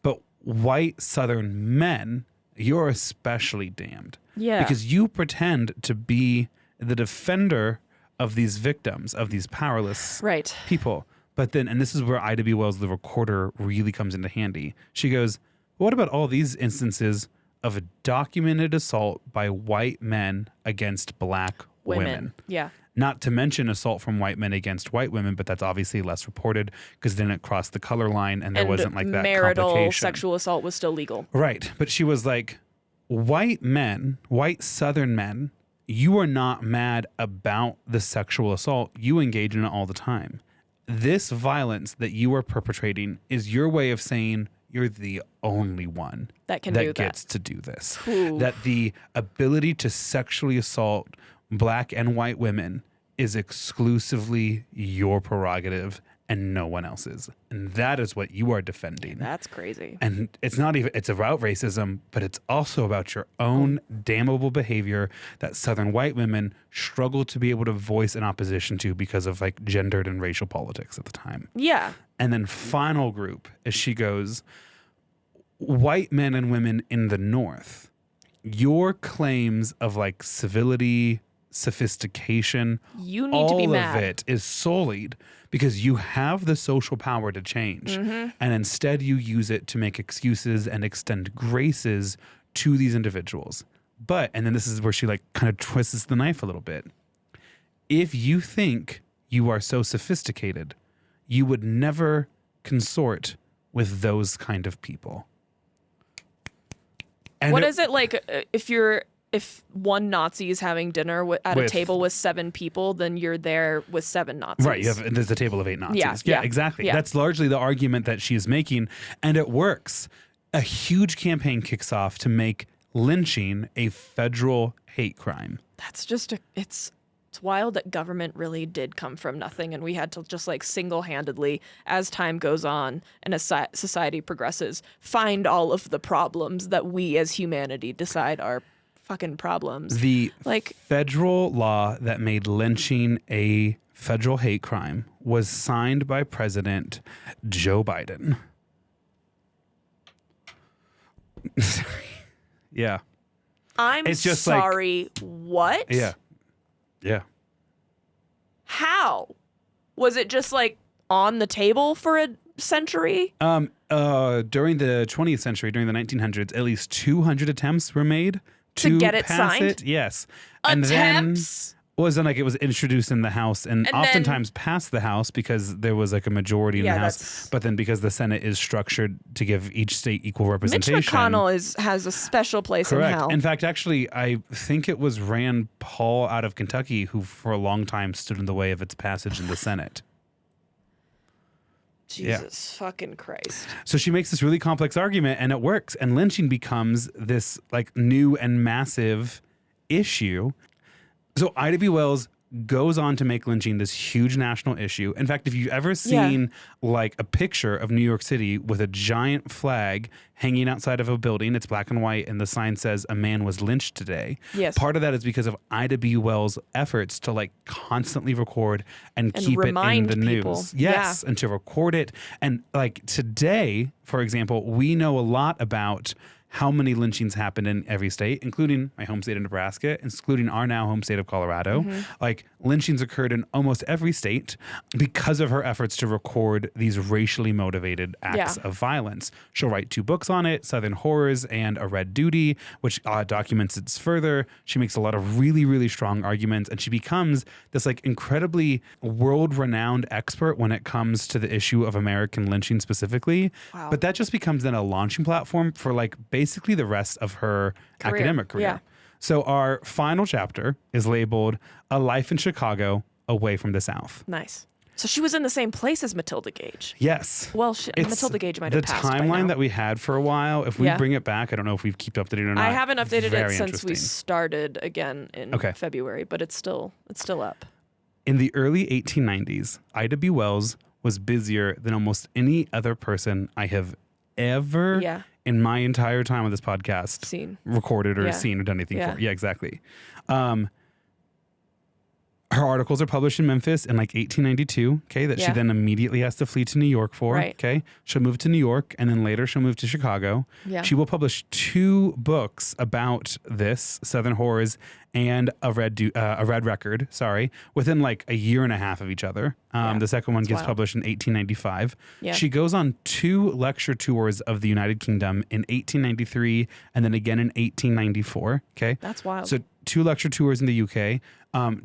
But white Southern men, you're especially damned. Yeah. Because you pretend to be the defender of these victims, of these powerless people. But then, and this is where Ida B. Wells, the recorder, really comes into handy. She goes, what about all these instances of a documented assault by white men against black women? Yeah. Not to mention assault from white men against white women, but that's obviously less reported because then it crossed the color line and there wasn't like that marital sexual assault was still legal. Right. But she was like, white men, white Southern men, you are not mad about the sexual assault. You engage in it all the time. This violence that you are perpetrating is your way of saying you're the only one that gets to do this. Ooh. That the ability to sexually assault black and white women is exclusively your prerogative and no one else's. And that is what you are defending. That's crazy. And it's not even, it's about racism, but it's also about your own damnable behavior that Southern white women struggle to be able to voice in opposition to because of like gendered and racial politics at the time. Yeah. And then final group is she goes, white men and women in the North, your claims of like civility, sophistication, you need to be mad. All of it is sullied because you have the social power to change. Mm-hmm. And instead you use it to make excuses and extend graces to these individuals. But, and then this is where she like kind of twists the knife a little bit. If you think you are so sophisticated, you would never consort with those kind of people. And what is it like if you're if one Nazi is having dinner at a table with 7 people, then you're there with 7 Nazis. Right. There's a table of 8 Nazis. Yeah, exactly. Yeah. That's largely the argument that she is making. And it works. A huge campaign kicks off to make lynching a federal hate crime. That's just it's wild that government really did come from nothing, and we had to just like single-handedly, as time goes on and as society progresses, find all of the problems that we as humanity decide are fucking problems. The federal law that made lynching a federal hate crime was signed by President Joe Biden. Yeah. It's just sorry, what? Yeah. Yeah. How? Was it just like on the table for a century? During the 20th century, during the 1900s, at least 200 attempts were made to get it pass signed? it. Yes. Attempts? And then it was introduced in the House and oftentimes passed the House because there was like a majority in the House. But then because the Senate is structured to give each state equal representation. Mitch McConnell has a special place in hell. In fact, actually, I think it was Rand Paul out of Kentucky who for a long time stood in the way of its passage in the Senate. Jesus fucking Christ. So she makes this really complex argument and it works. And lynching becomes this like new and massive issue. So Ida B. Wells goes on to make lynching this huge national issue. In fact, if you've ever seen like a picture of New York City with a giant flag hanging outside of a building, it's black and white, and the sign says a man was lynched today. Yes. Part of that is because of Ida B. Wells' efforts to like constantly record and keep it in the news. Yes, and to record it. And like today, for example, we know a lot about how many lynchings happen in every state, including my home state of Nebraska, including our now home state of Colorado. Mm-hmm. Like lynchings occurred in almost every state because of her efforts to record these racially motivated acts of violence. She'll write 2 books on it, Southern Horrors and A Red Duty, which documents it further. She makes a lot of really, really strong arguments, and she becomes this like incredibly world-renowned expert when it comes to the issue of American lynching specifically. Wow. But that just becomes then a launching platform for like basically the rest of her academic career. Yeah. So our final chapter is labeled A Life in Chicago Away from the South. Nice. So she was in the same place as Matilda Gage. Yes. Well, Matilda Gage might have passed by now. The timeline that we had for a while, if we bring it back, I don't know if we've kept updated or not. I haven't updated it since we started again in February, but it's still up. In the early 1890s, Ida B. Wells was busier than almost any other person I have ever in my entire time on this podcast recorded or seen or done anything for. Yeah, exactly. Her articles are published in Memphis in like 1892, that she then immediately has to flee to New York for, She'll move to New York, and then later she'll move to Chicago. Yeah. She will publish 2 books about this, Southern Horrors and a Red Record, within like a year and a half of each other. The second one gets published in 1895. Yeah. She goes on 2 lecture tours of the United Kingdom in 1893 and then again in 1894. Okay. That's wild. So 2 lecture tours in the UK.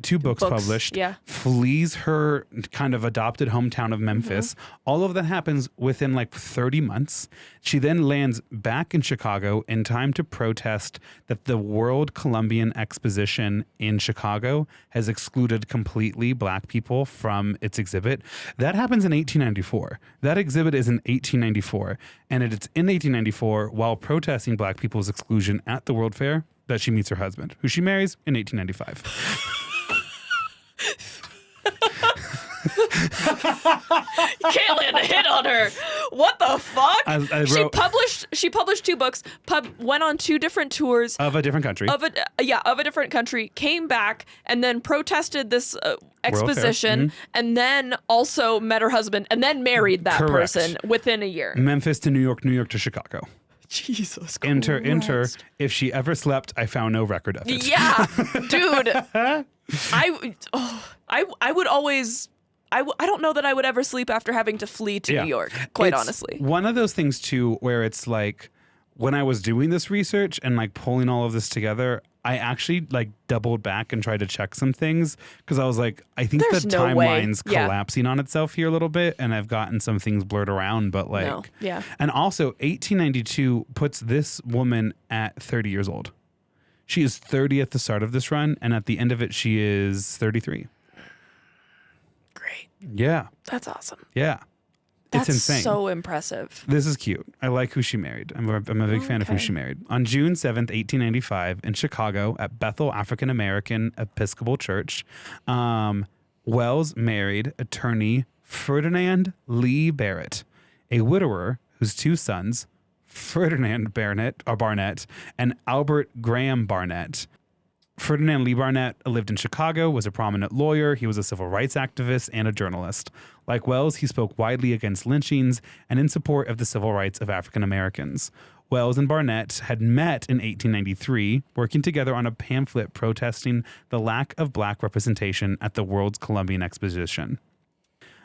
2 books published, flees her kind of adopted hometown of Memphis. Mm-hmm. All of that happens within like 30 months. She then lands back in Chicago in time to protest that the World Columbian Exposition in Chicago has excluded completely Black people from its exhibit. That happens in 1894. That exhibit is in 1894. And it's in 1894 while protesting Black people's exclusion at the World Fair that she meets her husband, who she marries in 1895. You can't land a hit on her. What the fuck? She published 2 books, went on 2 different tours of a different country. Of a different country, came back and then protested this exposition, and then also met her husband and then married that person within a year. Memphis to New York, New York to Chicago. Jesus Christ. Enter. If she ever slept, I found no record of it. Yeah, dude. I would always. I don't know that I would ever sleep after having to flee to New York, quite honestly. One of those things, too, where it's like when I was doing this research and like pulling all of this together, I actually like doubled back and tried to check some things because I was like, I think the timeline's collapsing on itself here a little bit, and I've gotten some things blurred around. But like, and also 1892 puts this woman at 30 years old. She is 30 at the start of this run, and at the end of it, she is 33. Great. Yeah. That's awesome. Yeah. It's insane. So impressive. This is cute. I like who she married. I'm a big fan of who she married. On June 7th, 1895, in Chicago at Bethel African American Episcopal Church, Wells married attorney Ferdinand Lee Barrett, a widower whose two sons, Ferdinand Barnett and Albert Graham Barnett. Ferdinand Lee Barnett lived in Chicago, was a prominent lawyer. He was a civil rights activist and a journalist. Like Wells, he spoke widely against lynchings and in support of the civil rights of African Americans. Wells and Barnett had met in 1893, working together on a pamphlet protesting the lack of black representation at the World's Columbian Exposition.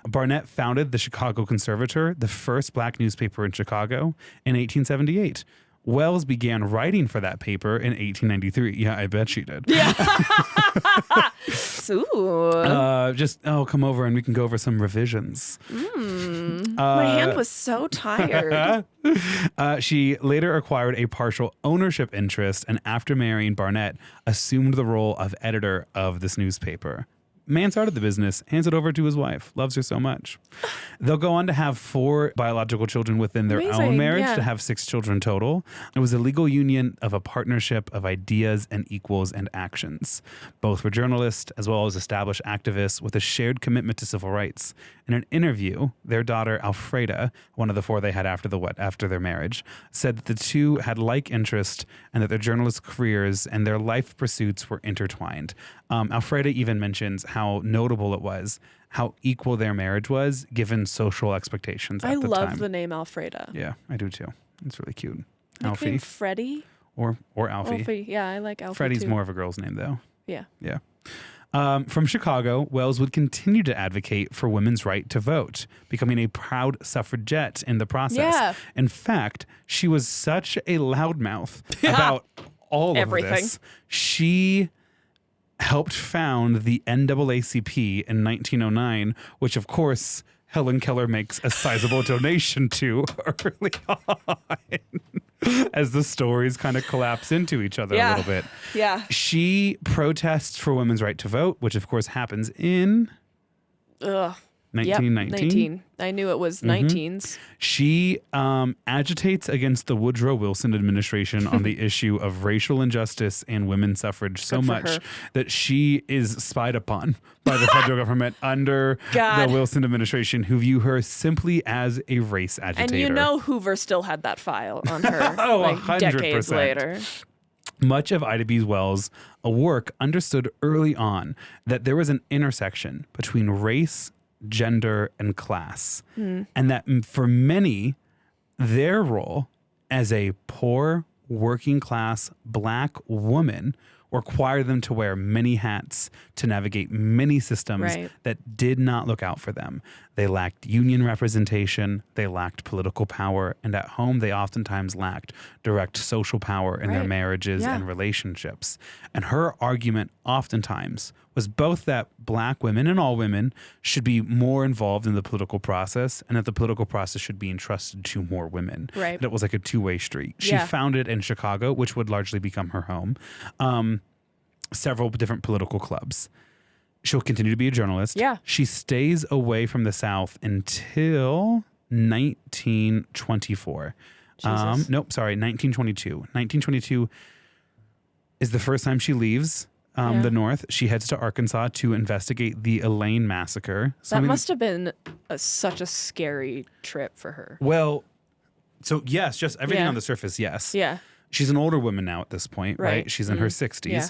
Barnett founded the Chicago Conservator, the first black newspaper in Chicago, in 1878. Wells began writing for that paper in 1893. Yeah, I bet she did. Yeah. Come over and we can go over some revisions. My hand was so tired. She later acquired a partial ownership interest and after marrying Barnett, assumed the role of editor of this newspaper. Man started the business, hands it over to his wife, loves her so much. They'll go on to have 4 biological children within their own marriage, to have 6 children total. It was a legal union of a partnership of ideas and equals and actions. Both were journalists as well as established activists with a shared commitment to civil rights. In an interview, their daughter Alfreda, one of the 4 they had after their marriage, said that the two had like interest and that their journalist careers and their life pursuits were intertwined. Alfreda even mentions how notable it was, how equal their marriage was given social expectations at the time. I love the name Alfreda. Yeah, I do too. It's really cute. Alfie. Freddie? Or Alfie. Alfie. Yeah, I like Alfie Freddie's too. more of a girl's name though. Yeah. Yeah. From Chicago, Wells would continue to advocate for women's right to vote, becoming a proud suffragette in the process. Yeah. In fact, she was such a loudmouth about all of this. She helped found the NAACP in 1909, which of course Helen Keller makes a sizable donation to early on as the stories kind of collapse into each other a little bit. Yeah. She protests for women's right to vote, which of course happens in 1919. Yep, I knew it was 19s. She agitates against the Woodrow Wilson administration on the issue of racial injustice and women's suffrage so much that she is spied upon by the federal government under the Wilson administration, who view her simply as a race agitator. And you know Hoover still had that file on her 100%. Decades later. Much of Ida B. Wells' work understood early on that there was an intersection between race, gender, and class. And that for many, their role as a poor, working class black woman required them to wear many hats to navigate many systems that did not look out for them. They lacked union representation, they lacked political power, and at home they oftentimes lacked direct social power in their marriages and relationships. And her argument oftentimes was both that black women and all women should be more involved in the political process and that the political process should be entrusted to more women. Right. That it was like a two-way street. She founded in Chicago, which would largely become her home, several different political clubs. She'll continue to be a journalist. Yeah. She stays away from the South until 1924. 1922. 1922 is the first time she leaves the North. She heads to Arkansas to investigate the Elaine massacre. That must have been such a scary trip for her. Well, so yes, just everything on the surface, yes. Yeah. She's an older woman now at this point, right? She's in her 60s. Yeah.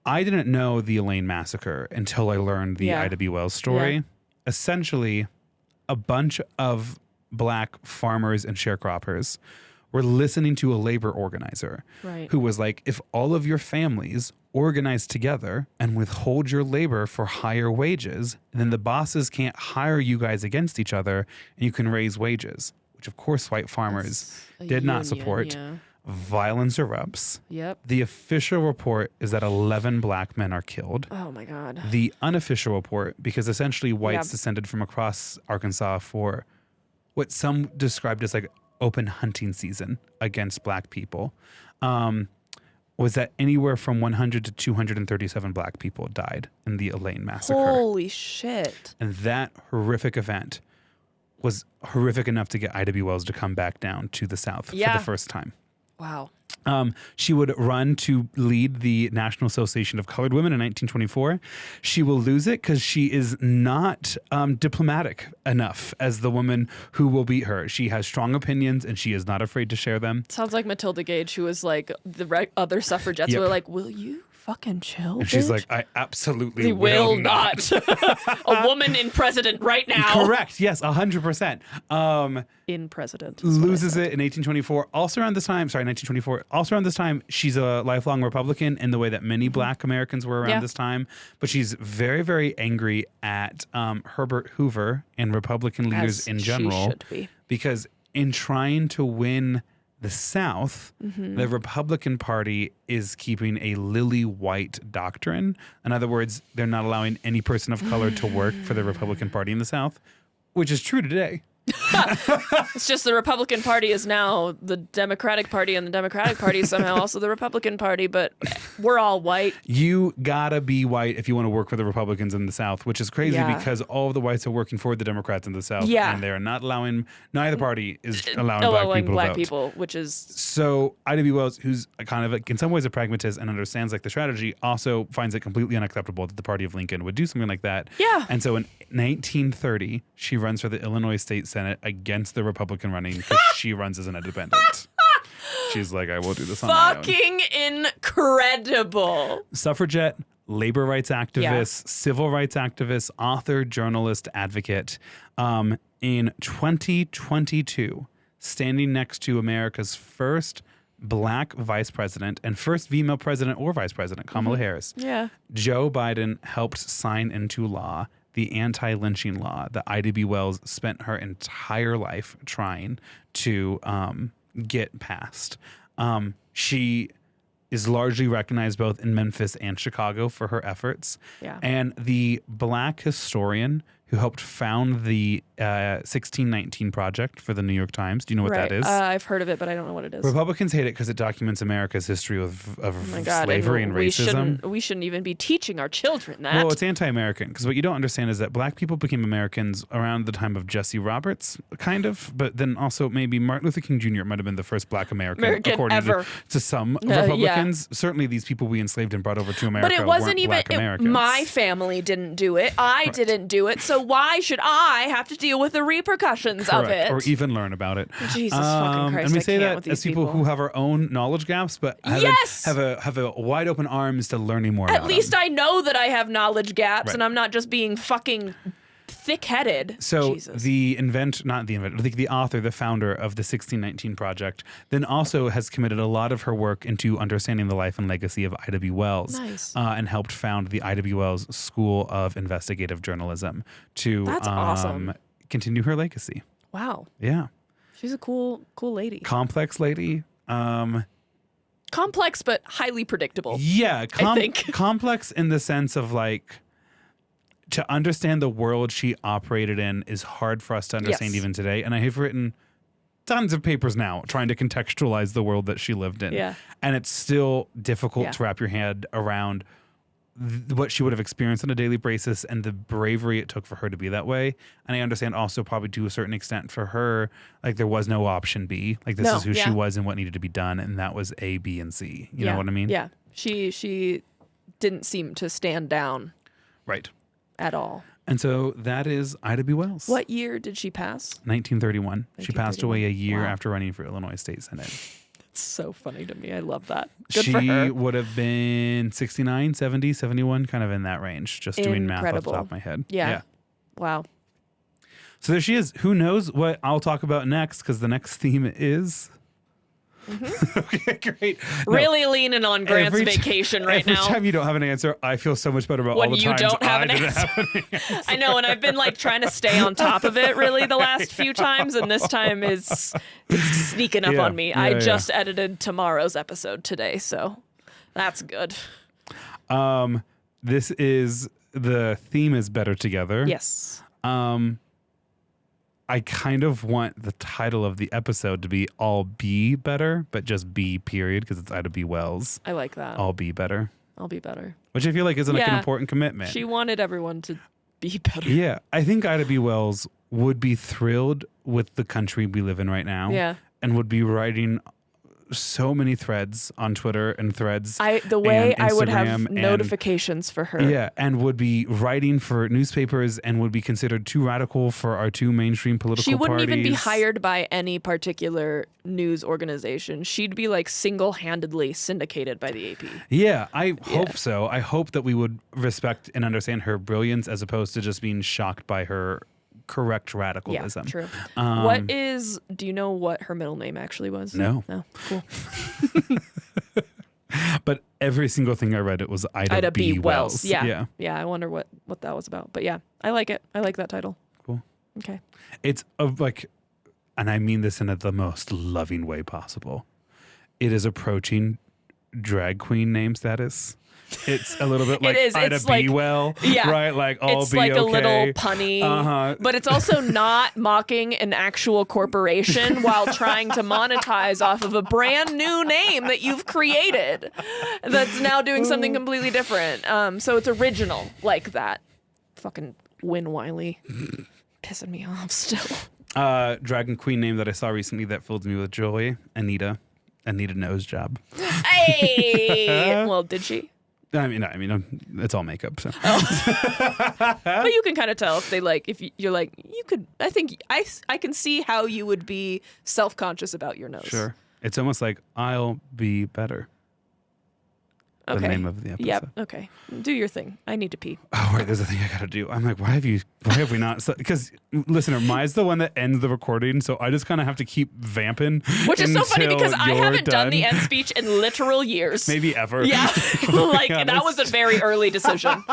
I didn't know the Elaine massacre until I learned the Ida B. Wells story. Yeah. Essentially, a bunch of black farmers and sharecroppers were listening to a labor organizer who was like, if all of your families organize together and withhold your labor for higher wages, then the bosses can't hire you guys against each other and you can raise wages, which of course white farmers did not support. Yeah. Violence erupts. Yep. The official report is that 11 black men are killed. Oh my God. The unofficial report, because essentially whites descended from across Arkansas for what some described as like open hunting season against black people, was that anywhere from 100 to 237 Black people died in the Elaine massacre. Holy shit. And that horrific event was horrific enough to get Ida B. Wells to come back down to the South for the first time. Wow. She would run to lead the National Association of Colored Women in 1924. She will lose it because she is not diplomatic enough as the woman who will beat her. She has strong opinions and she is not afraid to share them. Sounds like Matilda Gage, who was like the other suffragettes were like, will you fucking chill? And she's like, I absolutely will not. A woman in president right now. Correct. Yes, 100%. In president. Loses it in 1824. Also around this time, 1924. Also around this time, she's a lifelong Republican in the way that many Black Americans were around this time. But she's very, very angry at Herbert Hoover and Republican leaders in general. She should be. Because in trying to win the South, the Republican Party is keeping a lily white doctrine. In other words, they're not allowing any person of color to work for the Republican Party in the South, which is true today. It's just the Republican Party is now the Democratic Party, and the Democratic Party is somehow also the Republican Party, but we're all white. You gotta be white if you want to work for the Republicans in the South, which is crazy because all of the whites are working for the Democrats in the South, and they're not allowing, neither party is allowing black people to vote. Which is... So Ida B. Wells, who's kind of, in some ways, a pragmatist and understands like the strategy, also finds it completely unacceptable that the party of Lincoln would do something like that. Yeah. And so in 1930, she runs for the Illinois State Senate against the Republican running because she runs as an independent. She's like, I will do this on my own. Fucking incredible. Suffragette, labor rights activist, civil rights activist, author, journalist, advocate. In 2022, standing next to America's first Black vice president and first female president or vice president, Kamala Harris. Yeah. Joe Biden helped sign into law the anti-lynching law that Ida B. Wells spent her entire life trying to get passed. She is largely recognized both in Memphis and Chicago for her efforts. Yeah. And the Black historian who helped found the 1619 Project for the New York Times. Do you know what that is? I've heard of it, but I don't know what it is. Republicans hate it because it documents America's history of slavery and racism. We shouldn't even be teaching our children that. Well, it's anti-American because what you don't understand is that Black people became Americans around the time of Jesse Roberts, kind of, but then also maybe Martin Luther King Jr. might have been the first Black American according to some Republicans. Certainly these people we enslaved and brought over to America but it wasn't even Black Americans. My family didn't do it. I didn't do it. So why should I have to deal with the repercussions of it? Or even learn about it. Jesus fucking Christ. And we say that as people who have our own knowledge gaps, but have a wide open arms to learning more about At least them. I know that I have knowledge gaps and I'm not just being fucking thick-headed. So the author, the founder of the 1619 Project, then also has committed a lot of her work into understanding the life and legacy of Ida B. Wells. Nice. And helped found the Ida B. Wells School of Investigative Journalism to That's awesome. Continue her legacy. Wow. Yeah. She's a cool lady. Complex lady. Complex but highly predictable. Yeah. I think. Complex in the sense of like, to understand the world she operated in is hard for us to understand even today. And I have written tons of papers now trying to contextualize the world that she lived in. Yeah. And it's still difficult to wrap your head around what she would have experienced on a daily basis and the bravery it took for her to be that way. And I understand also probably to a certain extent for her, like there was no option B. Like this is who she was and what needed to be done. And that was A, B, and C. You know what I mean? Yeah. She didn't seem to stand down. Right. At all. And so that is Ida B. Wells. What year did she pass? 1931. She passed away a year after running for Illinois State Senate. It's so funny to me. I love that. Good she for her. would have been 69, 70, 71, kind of in that range, just doing math off the top of my head. Yeah. Wow. So there she is. Who knows what I'll talk about next, because the next theme is... Okay, great. Really leaning on Grant's vacation right now. Every time you don't have an answer, I feel so much better about when all the you times don't have I an didn't answer. have an answer. I know, and I've been like trying to stay on top of it really the last few times, and this time it's sneaking up on me. I just edited tomorrow's episode today, so that's good. This is the theme is better together. Yes. I kind of want the title of the episode to be All Be Better, but just B period, because it's Ida B. Wells. I like that. All Be Better. I'll be better. Which I feel like is like an important commitment. She wanted everyone to be better. Yeah. I think Ida B. Wells would be thrilled with the country we live in right now. Yeah. And would be writing so many threads on Twitter and threads. The way I would have and, notifications for her. Yeah, and would be writing for newspapers and would be considered too radical for our two mainstream political She wouldn't parties. even be hired by any particular news organization. She'd be like single-handedly syndicated by the AP. Yeah, I hope so. I hope that we would respect and understand her brilliance as opposed to just being shocked by her correct radicalism. Yeah, true. Do you know what her middle name actually was? No. No. Cool. But every single thing I read, it was Ida B. Wells. Yeah. I wonder what that was about. But yeah, I like it. I like that title. Cool. Okay. It's and I mean this in the most loving way possible. It is approaching drag queen name status. It's a little bit like Ida B. Well, right? Like all it's be like okay. a little punny, but it's also not mocking an actual corporation while trying to monetize off of a brand new name that you've created that's now doing something completely different. So it's original like that. Fucking Win Wiley, pissing me off still. Dragon queen name that I saw recently that filled me with joy. Anita Nose Job. Hey, well, did she? I mean, it's all makeup. So. But you can kind of tell if they you're like, you could. I think I can see how you would be self-conscious about your nose. Sure, it's almost like I'll be better. Okay. The name of the episode. Yep. Okay. Do your thing. I need to pee. Oh, wait, there's a thing I gotta do. I'm like, why have we not? Because listener, Mai's the one that ends the recording, so I just kind of have to keep vamping. Which is so funny because I haven't done the end speech in literal years. Maybe ever. Yeah. That was a very early decision.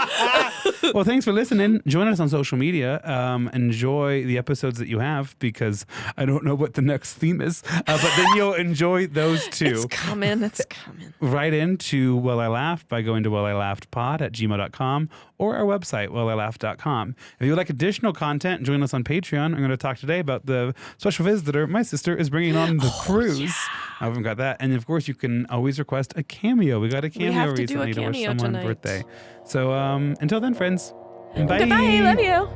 Well, thanks for listening. Join us on social media. Enjoy the episodes that you have because I don't know what the next theme is, but then you'll enjoy those too. It's coming. Write into Well I Laughed by going to wellilaughdpod@gmail.com or our website, wellilaughed.com. If you would like additional content, join us on Patreon. I'm going to talk today about the special visitor my sister is bringing on the cruise. Yeah. I haven't got that. And of course, you can always request a cameo. We got a cameo recently to wish someone's birthday. So until then, friends. Bye. Goodbye. Love you.